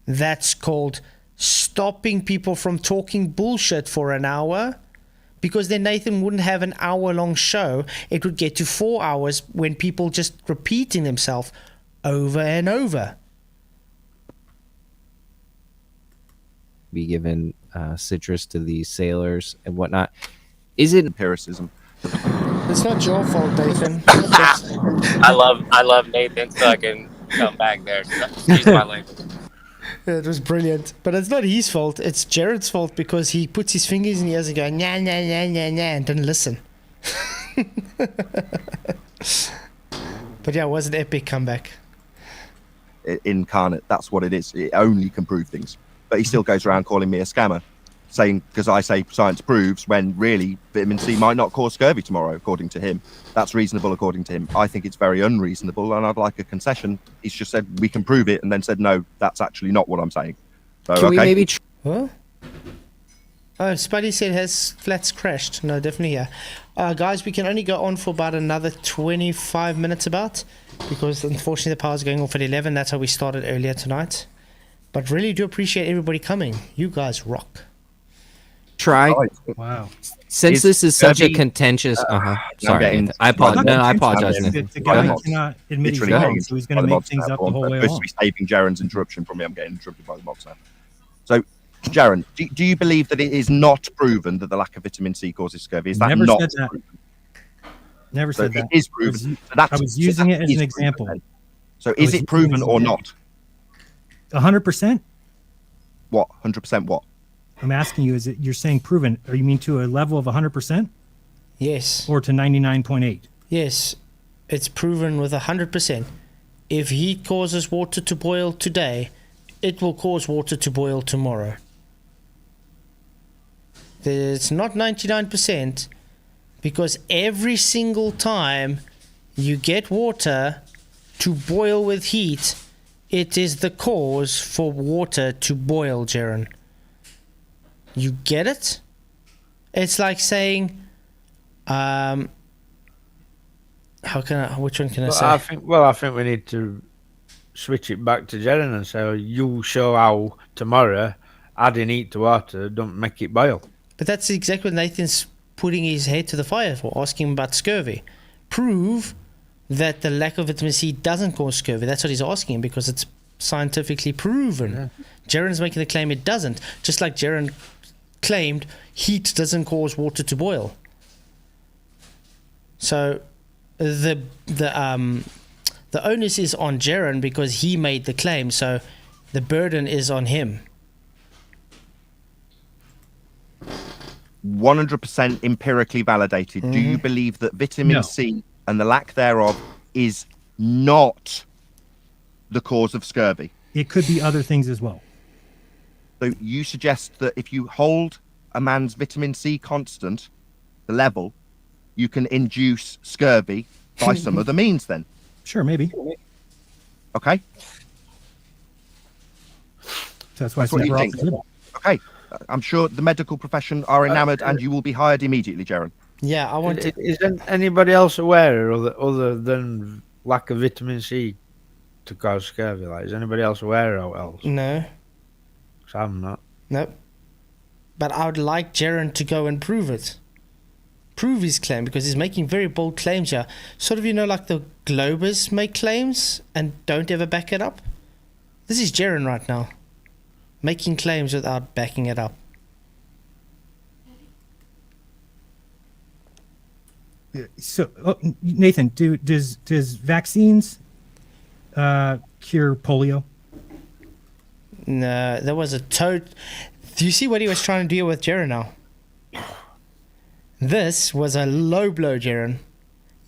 That's called stopping people from talking bullshit for an hour, because then Nathan wouldn't have an hour-long show. It would get to 4 hours when people just repeating themselves over and over. Be given citrus to these sailors and whatnot. Is it Empiricism. It's not your fault, Nathan. I love Nathan, so I can come back there. Excuse my language. It was brilliant. But it's not his fault. It's Jared's fault because he puts his fingers in the ears and goes, nah, nah, nah, nah, nah, and didn't listen. But yeah, it was an epic comeback. Incarnate. That's what it is. It only can prove things. But he still goes around calling me a scammer, saying, because I say science proves, when really vitamin C might not cause scurvy tomorrow, according to him. That's reasonable, according to him. I think it's very unreasonable, and I'd like a concession. He's just said, we can prove it, and then said, no, that's actually not what I'm saying. So, can we maybe... What? Oh, Spuddy said, has flats crashed? No, definitely, yeah. Guys, we can only go on for about another 25 minutes about, because unfortunately the power's going off at 11. That's how we started earlier tonight. But really do appreciate everybody coming. You guys rock. Try. Wow. Since this is such a contentious... Sorry, I apologize. No, I apologize. The guy cannot admit he's wrong, so he's going to make things up the whole way along. I'm supposed to be saving Jaren's interruption from me. I'm getting interrupted by the box now. So, Jaren, do you believe that it is not proven that the lack of vitamin C causes scurvy? Is that Never not said that. proven? Never said that. It is proven. I was using it as an example. So is it proven or not? 100%? What? 100% what? I'm asking you, is it you're saying proven? Or you mean to a level of 100%? Yes. Or to 99.8? Yes. It's proven with 100%. If heat causes water to boil today, it will cause water to boil tomorrow. It's not 99%, because every single time you get water to boil with heat, it is the cause for water to boil, Jaren. You get it? It's like saying, which one can I say? I think we need to switch it back to Jeren and say, you show how tomorrow adding heat to water don't make it boil. But that's exactly what Nathan's putting his head to the fire for, asking him about scurvy. Prove that the lack of vitamin C doesn't cause scurvy. That's what he's asking him, because it's scientifically proven. Yeah. Jaren's making the claim it doesn't, just like Jaren claimed heat doesn't cause water to boil. So the onus is on Jaren because he made the claim, so the burden is on him. 100% empirically validated. Do you believe that vitamin C and the lack thereof is not the cause of scurvy? It could be other things as well. So you suggest that if you hold a man's vitamin C constant, the level, you can induce scurvy by some other means then? Sure, maybe. Okay. So that's why it's never off the table. Okay. I'm sure the medical profession are enamored and you will be hired immediately, Jaren. Yeah, I want to... Is anybody else aware other than lack of vitamin C to cause scurvy? Like, is anybody else aware of else? No. 'cause I'm not. Nope. But I would like Jaren to go and prove it. Prove his claim, because he's making very bold claims here. Sort of, like the Globers make claims and don't ever back it up. This is Jaren right now, making claims without backing it up. So, Nathan, does vaccines cure polio? No, there was a Do you see what he was trying to do with Jaren now? This was a low blow, Jaren.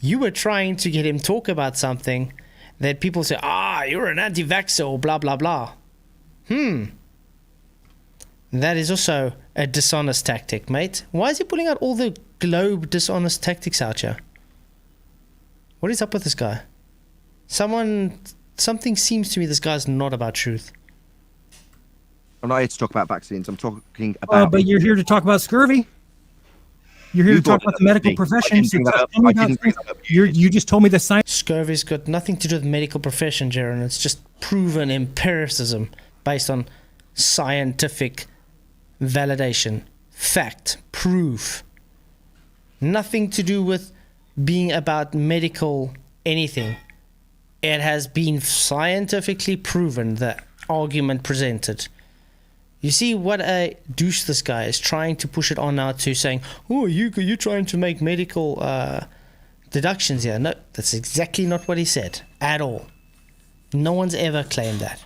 You were trying to get him talk about something that people say, you're an anti-vaxxer or blah, blah, blah. That is also a dishonest tactic, mate. Why is he pulling out all the globe dishonest tactics out here? What is up with this guy? Something seems to me this guy's not about truth. I'm not here to talk about vaccines. I'm talking about... but you're here to talk about scurvy. You're here to talk about the medical profession. You just told me the science. Scurvy's got nothing to do with the medical profession, Jaren. It's just proven empiricism based on scientific validation, fact, proof. Nothing to do with being about medical anything. It has been scientifically proven, the argument presented. You see what a douche this guy is trying to push it on now to saying, you're trying to make medical deductions here. No, that's exactly not what he said at all. No one's ever claimed that.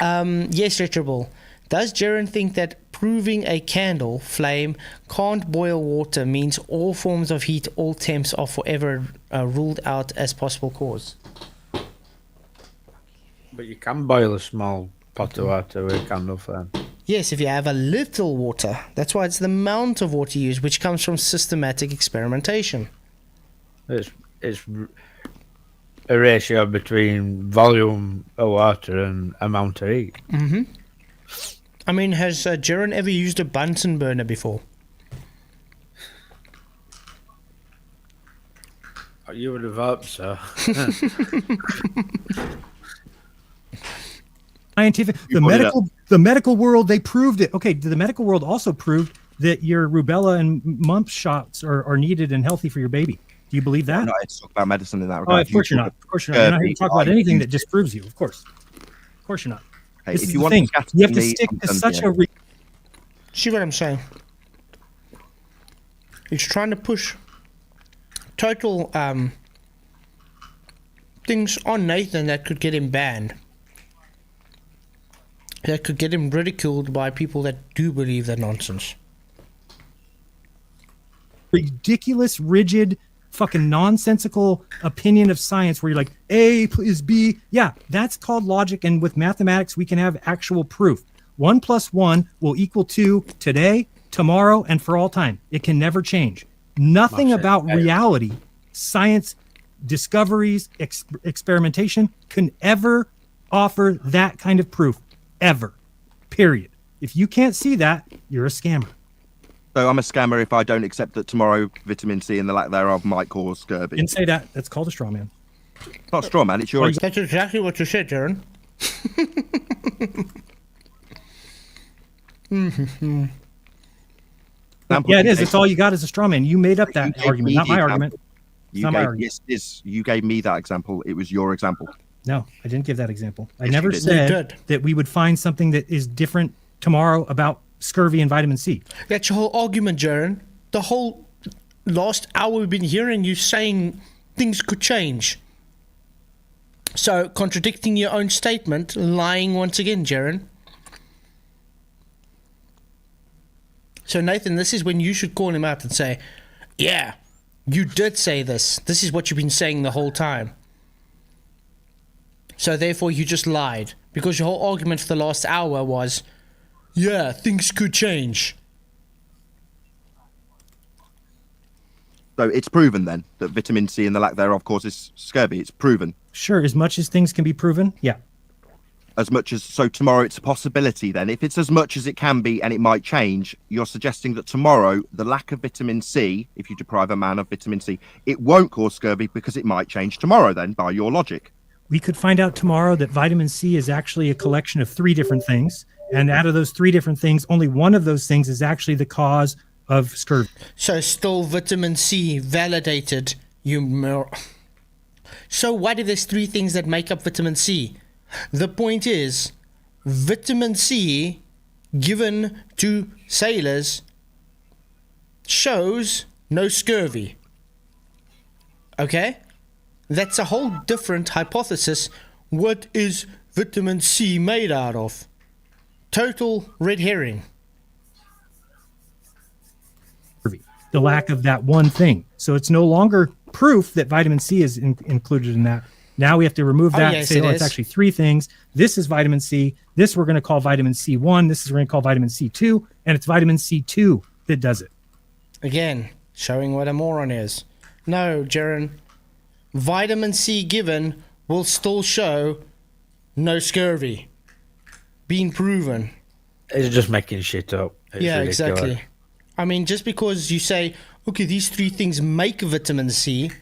Yes, Retroball. Does Jaren think that proving a candle flame can't boil water means all forms of heat, all temps are forever ruled out as possible cause? But you can boil a small pot of water with a candle flame. Yes, if you have a little water. That's why it's the amount of water used, which comes from systematic experimentation. It's a ratio between volume of water and amount of heat. Mm-hmm. I mean, has Jaren ever used a Bunsen burner before? You would have hoped so. Scientific, the medical world, they proved it. Okay, the medical world also proved that your rubella and mumps shots are needed and healthy for your baby. Do you believe that? I'm not here to talk about medicine in that regard. Of course you're not. Of course you're not. You're not here to talk about anything that disproves you. Of course. Of course you're not. Hey, this if is you the want thing. to You have to stick to such a... See what I'm saying? He's trying to push total things on Nathan that could get him banned. That could get him ridiculed by people that do believe that nonsense. Ridiculous, rigid, fucking nonsensical opinion of science where you're like, A is B. Yeah, that's called logic. And with mathematics, we can have actual proof. 1 + 1 will equal 2 today, tomorrow, and for all time. It can never change. Nothing about reality, science, discoveries, experimentation can ever offer that kind of proof. Ever. Period. If you can't see that, you're a scammer. So I'm a scammer if I don't accept that tomorrow vitamin C and the lack thereof might cause scurvy. Didn't say that. That's called a straw man. It's not a straw man, it's your... That's exactly what you said, Jaren. Yeah, it is. It's all you got is a straw man. You made up that argument, not my argument. Yes, you gave me that example. It was your example. No, I didn't give that example. I Yes, never you did. said that we would find something that is different tomorrow about scurvy and vitamin C. That's your whole argument, Jaren. The whole last hour we've been hearing you saying things could change. So, contradicting your own statement, lying once again, Jaren. So, Nathan, this is when you should call him out and say, yeah, you did say this. This is what you've been saying the whole time. So, therefore, you just lied. Because your whole argument for the last hour was, yeah, things could change. So it's proven then that vitamin C and the lack thereof causes scurvy. It's proven. Sure, as much as things can be proven, yeah. As much as... So tomorrow it's a possibility then. If it's as much as it can be and it might change, you're suggesting that tomorrow the lack of vitamin C, if you deprive a man of vitamin C, it won't cause scurvy because it might change tomorrow then, by your logic. we could find out tomorrow that vitamin C is actually a collection of 3 different things. And out of those 3 different things, only one of those things is actually the cause of scurvy. So still vitamin C validated. So what if there's 3 things that make up vitamin C? The point is, vitamin C given to sailors shows no scurvy. Okay? That's a whole different hypothesis. What is vitamin C made out of? Total red herring. The lack of that one thing. So it's no longer proof that vitamin C is included in that. Now we have to remove that and say, it's actually 3 things. This is vitamin C. This we're going to call vitamin C1. This is we're going to call vitamin C2. And it's vitamin C2 that does it. Again, showing what a moron is. No, Jaron. Vitamin C given will still show no scurvy. Being proven. It's just making shit up. It's ridiculous. Exactly. I mean, just because you say, okay, these 3 things make vitamin C,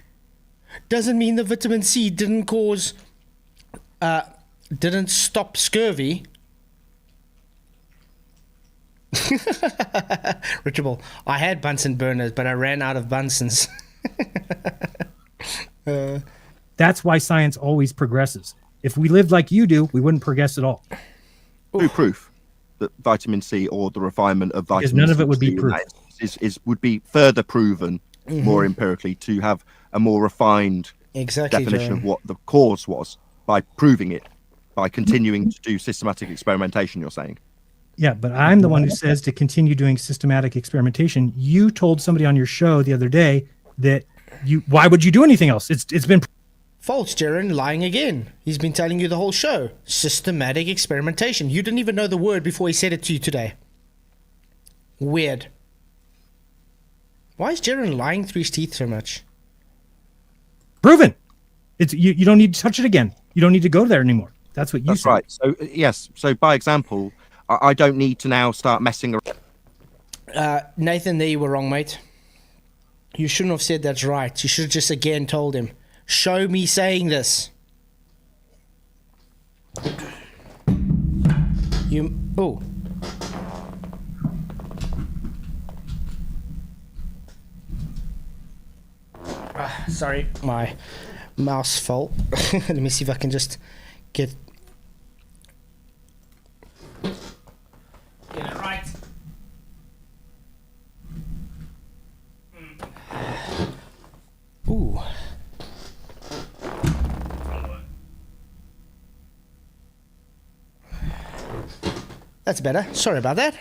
doesn't mean the vitamin C didn't stop scurvy. Richable, I had Bunsen burners, but I ran out of Bunsens. That's why science always progresses. If we lived like you do, we wouldn't progress at all. No proof that vitamin C or the refinement of vitamin C, none of it would be proof. Would be further proven more empirically to have a more refined definition of what the cause was by proving it, by continuing to do systematic experimentation, you're saying? Yeah, but I'm the one who says to continue doing systematic experimentation. You told somebody on your show the other day that why would you do anything else? It's been false, Jaron, lying again. He's been telling you the whole show. Systematic experimentation. You didn't even know the word before he said it to you today. Weird. Why is Jaron lying through his teeth so much? Proven. It's you don't need to touch it again. You don't need to go there anymore. That's what you said. Right. So yes. So by example, I don't need to now start messing around. Nathan, there you were wrong, mate. You shouldn't have said that's right. You should have just again told him, show me saying this. Oh. Sorry, my mouse fell. Let me see if I can just get it right. Ooh. That's better. Sorry about that.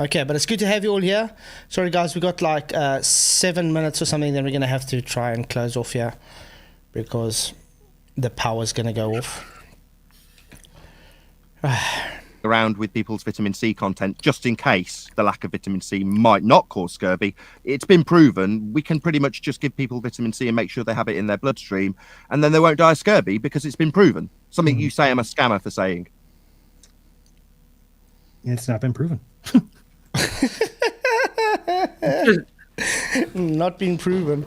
Okay, but it's good to have you all here. Sorry, guys, we got like 7 minutes or something. Then we're going to have to try and close off here because the power's going to go off. Around with people's vitamin C content, just in case the lack of vitamin C might not cause scurvy. It's been proven. We can pretty much just give people vitamin C and make sure they have it in their bloodstream, and then they won't die of scurvy because it's been proven. Something you say I'm a scammer for saying. It's not been proven. Not been proven.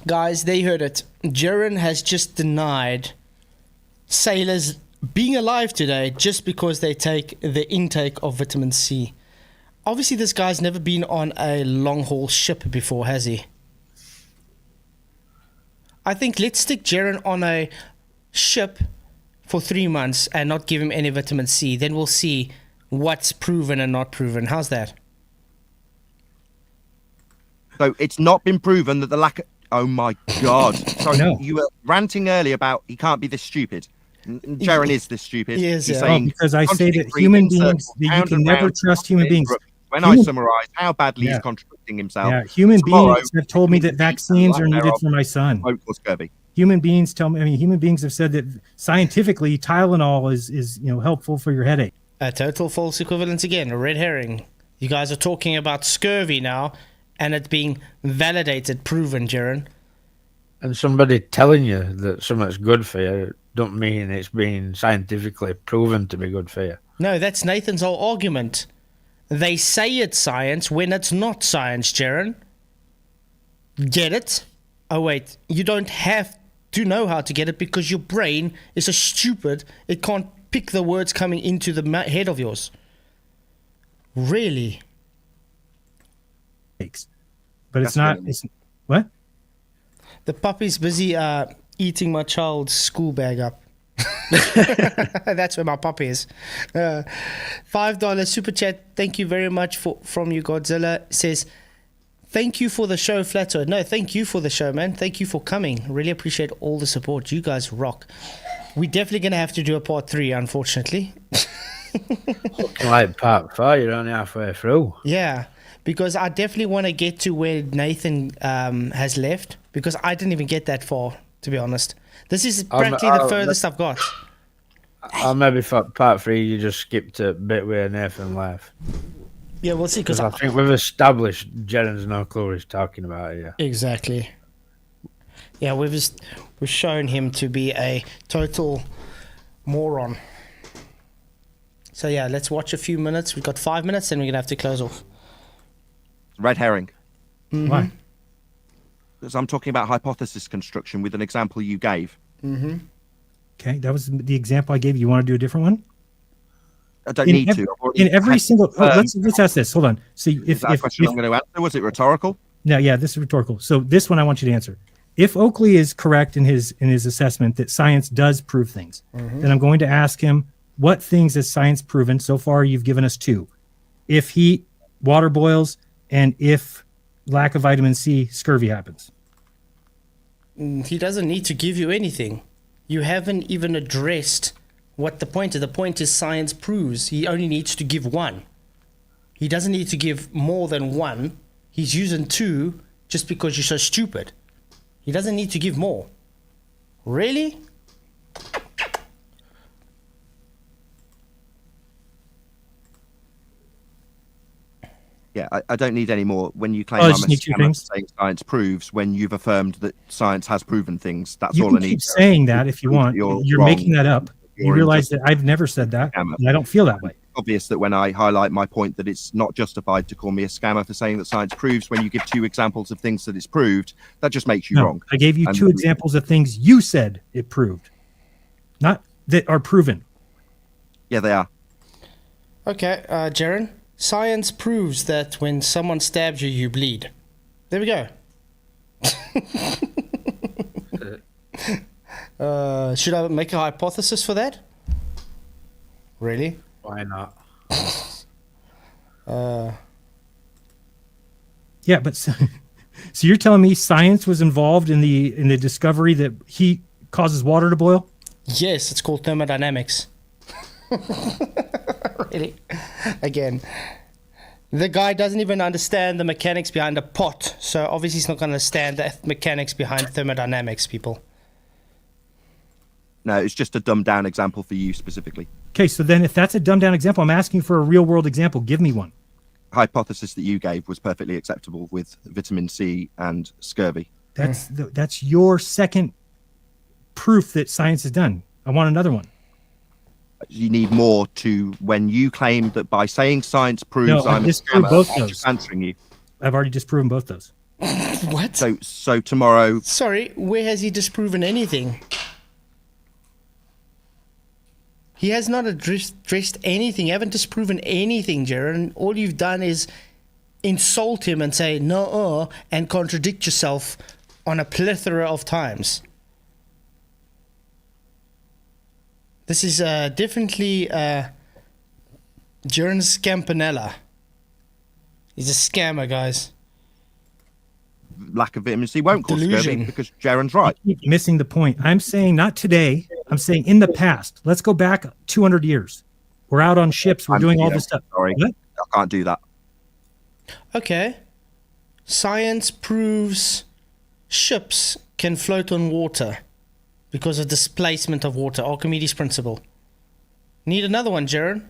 Guys, they heard it. Jaron has just denied sailors being alive today just because they take the intake of vitamin C. Obviously, this guy's never been on a long-haul ship before, has he? I think let's stick Jaron on a ship for 3 months and not give him any vitamin C. Then we'll see what's proven and not proven. How's that? So it's not been proven that the lack of... Oh, my God. Sorry, No. You were ranting earlier about he can't be this stupid. Jaron is this stupid. He is, He's yeah. saying, Because I say that human beings, that you can never trust human beings. When I summarise how badly he's contradicting himself. Yeah, human tomorrow, beings have told me that vaccines are needed for my son. Scurvy. Human beings tell me. I mean, human beings have said that scientifically, Tylenol is helpful for your headache. A total false equivalence again. A red herring. You guys are talking about scurvy now, and it being validated, proven, Jaron. And somebody telling you that something's good for you don't mean it's been scientifically proven to be good for you. No, that's Nathan's whole argument. They say it's science when it's not science, Jaron. Get it? Oh, wait. You don't have do know how to get it because your brain is so stupid it can't pick the words coming into the head of yours. Really? But it's not. It's, what? The puppy's busy eating my child's school bag up. That's where my puppy is. $5 super chat. Thank you very much from you, Godzilla. Says, thank you for the show, Flatzoid. No, thank you for the show, man. Thank you for coming. Really appreciate all the support. You guys rock. We're definitely going to have to do a part 3, unfortunately. Like part 4, you're only halfway through. Yeah, because I definitely want to get to where Nathan has left, because I didn't even get that far, to be honest. This is practically the furthest I've got. Or maybe for part 3, you just skipped a bit where Nathan left. Yeah, we'll see. Because I think we've established Jen's no clue what he's talking about here. Exactly. Yeah, we've shown him to be a total moron. So yeah, let's watch a few minutes. We've got 5 minutes, then we're gonna have to close off. Red herring. Mm-hmm. Why? Because I'm talking about hypothesis construction with an example you gave. Mm-hmm. Okay, that was the example I gave you. You want to do a different one? I don't need to. In every single... let's ask this. Hold on. So if that question I'm going to answer, was it rhetorical? No, yeah, this is rhetorical. So this one I want you to answer. If Oakley is correct in his assessment that science does prove things, then I'm going to ask him, what things has science proven? So far, you've given us 2. If heat, water boils, and if lack of vitamin C, scurvy happens. He doesn't need to give you anything. You haven't even addressed what the point is. The point is science proves. He only needs to give 1. He doesn't need to give more than 1. He's using 2 just because you're so stupid. He doesn't need to give more. Really? Yeah, I don't need any more. When you claim I'm a scammer saying science proves, when you've affirmed that science has proven things, that's all I need. You can keep saying that if you want. You're making that up. You realize that I've never said that, and I don't feel that way. It's obvious that when I highlight my point that it's not justified to call me a scammer for saying that science proves, when you give 2 examples of things that it's proved, that just makes you wrong. I gave you 2 examples of things you said it proved, not that are proven. Yeah, they are. Okay, Jaren. Science proves that when someone stabs you, you bleed. There we go. Should I make a hypothesis for that? Really? Why not? Yeah, but so you're telling me science was involved in the discovery that heat causes water to boil? Yes, it's called thermodynamics. Really? Again, the guy doesn't even understand the mechanics behind a pot, so obviously he's not going to understand the mechanics behind thermodynamics, people. No, it's just a dumbed down example for you specifically. Okay, so then if that's a dumbed down example, I'm asking for a real world example. Give me one. Hypothesis that you gave was perfectly acceptable with vitamin C and scurvy. That's your second proof that science is done. I want another one. You need more to when you claim that by saying science proves I'm a scammer, both I'm those. just answering you. I've already disproven both those. What? So tomorrow... Sorry, where has he disproven anything? He has not addressed anything. You haven't disproven anything, Jaron. All you've done is insult him and say no and contradict yourself on a plethora of times. This is definitely Jaron Scampanella. He's a scammer, guys. Lack of vitamin C won't cause scurvy because Jaron's right. You keep missing the point. I'm saying not today. I'm saying in the past. Let's go back 200 years. We're out on ships. We're doing all this stuff. Sorry, what? I can't do that. Okay. Science proves ships can float on water because of displacement of water. Archimedes' principle. Need another one, Jaron.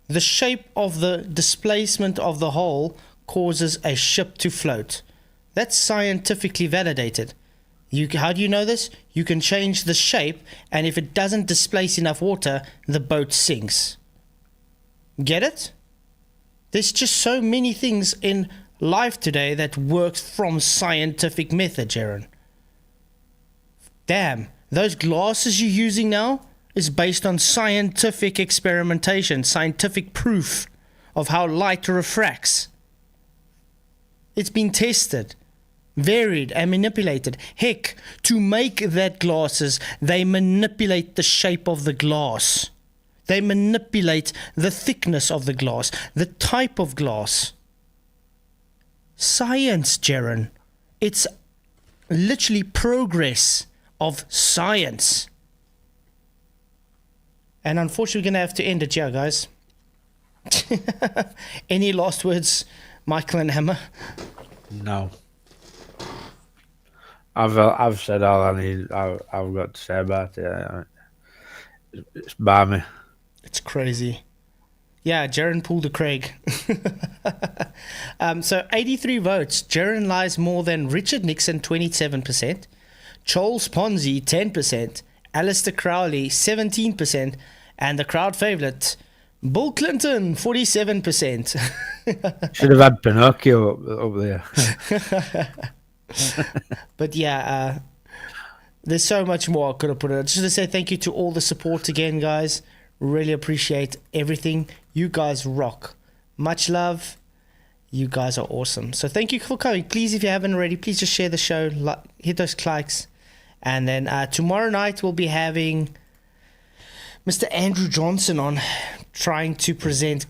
The shape of the displacement of the hull causes a ship to float. That's scientifically validated. How do you know this? You can change the shape, and if it doesn't displace enough water, the boat sinks. Get it? There's just so many things in life today that works from scientific method, Jaron. damn, those glasses you're using now is based on scientific experimentation, scientific proof of how light refracts. It's been tested, varied, and manipulated. Heck, to make that glasses, they manipulate the shape of the glass. They manipulate the thickness of the glass, the type of glass. Science, Jaren. It's literally progress of science. And unfortunately, we're going to have to end it here, guys. Any last words, Michael and Hammer? No. I've said all I've got to say about it. It's balmy. It's crazy. Yeah, Jaren pulled a Craig. So 83 votes. Jaren lies more than Richard Nixon, 27%. Charles Ponzi, 10%. Alistair Crowley, 17%. And the crowd favorite, Bill Clinton, 47%. Should have had Pinocchio up there. But yeah, there's so much more I could have put in. Just to say thank you to all the support again, guys. Really appreciate everything. You guys rock. Much love. You guys are awesome. So thank you for coming. Please, if you haven't already, please just share the show. Hit those likes. And then tomorrow night we'll be having Mr. Andrew Johnson on, trying to present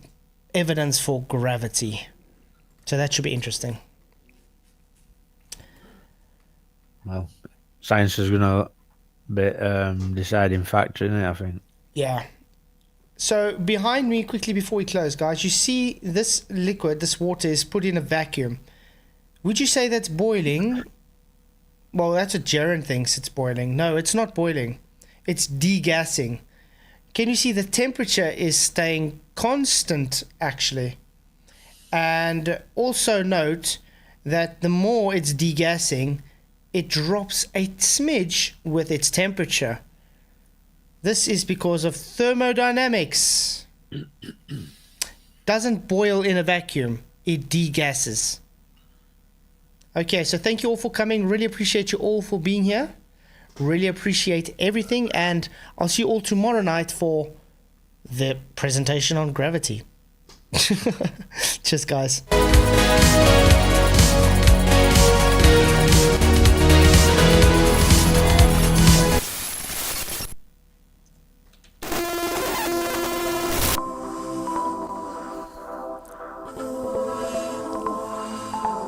evidence for gravity. So that should be interesting. Well, science is going to be deciding factor in it, I think. Yeah. So behind me, quickly before we close, guys, you see this liquid, this water is put in a vacuum. Would you say that's boiling? Well, that's what Jaren thinks it's boiling. No, it's not boiling. It's degassing. Can you see the temperature is staying constant, actually? And also note that the more it's degassing, it drops a smidge with its temperature. This is because of thermodynamics. Doesn't boil in a vacuum. It degasses. Okay, so thank you all for coming. Really appreciate you all for being here. Really appreciate everything. And I'll see you all tomorrow night for the presentation on gravity. Cheers, guys.